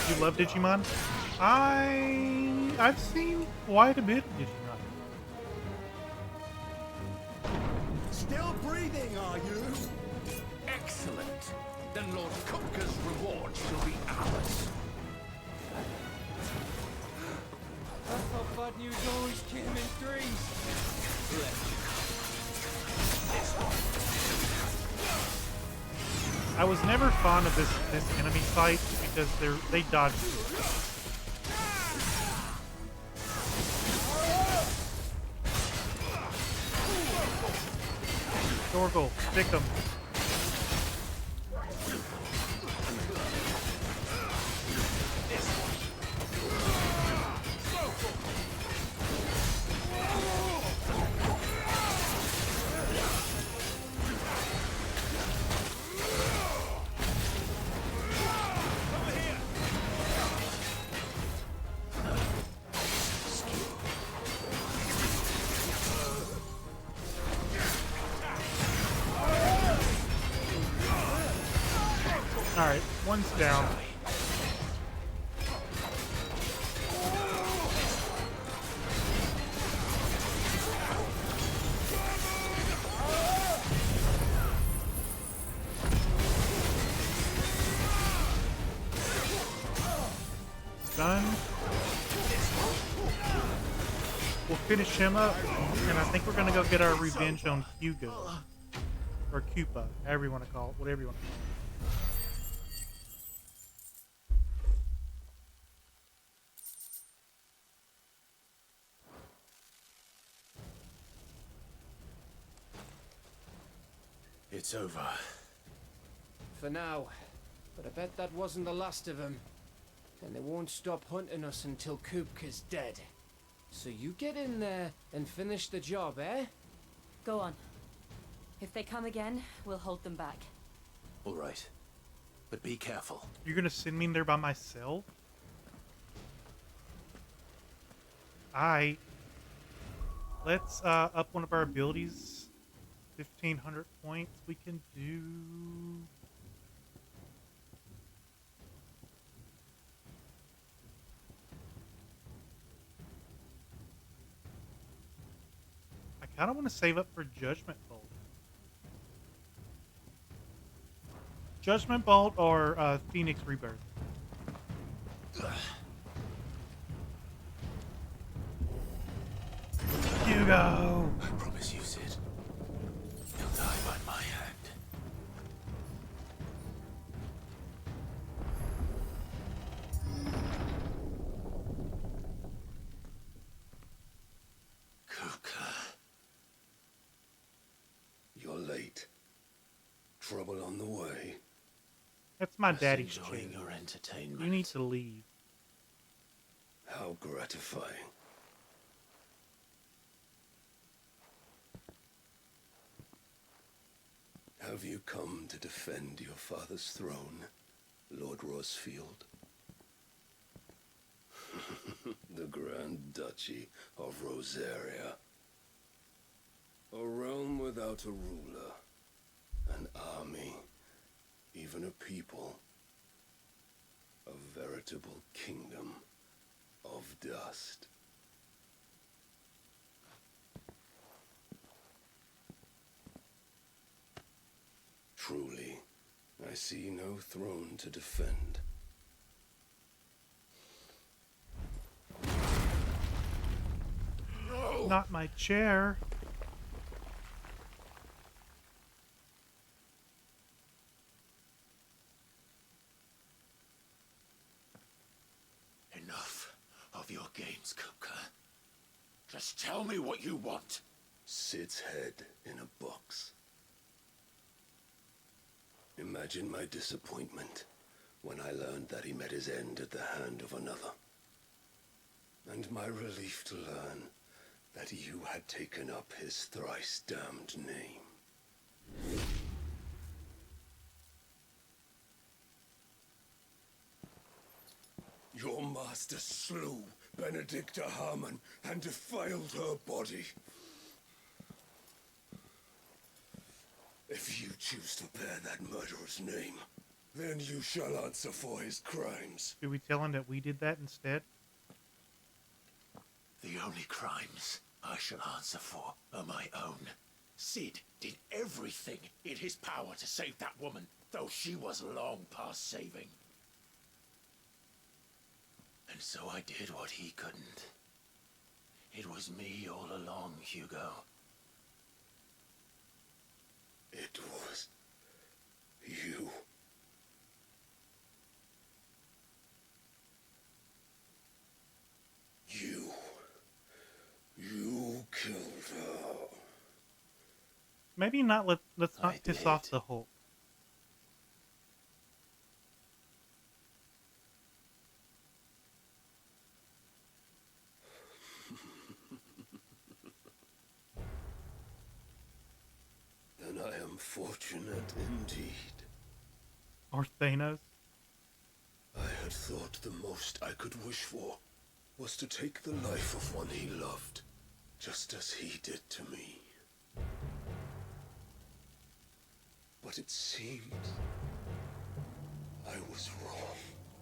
You love Digimon? I've seen quite a bit of Digimon. Still breathing, are you? Excellent. Then Lord Kupka's reward shall be ours. I thought bad news always came in threes. I was never fond of this enemy fight because they dodge. Dorgle, stick him. Alright, one's down. Done. We'll finish him up, and I think we're gonna go get our revenge on Hugo. Or Koopa, however you want to call it, whatever you want to call it. It's over. For now. But I bet that wasn't the last of them. And they won't stop hunting us until Kupka's dead. So you get in there and finish the job, eh? Go on. If they come again, we'll hold them back. All right. But be careful. You're gonna send me in there by myself? Let's up one of our abilities. 1,500 points. We can do... I kind of want to save up for Judgment Bolt. Judgment Bolt or Phoenix Rebirth. Hugo! I promise you, Sid. He'll die by my hand. Kupka. You're late. Trouble on the way. That's my daddy's Enjoying chair. your entertainment. You need to leave. How gratifying. Have you come to defend your father's throne, Lord Rosfield? The Grand Duchy of Rosaria. A realm without a ruler, an army, even a people. A veritable kingdom of dust. Truly, I see no throne to defend. No! Not my chair. Enough of your games, Kupka. Just tell me what you want. Sid's head in a box. Imagine my disappointment when I learned that he met his end at the hand of another. And my relief to learn that you had taken up his thrice damned name. Your master slew Benedicta Harmon and defiled her body. If you choose to bear that murderer's name, then you shall answer for his crimes. Should we tell him that we did that instead? The only crimes I shall answer for are my own. Sid did everything in his power to save that woman, though she was long past saving. And so I did what he couldn't. It was me all along, Hugo. It was you. You killed her. Maybe not. Let's not piss off the Hulk. Then I am fortunate indeed. Or Thanos. I had thought the most I could wish for was to take the life of one he loved, just as he did to me. But it seems I was wrong.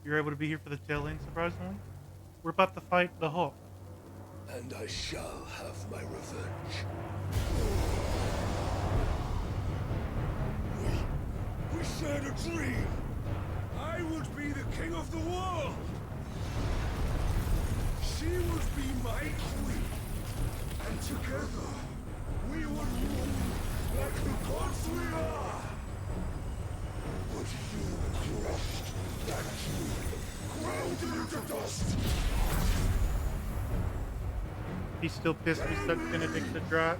You're able to be here for the tail end, surprisingly. We're about to fight the Hulk. And I shall have my revenge. We shared a dream. I would be the king of the world. She would be my queen. And together, we would rule like the gods we are. But you crushed that dream, ground it into dust. He's still pissed we stuck Benedict to dry.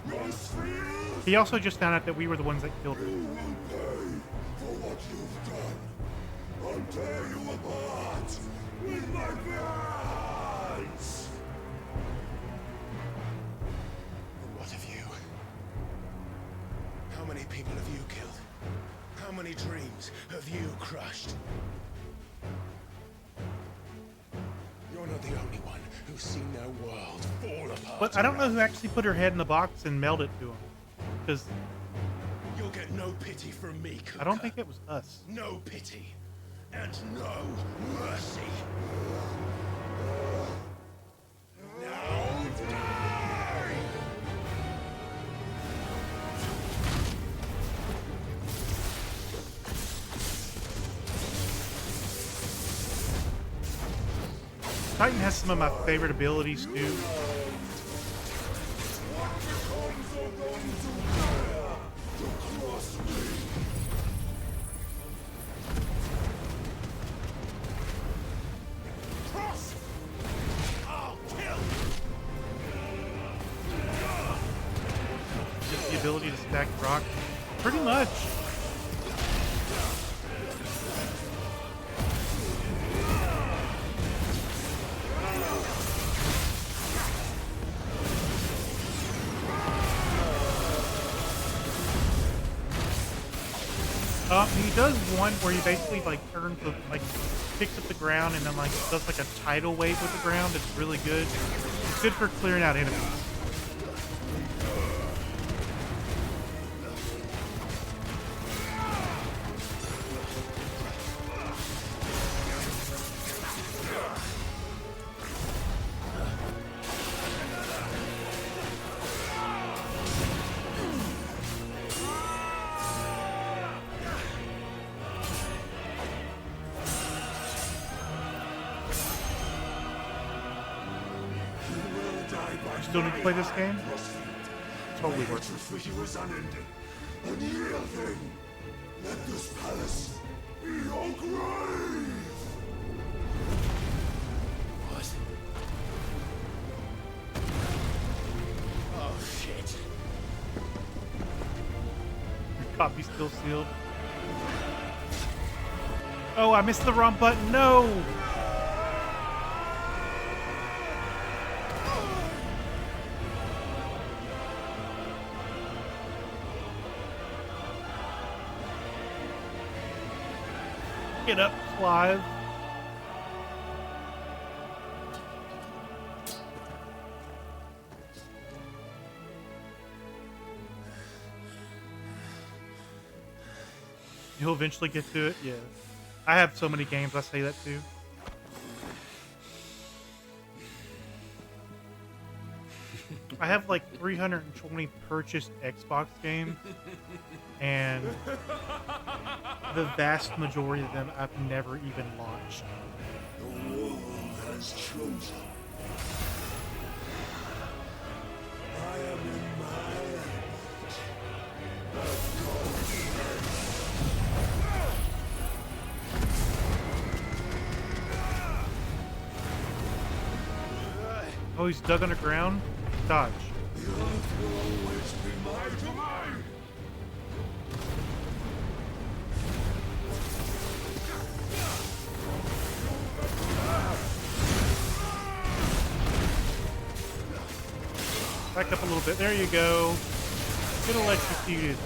He also just found out that we were the ones that killed him. You will pay for what you've done. I'll tear you apart with my hands. And what of you? How many people have you killed? How many dreams have you crushed? You're not the only one who's seen their world fall apart. But I don't know who actually put her head in the box and mailed it to him. Because you'll get no pity from me, Kuka. I don't think it was us. No pity. And no mercy. Now die! Titan has some of my favorite abilities too. Just the ability to stack rock. Pretty much. He does one where he basically like turns the like picks up the ground and then like does like a tidal wave with the ground. It's really good. It's good for clearing out enemies. Still need to play this game? Totally worth it. For you is unending. Unyielding. Let this palace be your grave. What? Oh shit. Your copy's still sealed. Oh, I missed the wrong button. No! Get up, Clive. You'll eventually get to it, yeah. I have so many games, I say that too. I have like 320 purchased Xbox games, and the vast majority of them I've never even launched. The world has chosen. I am in my element. Oh, he's dug underground? Dodge. The earth will always be my domain. Back up a little bit. There you go. Get electrocuted.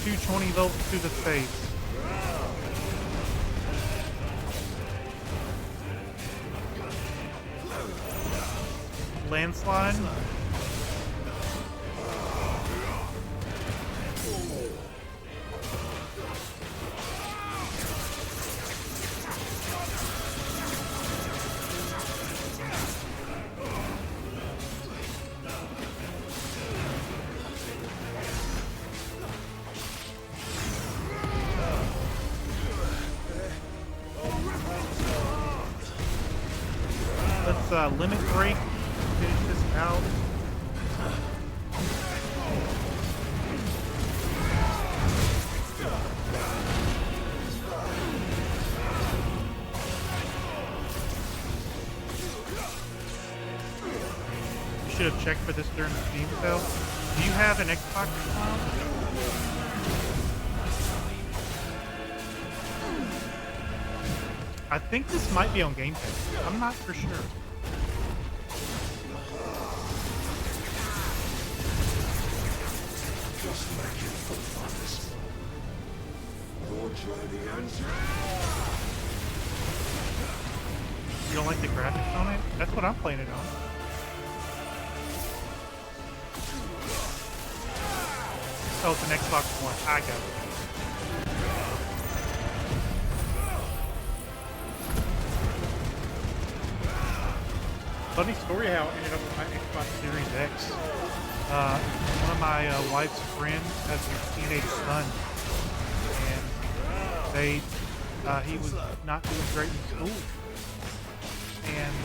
220 volts to the face. Landslide. limit break. Finish this out. You should have checked for this during the Steam sale. Do you have an Xbox account? I think this might be on Game Pass. I'm not for sure. Just make it for fun. Your journey ends. You don't like the graphics on it? That's what I'm playing it on. Oh, it's an Xbox One. I got it. Funny story how I ended up with my Xbox Series X. One of my wife's friends has a teenage son, and he was not doing great in school, and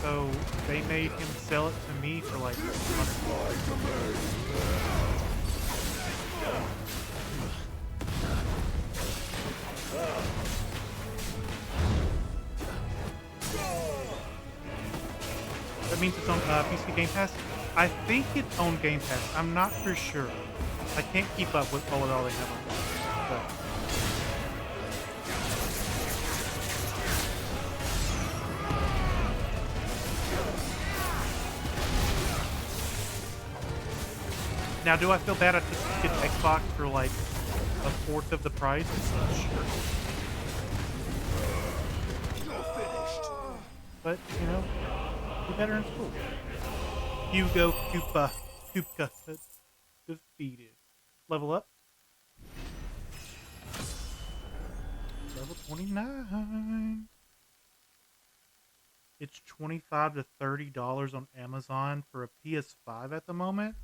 so they made him sell it to me for like $100. That means it's on PC Game Pass? I think it's on Game Pass. I'm not for sure. I can't keep up with all they have on there. Now, do I feel bad? I think you get Xbox for like a fourth of the price? Sure. But, you know, be better in school. Hugo Kupka defeated. Level up. Level 29. It's $25 to $30 on Amazon for a PS5 at the moment.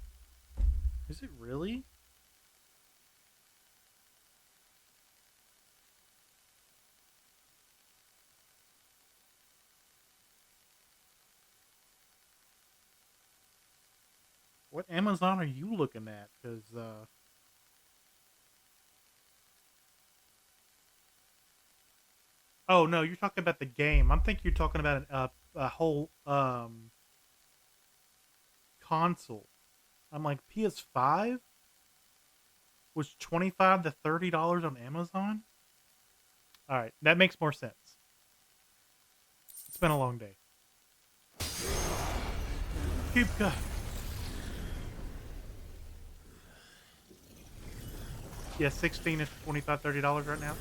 Is it really? What Amazon are you looking at? Because, oh, no, you're talking about the game. I'm thinking you're talking about a whole, console. I'm like, PS5 was $25 to $30 on Amazon? Alright, that makes more sense. It's been a long day. Keep going. Yeah, 16 is $25, $30 right now.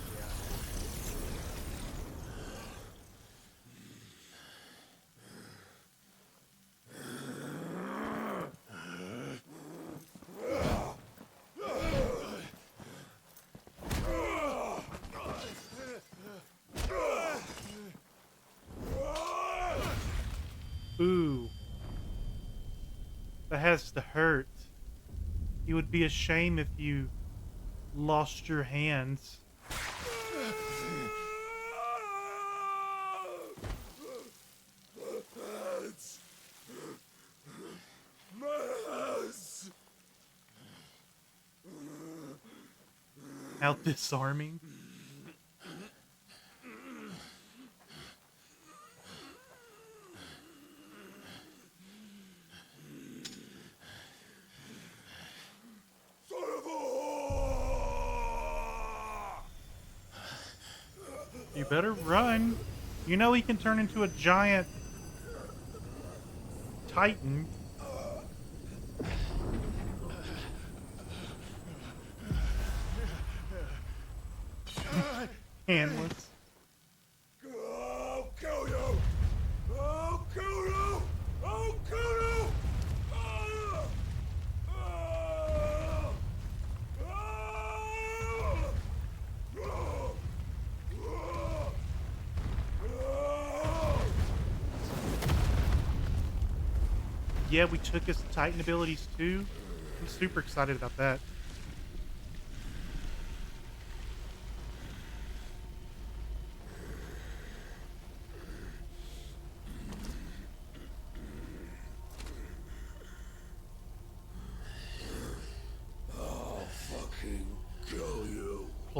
Ooh. That has to hurt. It would be a shame if you lost your hands. How disarming. You better run. You know he can turn into a giant titan. Handless. I'll kill you! I'll kill you! I'll kill you! Yeah, we took his Titan abilities too. I'm super excited about that.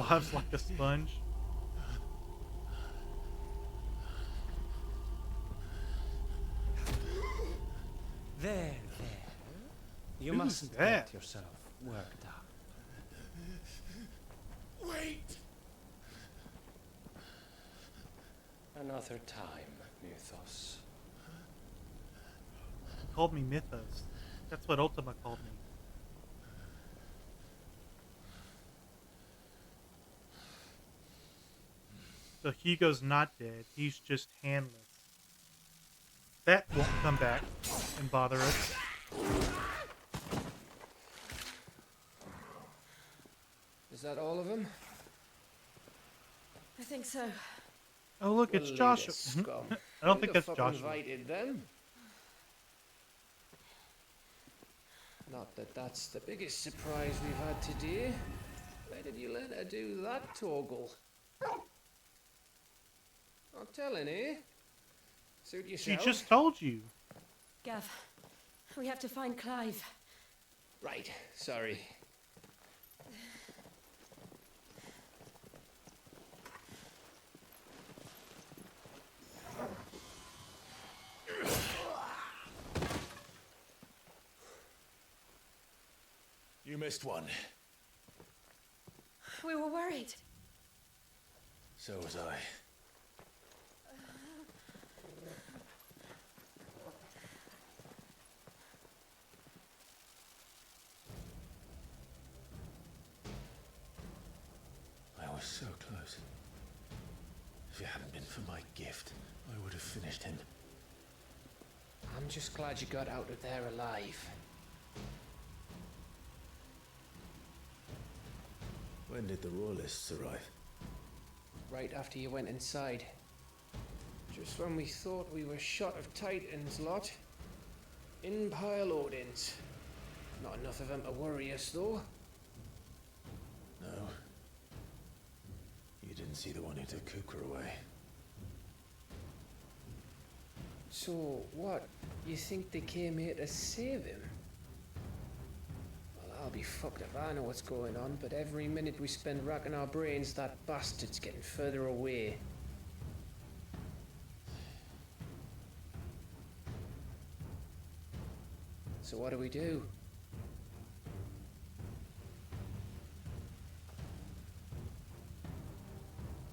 flops like a sponge. There. You Who's mustn't that? get yourself worked up. Wait! Another time, Mythos. He called me Mythos. That's what Ultima called me. So Hugo's not dead. He's just handless. That won't come back and bother us. Is that all of them? I think so. Oh look, it's Joshua. I don't think that's Joshua. Invited them. Not that that's the biggest surprise we've had today. Where did you let her do that, Torgal? Not telling, eh? Suit yourself. She just told you. Gav, we have to find Clive. Right, sorry. You missed one. We were worried. So was I. I was so close. If it hadn't been for my gift, I would have finished him. I'm just glad you got out of there alive. When did the Royalists arrive? Right after you went inside. Just when we thought we were shot of Titans, lot. In pile Odins. Not enough of them to worry us, though. No. You didn't see the one who took Cooker away. So, what? You think they came here to save him? Well, I'll be fucked if I know what's going on, but every minute we spend racking our brains, that bastard's getting further away. So what do we do?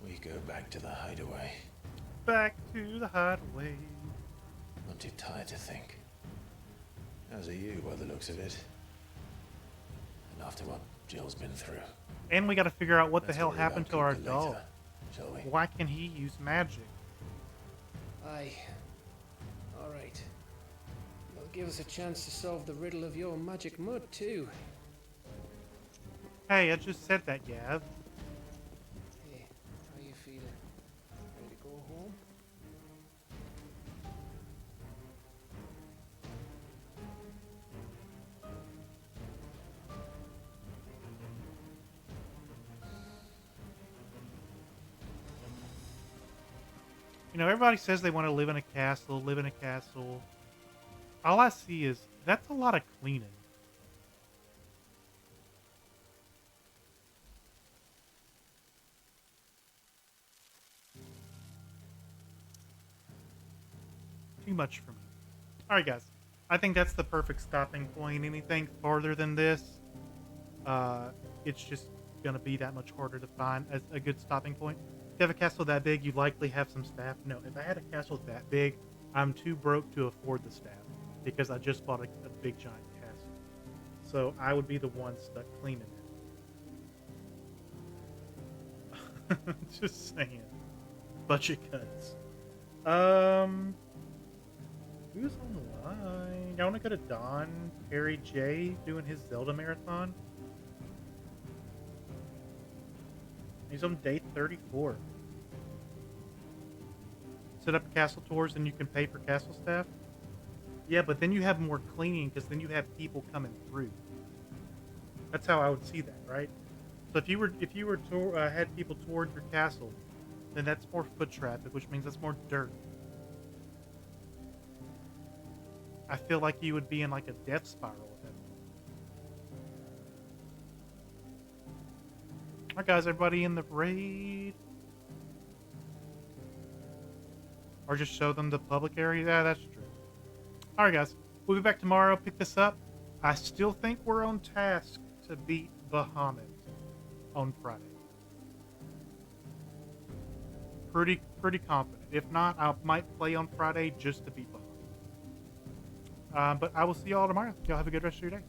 We go back to the hideaway. Back to the hideaway. I'm too tired to think. As are you, by the looks of it. And after what Jill's been through. And we gotta figure out what the Let's hell worry about happened to our Cooper dog. later, shall we? Why can he use magic? Aye. Alright. It'll give us a chance to solve the riddle of your magic mud, too. Hey, I just said that, Gav. Hey, how you feeling? Ready to go home? You know, everybody says they want to live in a castle, All I see is, that's a lot of cleaning. Too much for me. Alright guys, I think that's the perfect stopping point. Anything farther than this, it's just going to be that much harder to find as a good stopping point. If you have a castle that big, you likely have some staff. No, if I had a castle that big, I'm too broke to afford the staff because I just bought a big giant castle. So I would be the one stuck cleaning it. Just saying. Budget cuts. Who's on the line? I want to go to Don Perry J doing his Zelda marathon. He's on day 34. Set up castle tours and you can pay for castle staff. Yeah, but then you have more cleaning because then you have people coming through. That's how I would see that, right? So if you were had people towards your castle, then that's more foot traffic, which means that's more dirt. I feel like you would be in like a death spiral at that Alright, guys, everybody in the raid. Or just show them the public area. Yeah, that's true. Alright, guys. We'll be back tomorrow. Pick this up. I still think we're on task to beat Bahamut on Friday. Pretty confident. If not, I might play on Friday just to beat Bahamut. But I will see y'all tomorrow. Y'all have a good rest of your day.